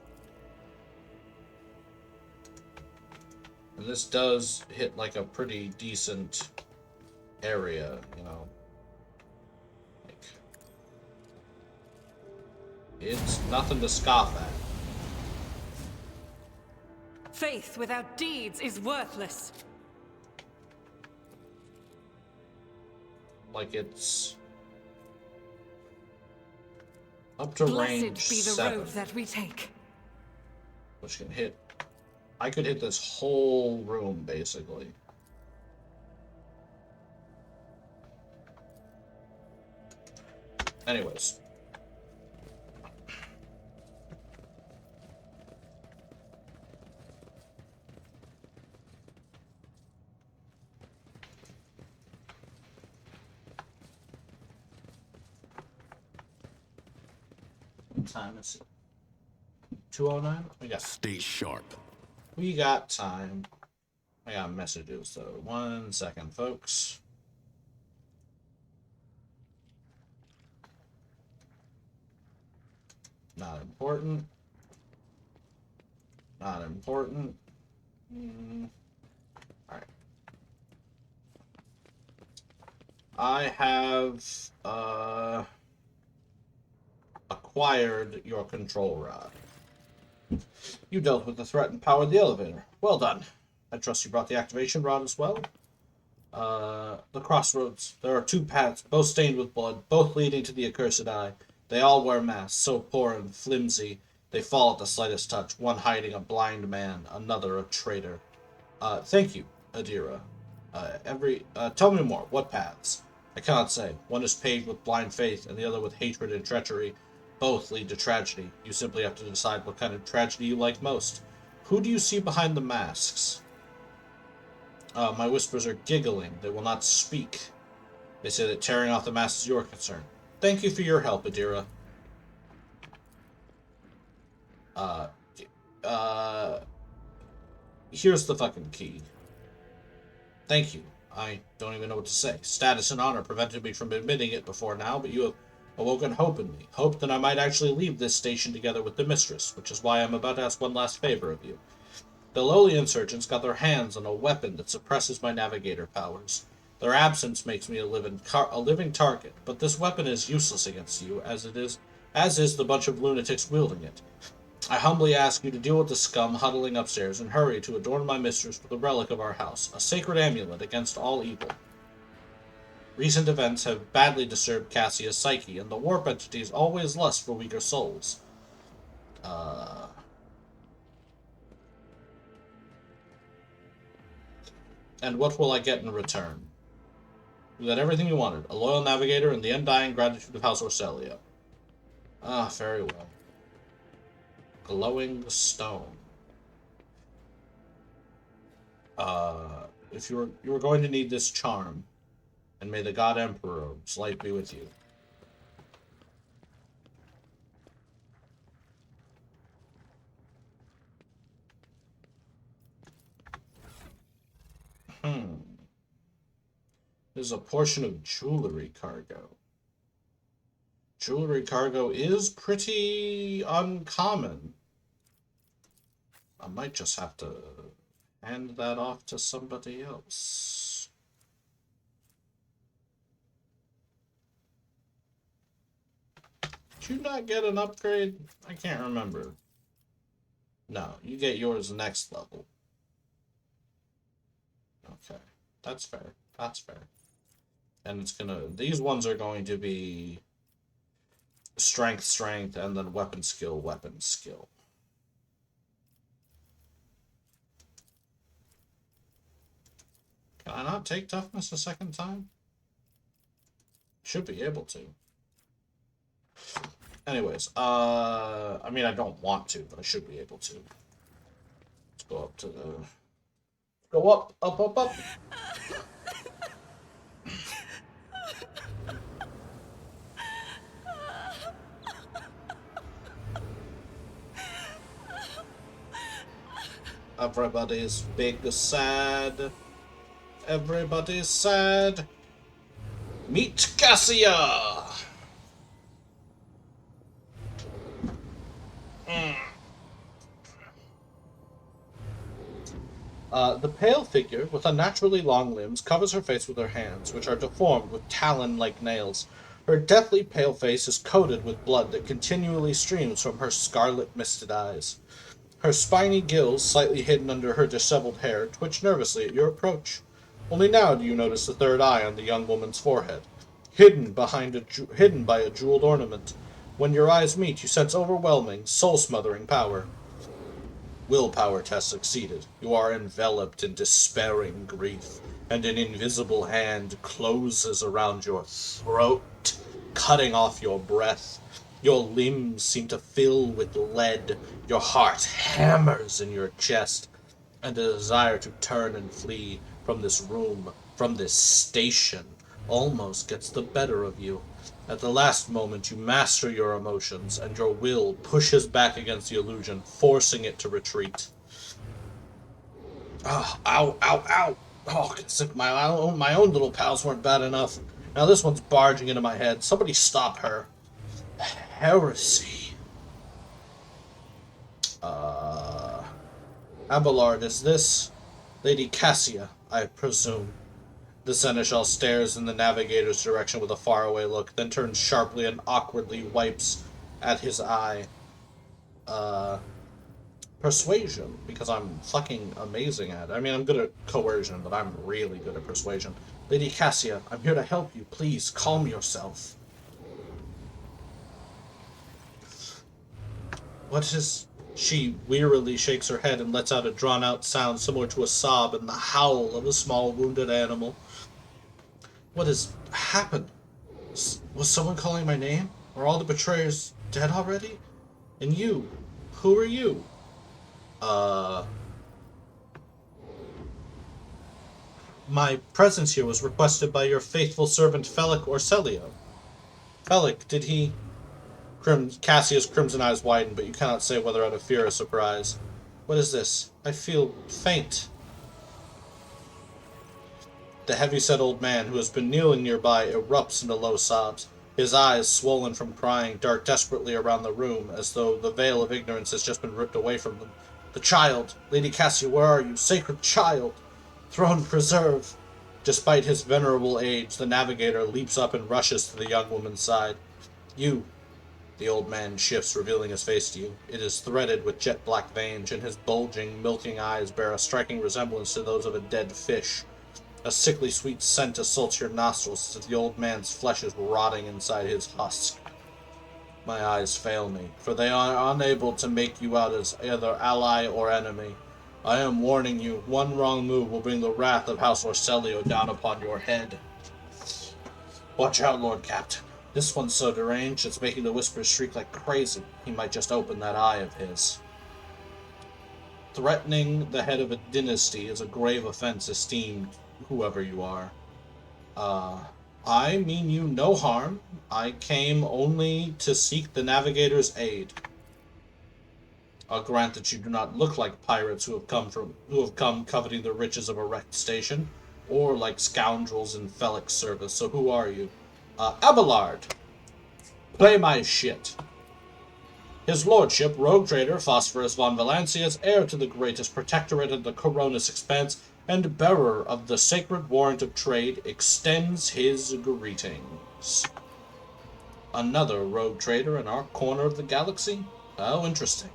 Speaker 1: and this does hit like a pretty decent area, you know. Like, it's nothing to scoff at.
Speaker 2: Faith without deeds is worthless.
Speaker 1: Like it's up to range
Speaker 2: Blessed be the
Speaker 1: 7,
Speaker 2: road that we take.
Speaker 1: which can hit. I could hit this whole room basically. Anyways. What time is it? 2:09? We got.
Speaker 5: Stay sharp.
Speaker 1: We got time. I got messages though. 1 second, folks. Not important. Not important. Alright. I have acquired your control rod. You dealt with the threat and powered the elevator. Well done. I trust you brought the activation rod as well. The crossroads. There are 2 paths, both stained with blood, both leading to the accursed eye. They all wear masks, so poor and flimsy, they fall at the slightest touch, one hiding a blind man, another a traitor. Thank you, Adira. Tell me more. What paths? I cannot say. One is paved with blind faith, and the other with hatred and treachery. Both lead to tragedy. You simply have to decide what kind of tragedy you like most. Who do you see behind the masks? My whispers are giggling. They will not speak. They say that tearing off the masks is your concern. Thank you for your help, Adira. Here's the fucking key. Thank you. I don't even know what to say. Status and honor prevented me from admitting it before now, but you have awoken hope in me. Hope that I might actually leave this station together with the mistress, which is why I'm about to ask one last favor of you. The lowly insurgents got their hands on a weapon that suppresses my navigator powers. Their absence makes me a living target, but this weapon is useless against you, as is the bunch of lunatics wielding it. I humbly ask you to deal with the scum huddling upstairs and hurry to adorn my mistress with a relic of our house, a sacred amulet against all evil. Recent events have badly disturbed Cassia's psyche, and the warp entities always lust for weaker souls. And what will I get in return? You got everything you wanted. A loyal navigator and the undying gratitude of House Orselia. Ah, very well. Glowing stone. If you were going to need this charm, and may the God Emperor's light be with you. There's a portion of jewelry cargo. Jewelry cargo is pretty uncommon. I might just have to hand that off to somebody else. Did you not get an upgrade? I can't remember. No, you get yours next level. Okay, that's fair. That's fair. And it's gonna, these ones are going to be strength, strength, and then weapon skill, weapon skill. Can I not take toughness a second time? Should be able to. Anyways, I mean, I don't want to, but I should be able to. Let's go up to the... Go up, up, up, up. Everybody's big sad. Everybody's sad. Meet Cassia! The pale figure, with unnaturally long limbs, covers her face with her hands, which are deformed with talon-like nails. Her deathly pale face is coated with blood that continually streams from her scarlet misted eyes. Her spiny gills, slightly hidden under her disheveled hair, twitch nervously at your approach. Only now do you notice the third eye on the young woman's forehead, hidden by a jeweled ornament. When your eyes meet, you sense overwhelming, soul-smothering power. Willpower test succeeded. You are enveloped in despairing grief, and an invisible hand closes around your throat, cutting off your breath. Your limbs seem to fill with lead. Your heart hammers in your chest, and a desire to turn and flee from this room, from this station, almost gets the better of you. At the last moment, you master your emotions, and your will pushes back against the illusion, forcing it to retreat. Oh, ow, ow, ow! Oh, as if my own little pals weren't bad enough. Now this one's barging into my head. Somebody stop her. Heresy. Abelard, is this Lady Cassia, I presume? The seneschal stares in the Navigator's direction with a faraway look, then turns sharply and awkwardly wipes at his eye. Persuasion, because I'm fucking amazing at it. I mean, I'm good at coercion, but I'm really good at persuasion. Lady Cassia, I'm here to help you. Please, calm yourself. What is... She wearily shakes her head and lets out a drawn-out sound similar to a sob and the howl of a small wounded animal. What has happened? Was someone calling my name? Are all the betrayers dead already? And you? Who are you? My presence here was requested by your faithful servant Felic Orselio. Felic, did he... Cassia's crimson eyes widen, but you cannot say whether out of fear or surprise. What is this? I feel faint. The heavy-set old man, who has been kneeling nearby, erupts into low sobs. His eyes, swollen from crying, dart desperately around the room, as though the veil of ignorance has just been ripped away from them. The child! Lady Cassia, where are you? Sacred child! Throne preserve! Despite his venerable age, the Navigator leaps up and rushes to the young woman's side. You... The old man shifts, revealing his face to you. It is threaded with jet-black veins, and his bulging, milking eyes bear a striking resemblance to those of a dead fish. A sickly sweet scent assaults your nostrils as the old man's flesh is rotting inside his husk. My eyes fail me, for they are unable to make you out as either ally or enemy. I am warning you, one wrong move will bring the wrath of House Orselio down upon your head. Watch out, Lord Captain. This one's so deranged, it's making the whispers shriek like crazy. He might just open that eye of his. Threatening the head of a dynasty is a grave offense, esteemed whoever you are. I mean you no harm. I came only to seek the Navigator's aid. I'll grant that you do not look like pirates who have come coveting the riches of a wrecked station, or like scoundrels in Felic's service. So who are you? Abelard! Play my shit. His lordship, rogue trader Phosphorus von Valancius, heir to the greatest protectorate in the Coronus Expanse, and bearer of the sacred warrant of trade, extends his greetings. Another rogue trader in our corner of the galaxy? How interesting.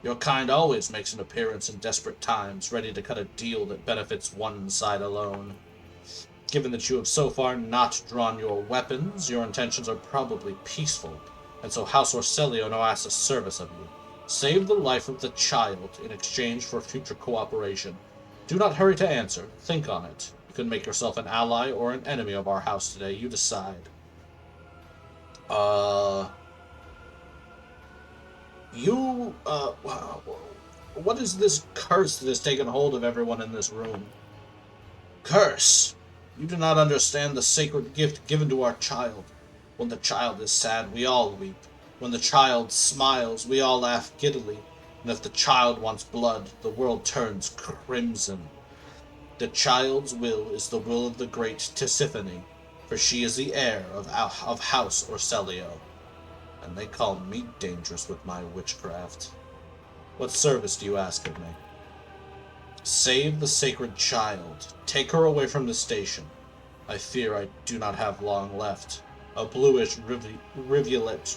Speaker 1: Your kind always makes an appearance in desperate times, ready to cut a deal that benefits one side alone. Given that you have so far not drawn your weapons, your intentions are probably peaceful, and so House Orselio now asks a service of you. Save the life of the child in exchange for future cooperation. Do not hurry to answer. Think on it. You can make yourself an ally or an enemy of our house today. You decide. What is this curse that has taken hold of everyone in this room? Curse! You do not understand the sacred gift given to our child. When the child is sad, we all weep. When the child smiles, we all laugh giddily. And if the child wants blood, the world turns crimson. The child's will is the will of the great Tisiphone, for she is the heir of House Orselio, and they call me dangerous with my witchcraft. What service do you ask of me? Save the sacred child. Take her away from the station. I fear I do not have long left. A bluish rivulet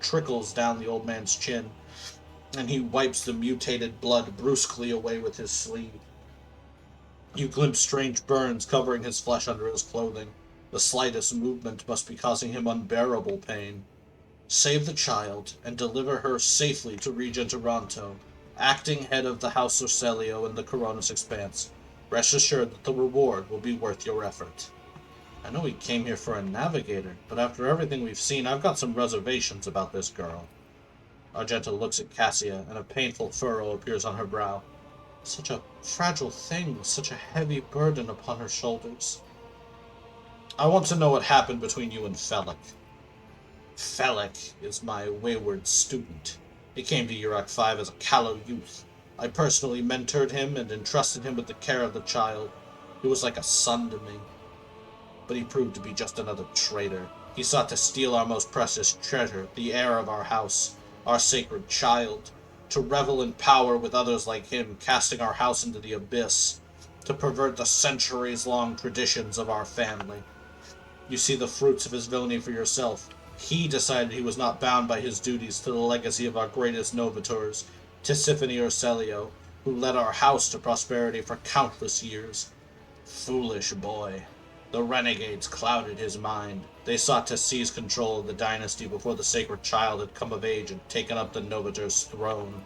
Speaker 1: trickles down the old man's chin, and he wipes the mutated blood brusquely away with his sleeve. You glimpse strange burns covering his flesh under his clothing. The slightest movement must be causing him unbearable pain. Save the child, and deliver her safely to Regent Aranto, acting head of the House Orselio in the Coronis Expanse. Rest assured that the reward will be worth your effort. I know we came here for a navigator, but after everything we've seen, I've got some reservations about this girl. Argenta looks at Cassia, and a painful furrow appears on her brow. Such a fragile thing, such a heavy burden upon her shoulders. I want to know what happened between you and Felix. Felix is my wayward student. He came to Urak 5 as a callow youth. I personally mentored him and entrusted him with the care of the child. He was like a son to me. But he proved to be just another traitor. He sought to steal our most precious treasure, the heir of our house, our sacred child, to revel in power with others like him, casting our house into the abyss, to pervert the centuries-long traditions of our family. You see the fruits of his villainy for yourself. He decided he was not bound by his duties to the legacy of our greatest novitors, Tisiphone Orselio, who led our house to prosperity for countless years. Foolish boy. The renegades clouded his mind. They sought to seize control of the dynasty before the sacred child had come of age and taken up the Novitor's throne.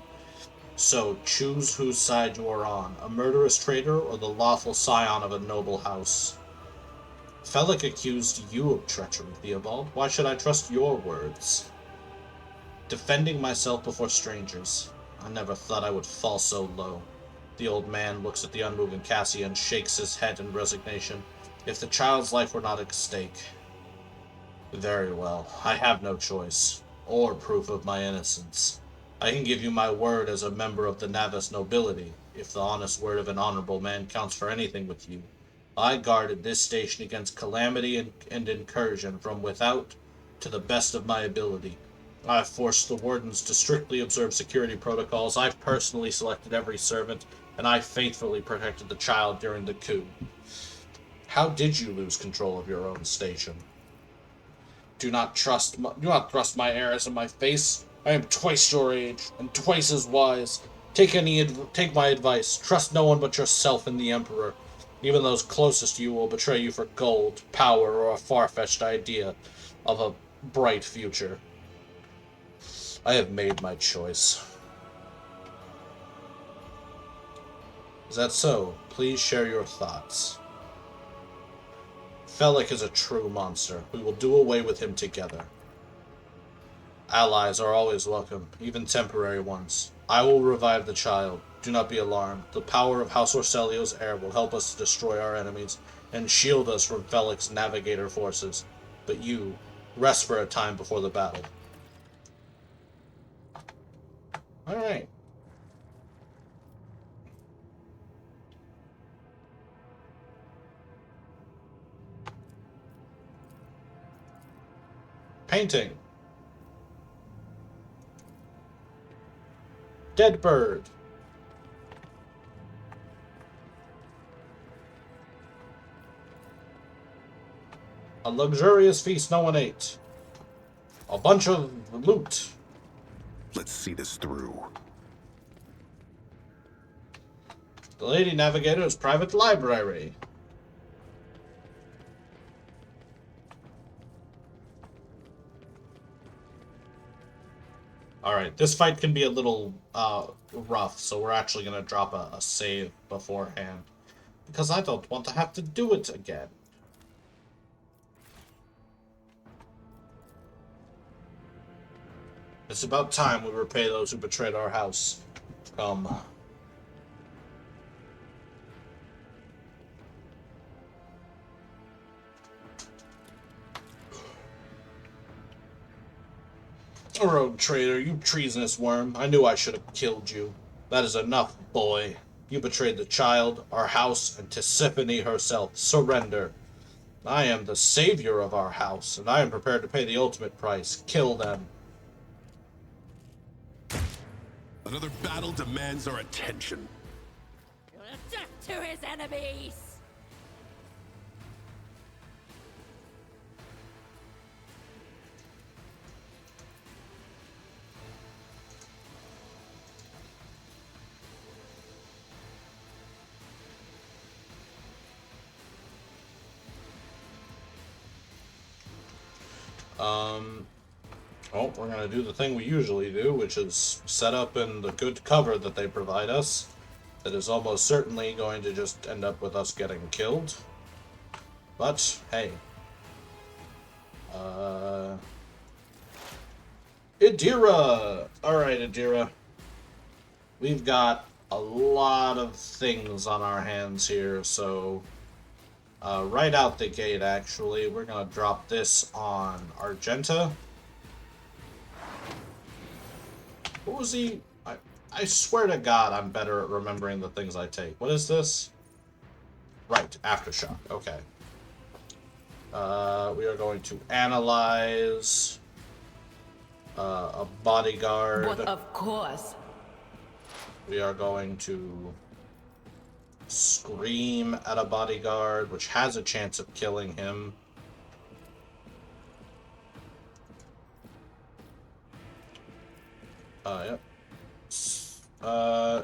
Speaker 1: So, choose whose side you are on, a murderous traitor or the lawful scion of a noble house. Felix accused you of treachery, Theobald. Why should I trust your words? Defending myself before strangers. I never thought I would fall so low. The old man looks at the unmoving Cassia and shakes his head in resignation. If the child's life were not at stake. Very well. I have no choice, or proof of my innocence. I can give you my word as a member of the Navis nobility, if the honest word of an honorable man counts for anything with you. I guarded this station against calamity and incursion from without to the best of my ability. I've forced the wardens to strictly observe security protocols. I've personally selected every servant, and I faithfully protected the child during the coup. How did you lose control of your own station? Do not thrust my errors in my face. I am twice your age, and twice as wise. Take my advice. Trust no one but yourself and the Emperor. Even those closest to you will betray you for gold, power, or a far-fetched idea of a bright future. I have made my choice. Is that so? Please share your thoughts. Felix is a true monster. We will do away with him together. Allies are always welcome, even temporary ones. I will revive the child. Do not be alarmed. The power of House Orselio's heir will help us to destroy our enemies and shield us from Felix's Navigator forces. But you, rest for a time before the battle. Alright. Painting. Dead bird. A luxurious feast no one ate. A bunch of loot.
Speaker 10: Let's see this through.
Speaker 1: The Lady Navigator's private library. Alright, this fight can be a little rough, so we're actually going to drop a save beforehand. Because I don't want to have to do it again. It's about time we repay those who betrayed our house. rogue traitor, you treasonous worm. I knew I should have killed you. That is enough, boy. You betrayed the child, our house, and Tisiphone herself. Surrender. I am the savior of our house, and I am prepared to pay the ultimate price. Kill them.
Speaker 10: Another battle demands our attention.
Speaker 9: Death to his enemies!
Speaker 1: Well, we're going to do the thing we usually do, which is set up in the good cover that they provide us. That is almost certainly going to just end up with us getting killed. But, hey. Adira! Alright, Adira. We've got a lot of things on our hands here, so... right out the gate, actually, we're going to drop this on Argenta. What was he? I swear to God, I'm better at remembering the things I take. What is this? Right, Aftershock. Okay. We are going to analyze a bodyguard.
Speaker 4: But of course.
Speaker 1: We are going to scream at a bodyguard, which has a chance of killing him. Yep.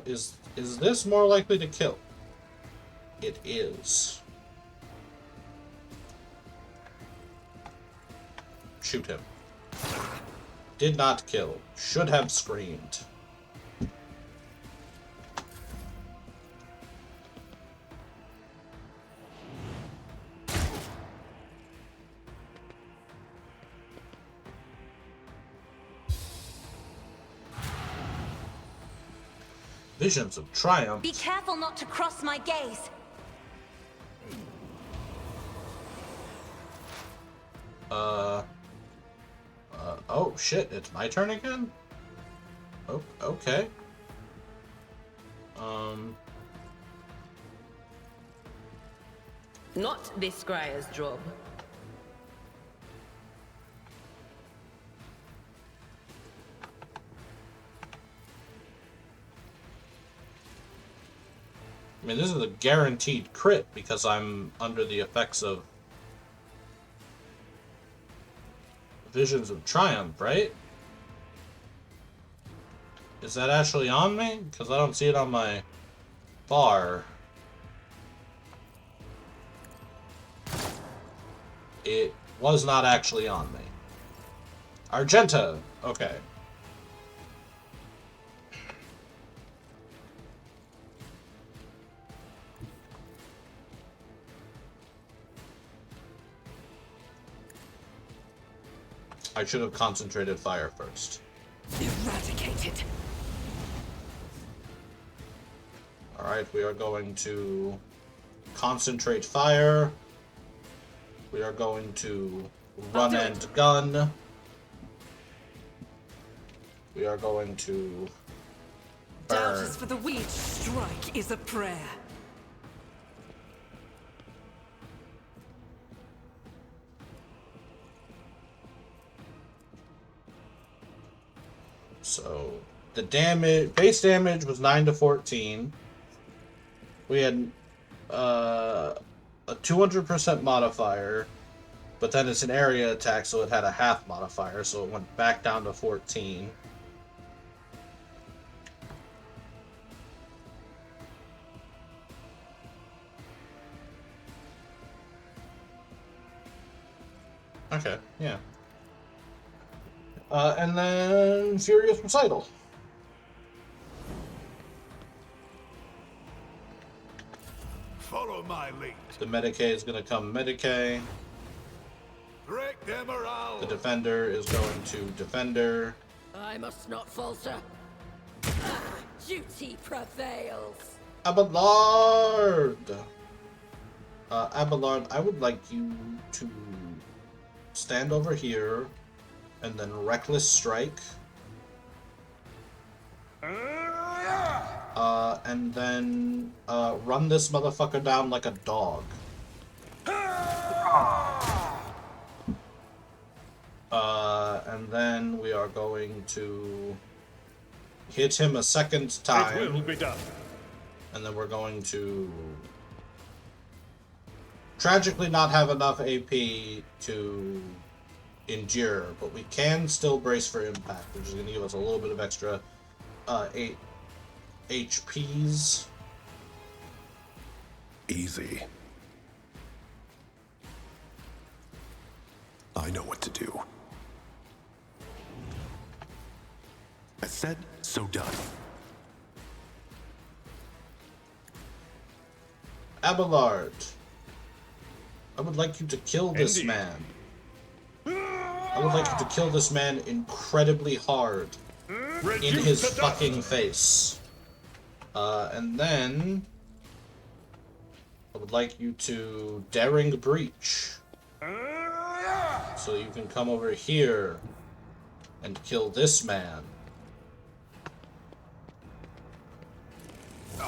Speaker 1: Is this more likely to kill? It is. Shoot him. Did not kill. Should have screamed. Visions of triumph.
Speaker 11: Be careful not to cross my gaze.
Speaker 1: Oh shit, it's my turn again? Oh, okay.
Speaker 4: Not this scryer's job.
Speaker 1: I mean, this is a guaranteed crit because I'm under the effects of Visions of Triumph, right? Is that actually on me? Because I don't see it on my bar. It was not actually on me. Argenta! Okay. I should have concentrated fire first.
Speaker 2: Eradicated.
Speaker 1: Alright, we are going to concentrate fire. We are going to run and gun. We are going to burn.
Speaker 2: Doubt is for the weak. Strike is a prayer.
Speaker 1: So the damage, base damage was 9 to 14. We had a 200% modifier, but then it's an area attack, so it had a half modifier, so it went back down to 14. Okay, yeah. And then Furious Recital.
Speaker 5: Follow my lead.
Speaker 1: The Medicae is going to come Medicae.
Speaker 5: Break them around.
Speaker 1: The Defender is going to Defender.
Speaker 9: I must not falter. Duty prevails.
Speaker 1: Abelard! Abelard, I would like you to stand over here And then Reckless Strike. And then run this motherfucker down like a dog. And then we are going to hit him a second time.
Speaker 8: It will be done.
Speaker 1: And then we're going to tragically not have enough AP to endure, but we can still brace for impact, which is going to give us a little bit of extra 8 HPs.
Speaker 10: Easy. I know what to do. I said, so done.
Speaker 1: Abelard, I would like you to kill this man. I would like you to kill this man incredibly hard in his fucking face. And then I would like you to daring breach. So you can come over here and kill this man.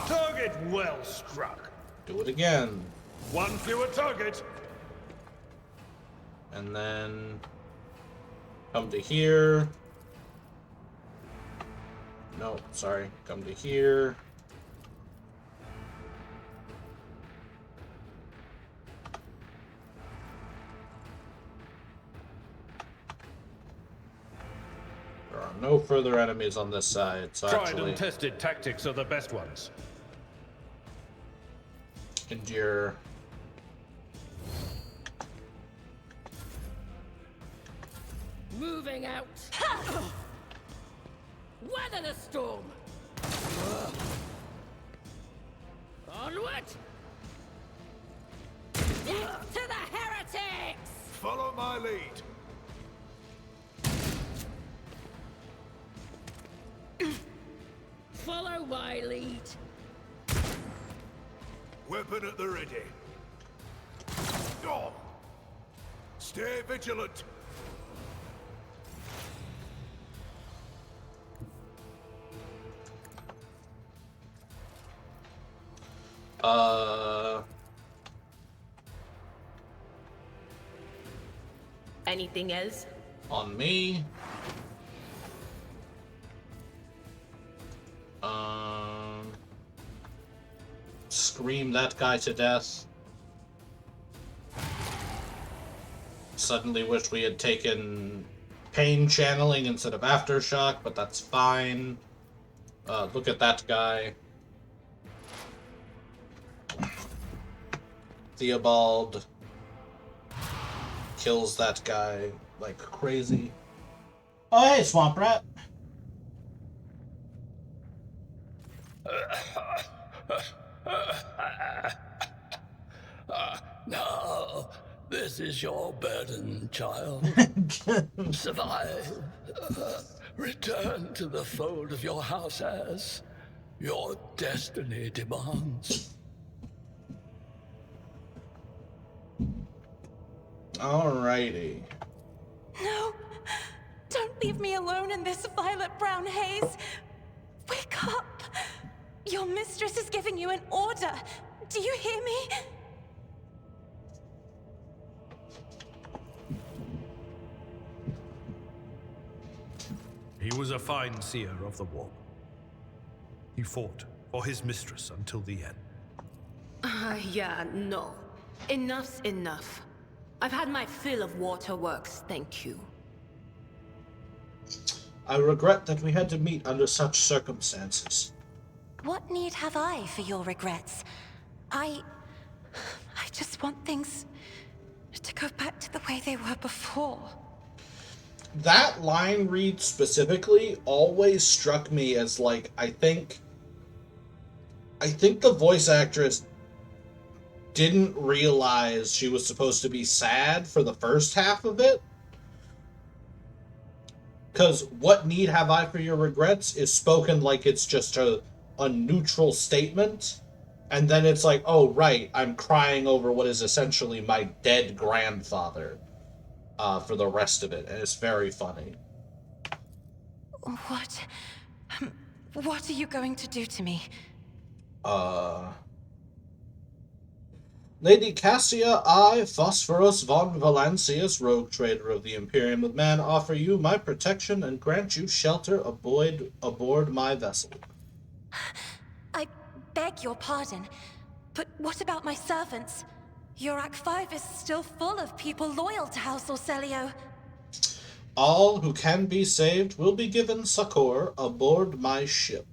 Speaker 8: Target well struck.
Speaker 1: Do it again.
Speaker 8: One fewer target.
Speaker 1: And then come to here. No, sorry. Come to here. There are no further enemies on this side, so
Speaker 8: Tried
Speaker 1: actually
Speaker 8: and tested tactics are the best ones.
Speaker 1: endure.
Speaker 9: Moving out. Weather the storm. Onward. Death to the heretics.
Speaker 5: Follow my lead.
Speaker 9: Follow my lead.
Speaker 5: Weapon at the ready. Oh. Stay vigilant.
Speaker 4: Anything else?
Speaker 1: On me. Scream that guy to death. Suddenly wish we had taken pain channeling instead of aftershock, but that's fine. Look at that guy. Theobald kills that guy like crazy. Oh, hey, Swamp Rat.
Speaker 12: Now, this is your burden, child. Survive. Return to the fold of your house as your destiny demands.
Speaker 1: Alrighty.
Speaker 2: No! Don't leave me alone in this violet-brown haze! Wake up! Your mistress is giving you an order! Do you hear me?
Speaker 3: He was a fine seer of the warp. He fought for his mistress until the end.
Speaker 4: Yeah, no. Enough's enough. I've had my fill of waterworks, thank you.
Speaker 1: I regret that we had to meet under such circumstances.
Speaker 11: What need have I for your regrets?
Speaker 2: I just want things to go back to the way they were before.
Speaker 1: That line read specifically always struck me as like, I think the voice actress didn't realize she was supposed to be sad for the first half of it. Because what need have I for your regrets is spoken like it's just a neutral statement. And then it's like, oh, right, I'm crying over what is essentially my dead grandfather. for the rest of it, and it's very funny.
Speaker 2: What are you going to do to me?
Speaker 1: Lady Cassia, I, Phosphorus von Valancius, rogue trader of the Imperium of Man, offer you my protection and grant you shelter aboard my vessel.
Speaker 11: I beg your pardon, but what about my servants? Yurak 5 is still full of people loyal to House Orselio.
Speaker 1: All who can be saved will be given succor aboard my ship.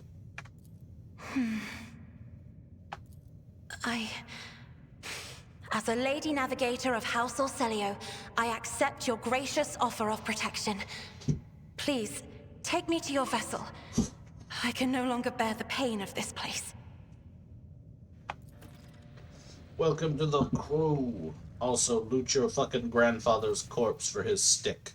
Speaker 11: As a Lady Navigator of House Orselio, I accept your gracious offer of protection. Please, take me to your vessel. I can no longer bear the pain of this place.
Speaker 1: Welcome to the crew. Also, loot your fucking grandfather's corpse for his stick.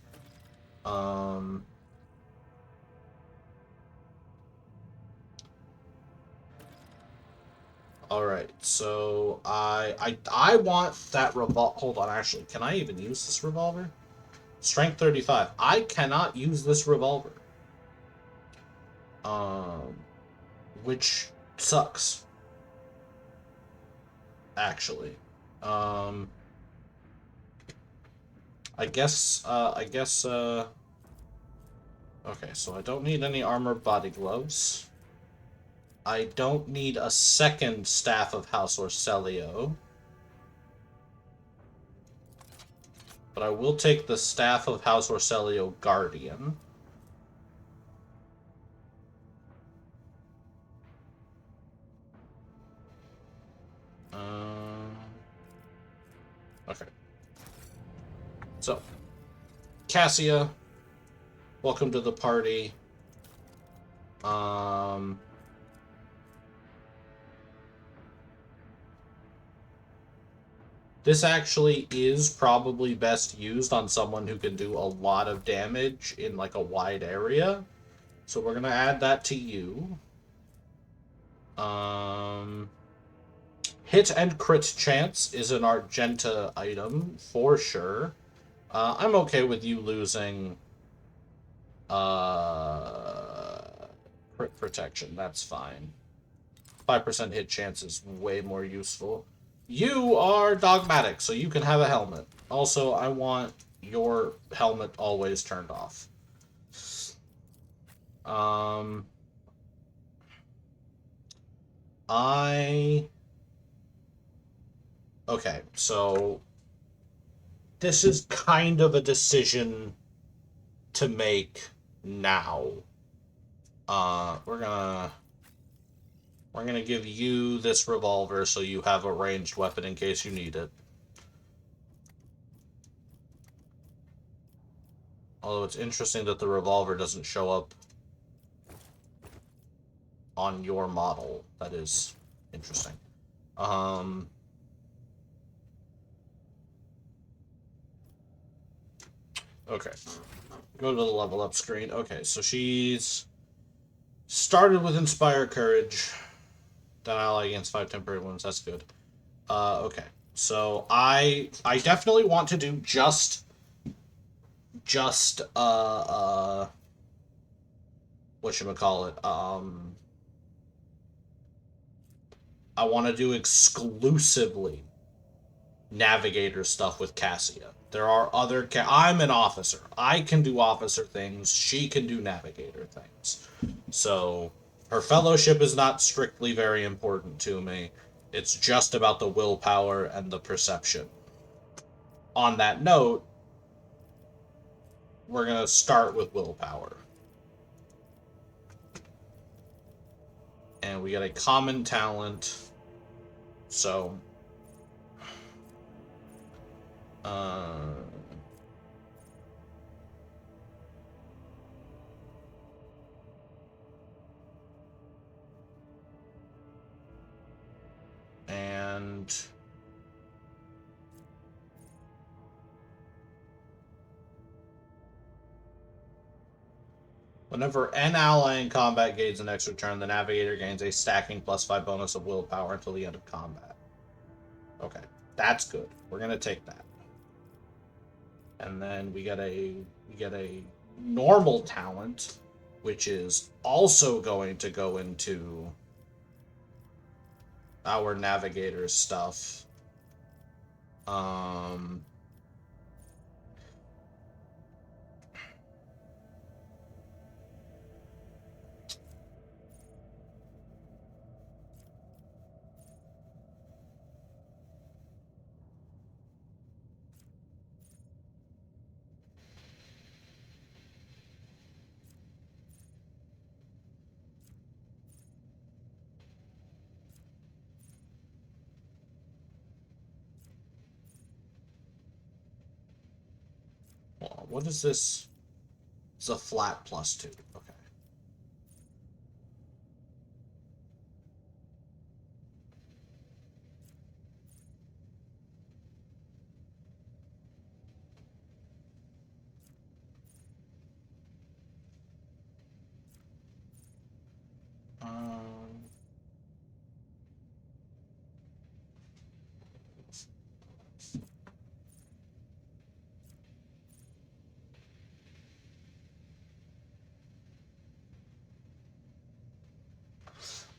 Speaker 1: Alright, so I want that revolver. Hold on, actually, can I even use this revolver? Strength 35. I cannot use this revolver. Which sucks. Actually. I guess, okay, so I don't need any armor body gloves. I don't need a second Staff of House Orselio. But I will take the Staff of House Orselio Guardian. Okay. So, Cassia, welcome to the party. This actually is probably best used on someone who can do a lot of damage in like a wide area. So we're gonna add that to you. Hit and crit chance is an Argenta item for sure. I'm okay with you losing crit protection. That's fine. 5% hit chance is way more useful. You are dogmatic, so you can have a helmet. Also, I want your helmet always turned off. Okay, so this is kind of a decision to make now. We're gonna give you this revolver so you have a ranged weapon in case you need it. Although it's interesting that the revolver doesn't show up on your model. That is interesting. Okay. Go to the level up screen. Okay, so she's started with Inspire Courage. That ally against 5 temporary wounds. That's good. Okay. So I definitely want to do just whatchamacallit, I want to do exclusively Navigator stuff with Cassia. There are other I'm an officer. I can do officer things. She can do Navigator things. So her fellowship is not strictly very important to me. It's just about the willpower and the perception. On that note, we're going to start with willpower. And we got a common talent. So, and whenever an ally in combat gains an extra turn, the Navigator gains a stacking +5 bonus of willpower until the end of combat. Okay, that's good. We're going to take that. And then we get a normal talent, which is also going to go into our Navigator stuff. What is this? It's a flat +2. Okay.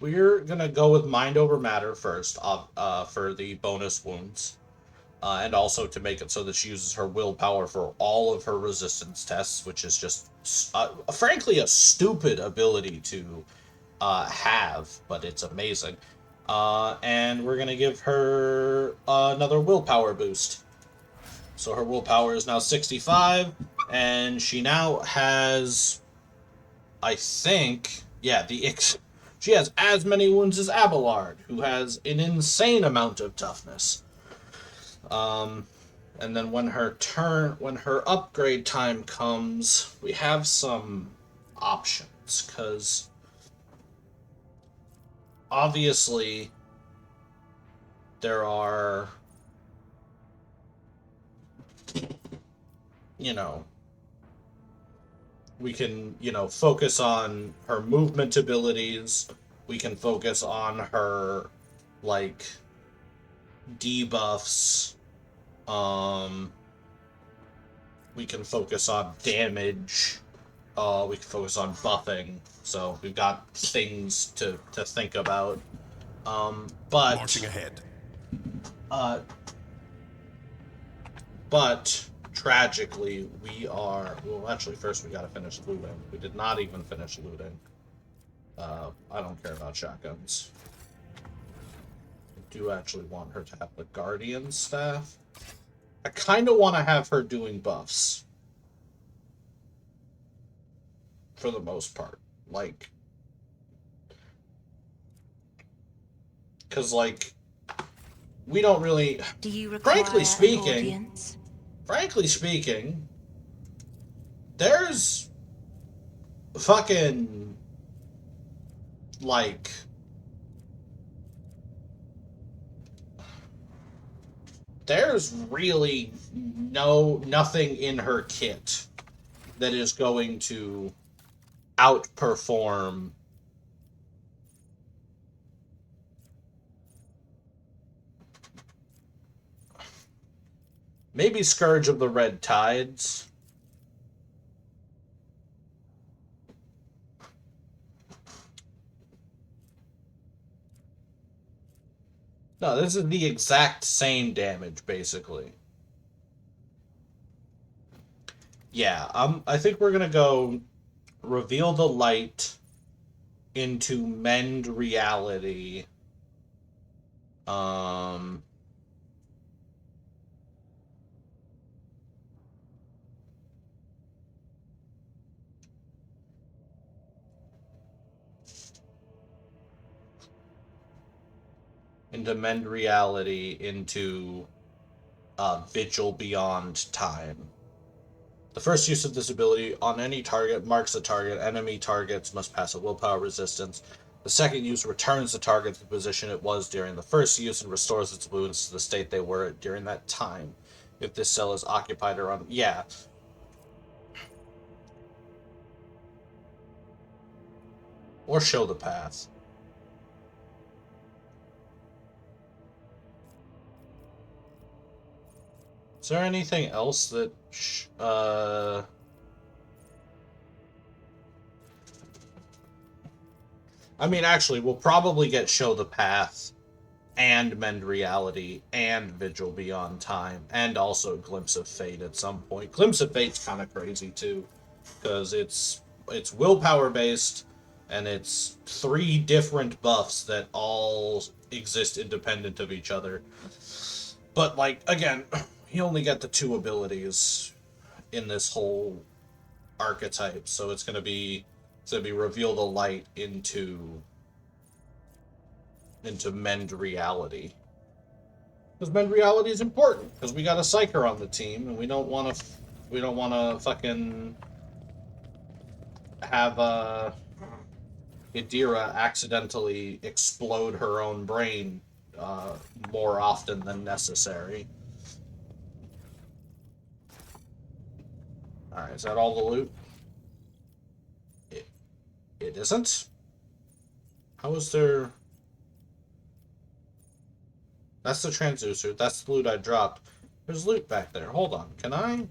Speaker 1: We're gonna go with mind over matter first, for the bonus wounds, and also to make it so that she uses her willpower for all of her resistance tests, which is just, frankly, a stupid ability to have, but it's amazing. And we're gonna give her another willpower boost. So her willpower is now 65, and she now has, I think, yeah, she has as many wounds as Abelard, who has an insane amount of toughness. And then when her upgrade time comes, we have some options, because obviously there are, we can, focus on her movement abilities. We can focus on her, like, debuffs. We can focus on damage. We can focus on buffing. So we've got things to think about. But
Speaker 10: marching ahead.
Speaker 1: But tragically, well, actually, first we gotta finish looting. We did not even finish looting. I don't care about shotguns. I do actually want her to have the Guardian staff. I kind of want to have her doing buffs. For the most part. Like, because, like, we don't really...
Speaker 11: Do you require
Speaker 1: frankly speaking,
Speaker 11: an audience?
Speaker 1: Frankly speaking, there's fucking, like, there's really nothing in her kit that is going to outperform maybe Scourge of the Red Tides. No, this is the exact same damage, basically. Yeah, I think we're gonna go Reveal the Light into Mend Reality. Into Mend Reality into Vigil Beyond Time. The first use of this ability on any target marks the target. Enemy targets must pass a willpower resistance. The second use returns the target to the position it was during the first use and restores its wounds to the state they were during that time. If this cell is occupied or on... Yeah. Or show the path. Is there anything else that I mean, actually, we'll probably get Show the Path and Mend Reality and Vigil Beyond Time and also Glimpse of Fate at some point. Glimpse of Fate's kind of crazy too, because it's willpower based and it's 3 different buffs that all exist independent of each other. But like again, you only get the 2 abilities in this whole archetype, so it's gonna be Reveal the Light into Mend Reality. Because Mend Reality is important, because we got a Psyker on the team, and we don't want to fucking have Idira accidentally explode her own brain more often than necessary. Alright, is that all the loot? It isn't? How is there... That's the transducer. That's the loot I dropped. There's loot back there. Hold on. Can I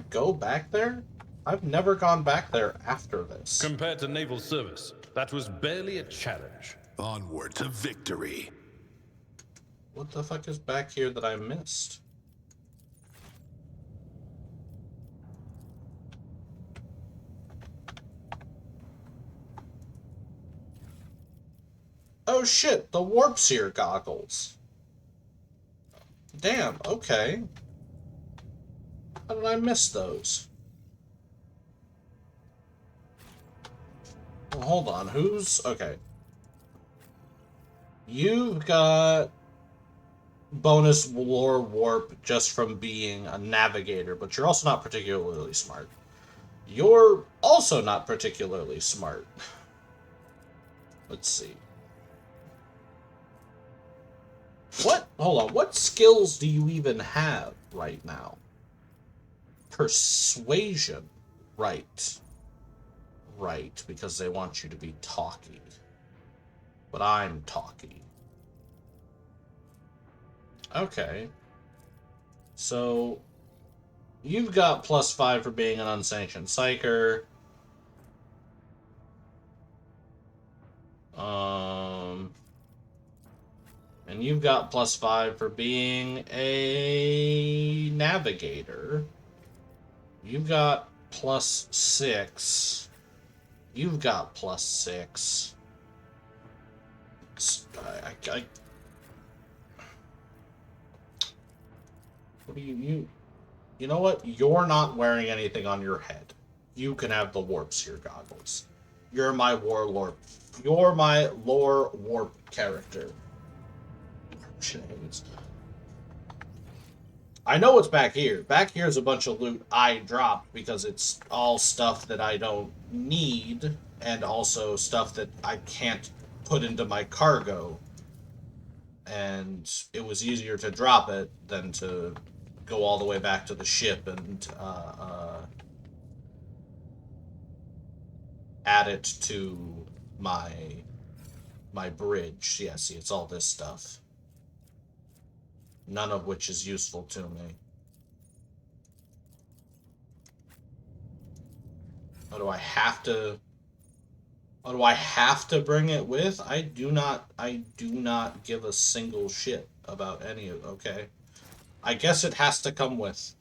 Speaker 1: go back there? I've never gone back there after this.
Speaker 8: Compared to naval service, that was barely a challenge.
Speaker 5: Onward to victory.
Speaker 1: What the fuck is back here that I missed? Oh shit, the Warp Seer goggles. Damn, okay. How did I miss those? Well, hold on, who's... Okay. You've got bonus lore warp just from being a navigator, but you're also not particularly smart. You're also not particularly smart. Let's see. What? Hold on. What skills do you even have right now? Persuasion. Right. Right, because they want you to be talky. But I'm talky. Okay. So, you've got +5 for being an unsanctioned psyker. And you've got +5 for being a navigator. You've got +6. You've got +6. What do you know what? You're not wearing anything on your head. You can have the Warp Seer goggles. You're my warlord. You're my lore warp character. I know what's back here. Back here is a bunch of loot I dropped because it's all stuff that I don't need and also stuff that I can't put into my cargo. And it was easier to drop it than to go all the way back to the ship and add it to my bridge. Yeah, see, it's all this stuff. None of which is useful to me. Oh, do I have to... Oh, do I have to bring it with? I do not give a single shit about any of... Okay. I guess it has to come with.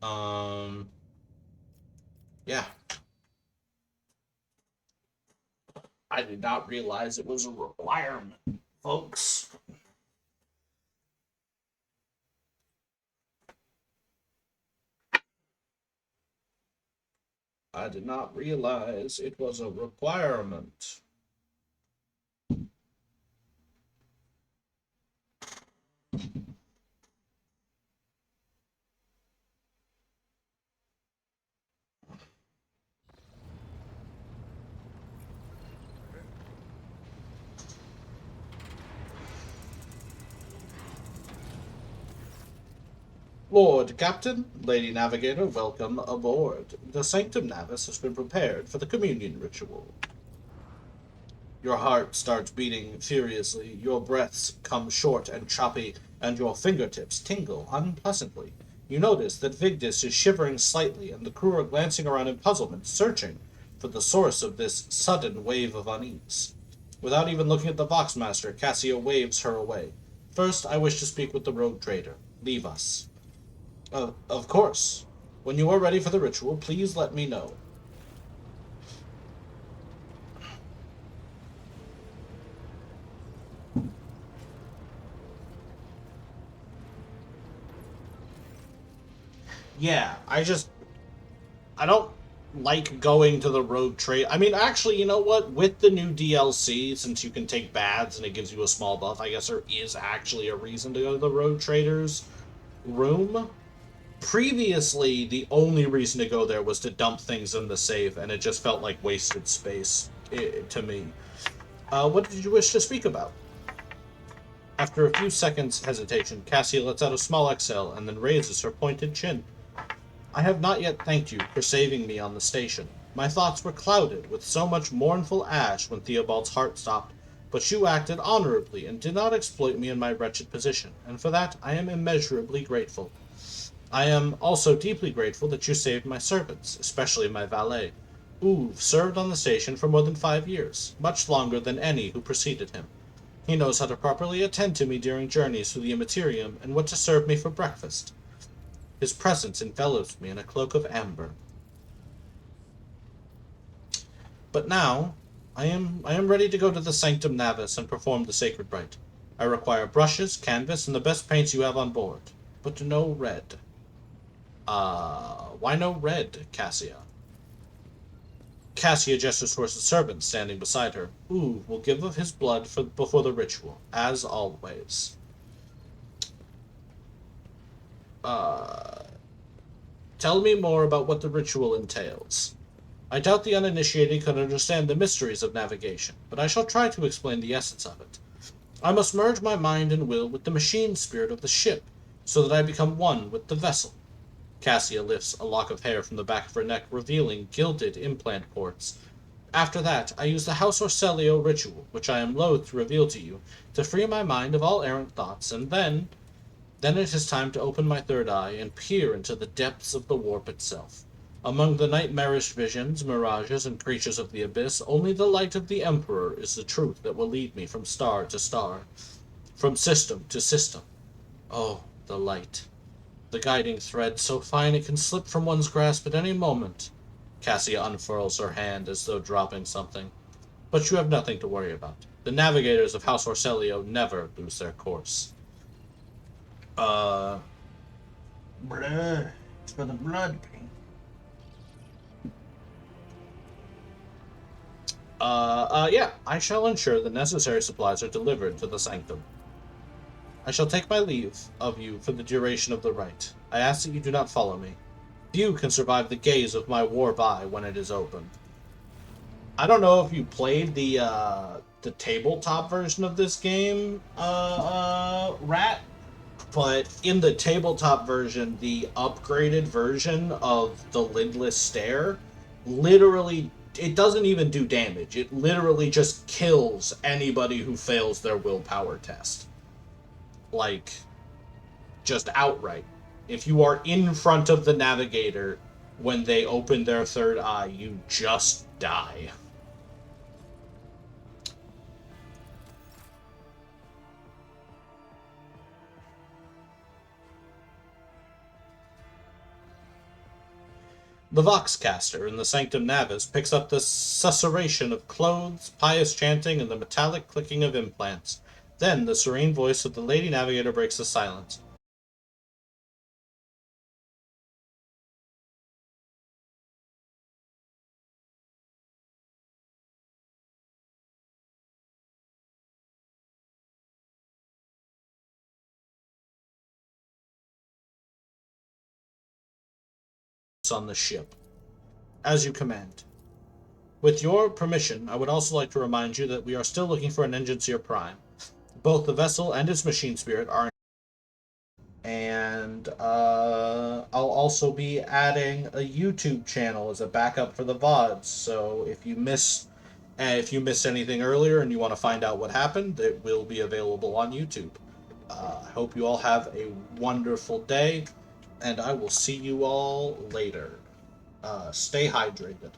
Speaker 1: Yeah. I did not realize it was a requirement, folks. I did not realize it was a requirement. Lord Captain, Lady Navigator, welcome aboard. The Sanctum Navis has been prepared for the communion ritual. Your heart starts beating furiously, your breaths come short and choppy, and your fingertips tingle unpleasantly. You notice that Vigdis is shivering slightly, and the crew are glancing around in puzzlement, searching for the source of this sudden wave of unease. Without even looking at the Voxmaster, Cassia waves her away. First, I wish to speak with the rogue trader. Leave us. Of course. When you are ready for the ritual, please let me know. Yeah, I don't like going to the rogue trade. I mean, actually, you know what? With the new DLC, since you can take baths and it gives you a small buff, I guess there is actually a reason to go to the rogue trader's room. Previously, the only reason to go there was to dump things in the safe, and it just felt like wasted space to me. What did you wish to speak about? After a few seconds' hesitation, Cassia lets out a small exhale and then raises her pointed chin. I have not yet thanked you for saving me on the station. My thoughts were clouded with so much mournful ash when Theobald's heart stopped, but you acted honorably and did not exploit me in my wretched position, and for that I am immeasurably grateful. I am also deeply grateful that you saved my servants, especially my valet. Uve served on the station for more than 5 years, much longer than any who preceded him. He knows how to properly attend to me during journeys through the Immaterium and what to serve me for breakfast. His presence envelops me in a cloak of amber. But now, I am ready to go to the Sanctum Navis and perform the sacred rite. I require brushes, canvas, and the best paints you have on board. But no red. Why no red, Cassia? Cassia gestures towards the servant standing beside her. Uve will give of his blood before the ritual, as always. Tell me more about what the ritual entails. I doubt the uninitiated can understand the mysteries of navigation, but I shall try to explain the essence of it. I must merge my mind and will with the machine spirit of the ship, so that I become one with the vessel. Cassia lifts a lock of hair from the back of her neck, revealing gilded implant ports. After that, I use the House Orcelio ritual, which I am loath to reveal to you, to free my mind of all errant thoughts, and then it is time to open my third eye and peer into the depths of the warp itself. Among the nightmarish visions, mirages, and creatures of the abyss, only the light of the Emperor is the truth that will lead me from star to star, from system to system. Oh, the light. The guiding thread so fine it can slip from one's grasp at any moment. Cassia unfurls her hand as though dropping something. But you have nothing to worry about. The navigators of House Orcelio never lose their course. Blood. It's for the blood paint. Yeah. I shall ensure the necessary supplies are delivered to the sanctum. I shall take my leave of you for the duration of the rite. I ask that you do not follow me. Few can survive the gaze of my warp eye when it is open. I don't know if you played the tabletop version of this game, Rat, but in the tabletop version, the upgraded version of the lidless stare, literally, it doesn't even do damage. It literally just kills anybody who fails their willpower test. Like, just outright. If you are in front of the Navigator when they open their third eye, you just die. The Voxcaster in the Sanctum Navis picks up the susurration of clothes, pious chanting, and the metallic clicking of implants. Then the serene voice of the Lady Navigator breaks the silence. On the ship, as you command. With your permission, I would also like to remind you that we are still looking for an Engineer Prime. Both the vessel and its machine spirit are, and I'll also be adding a YouTube channel as a backup for the VODs, so if you miss And if you missed anything earlier and you want to find out what happened, it will be available on YouTube. I hope you all have a wonderful day, and I will see you all later. Stay hydrated.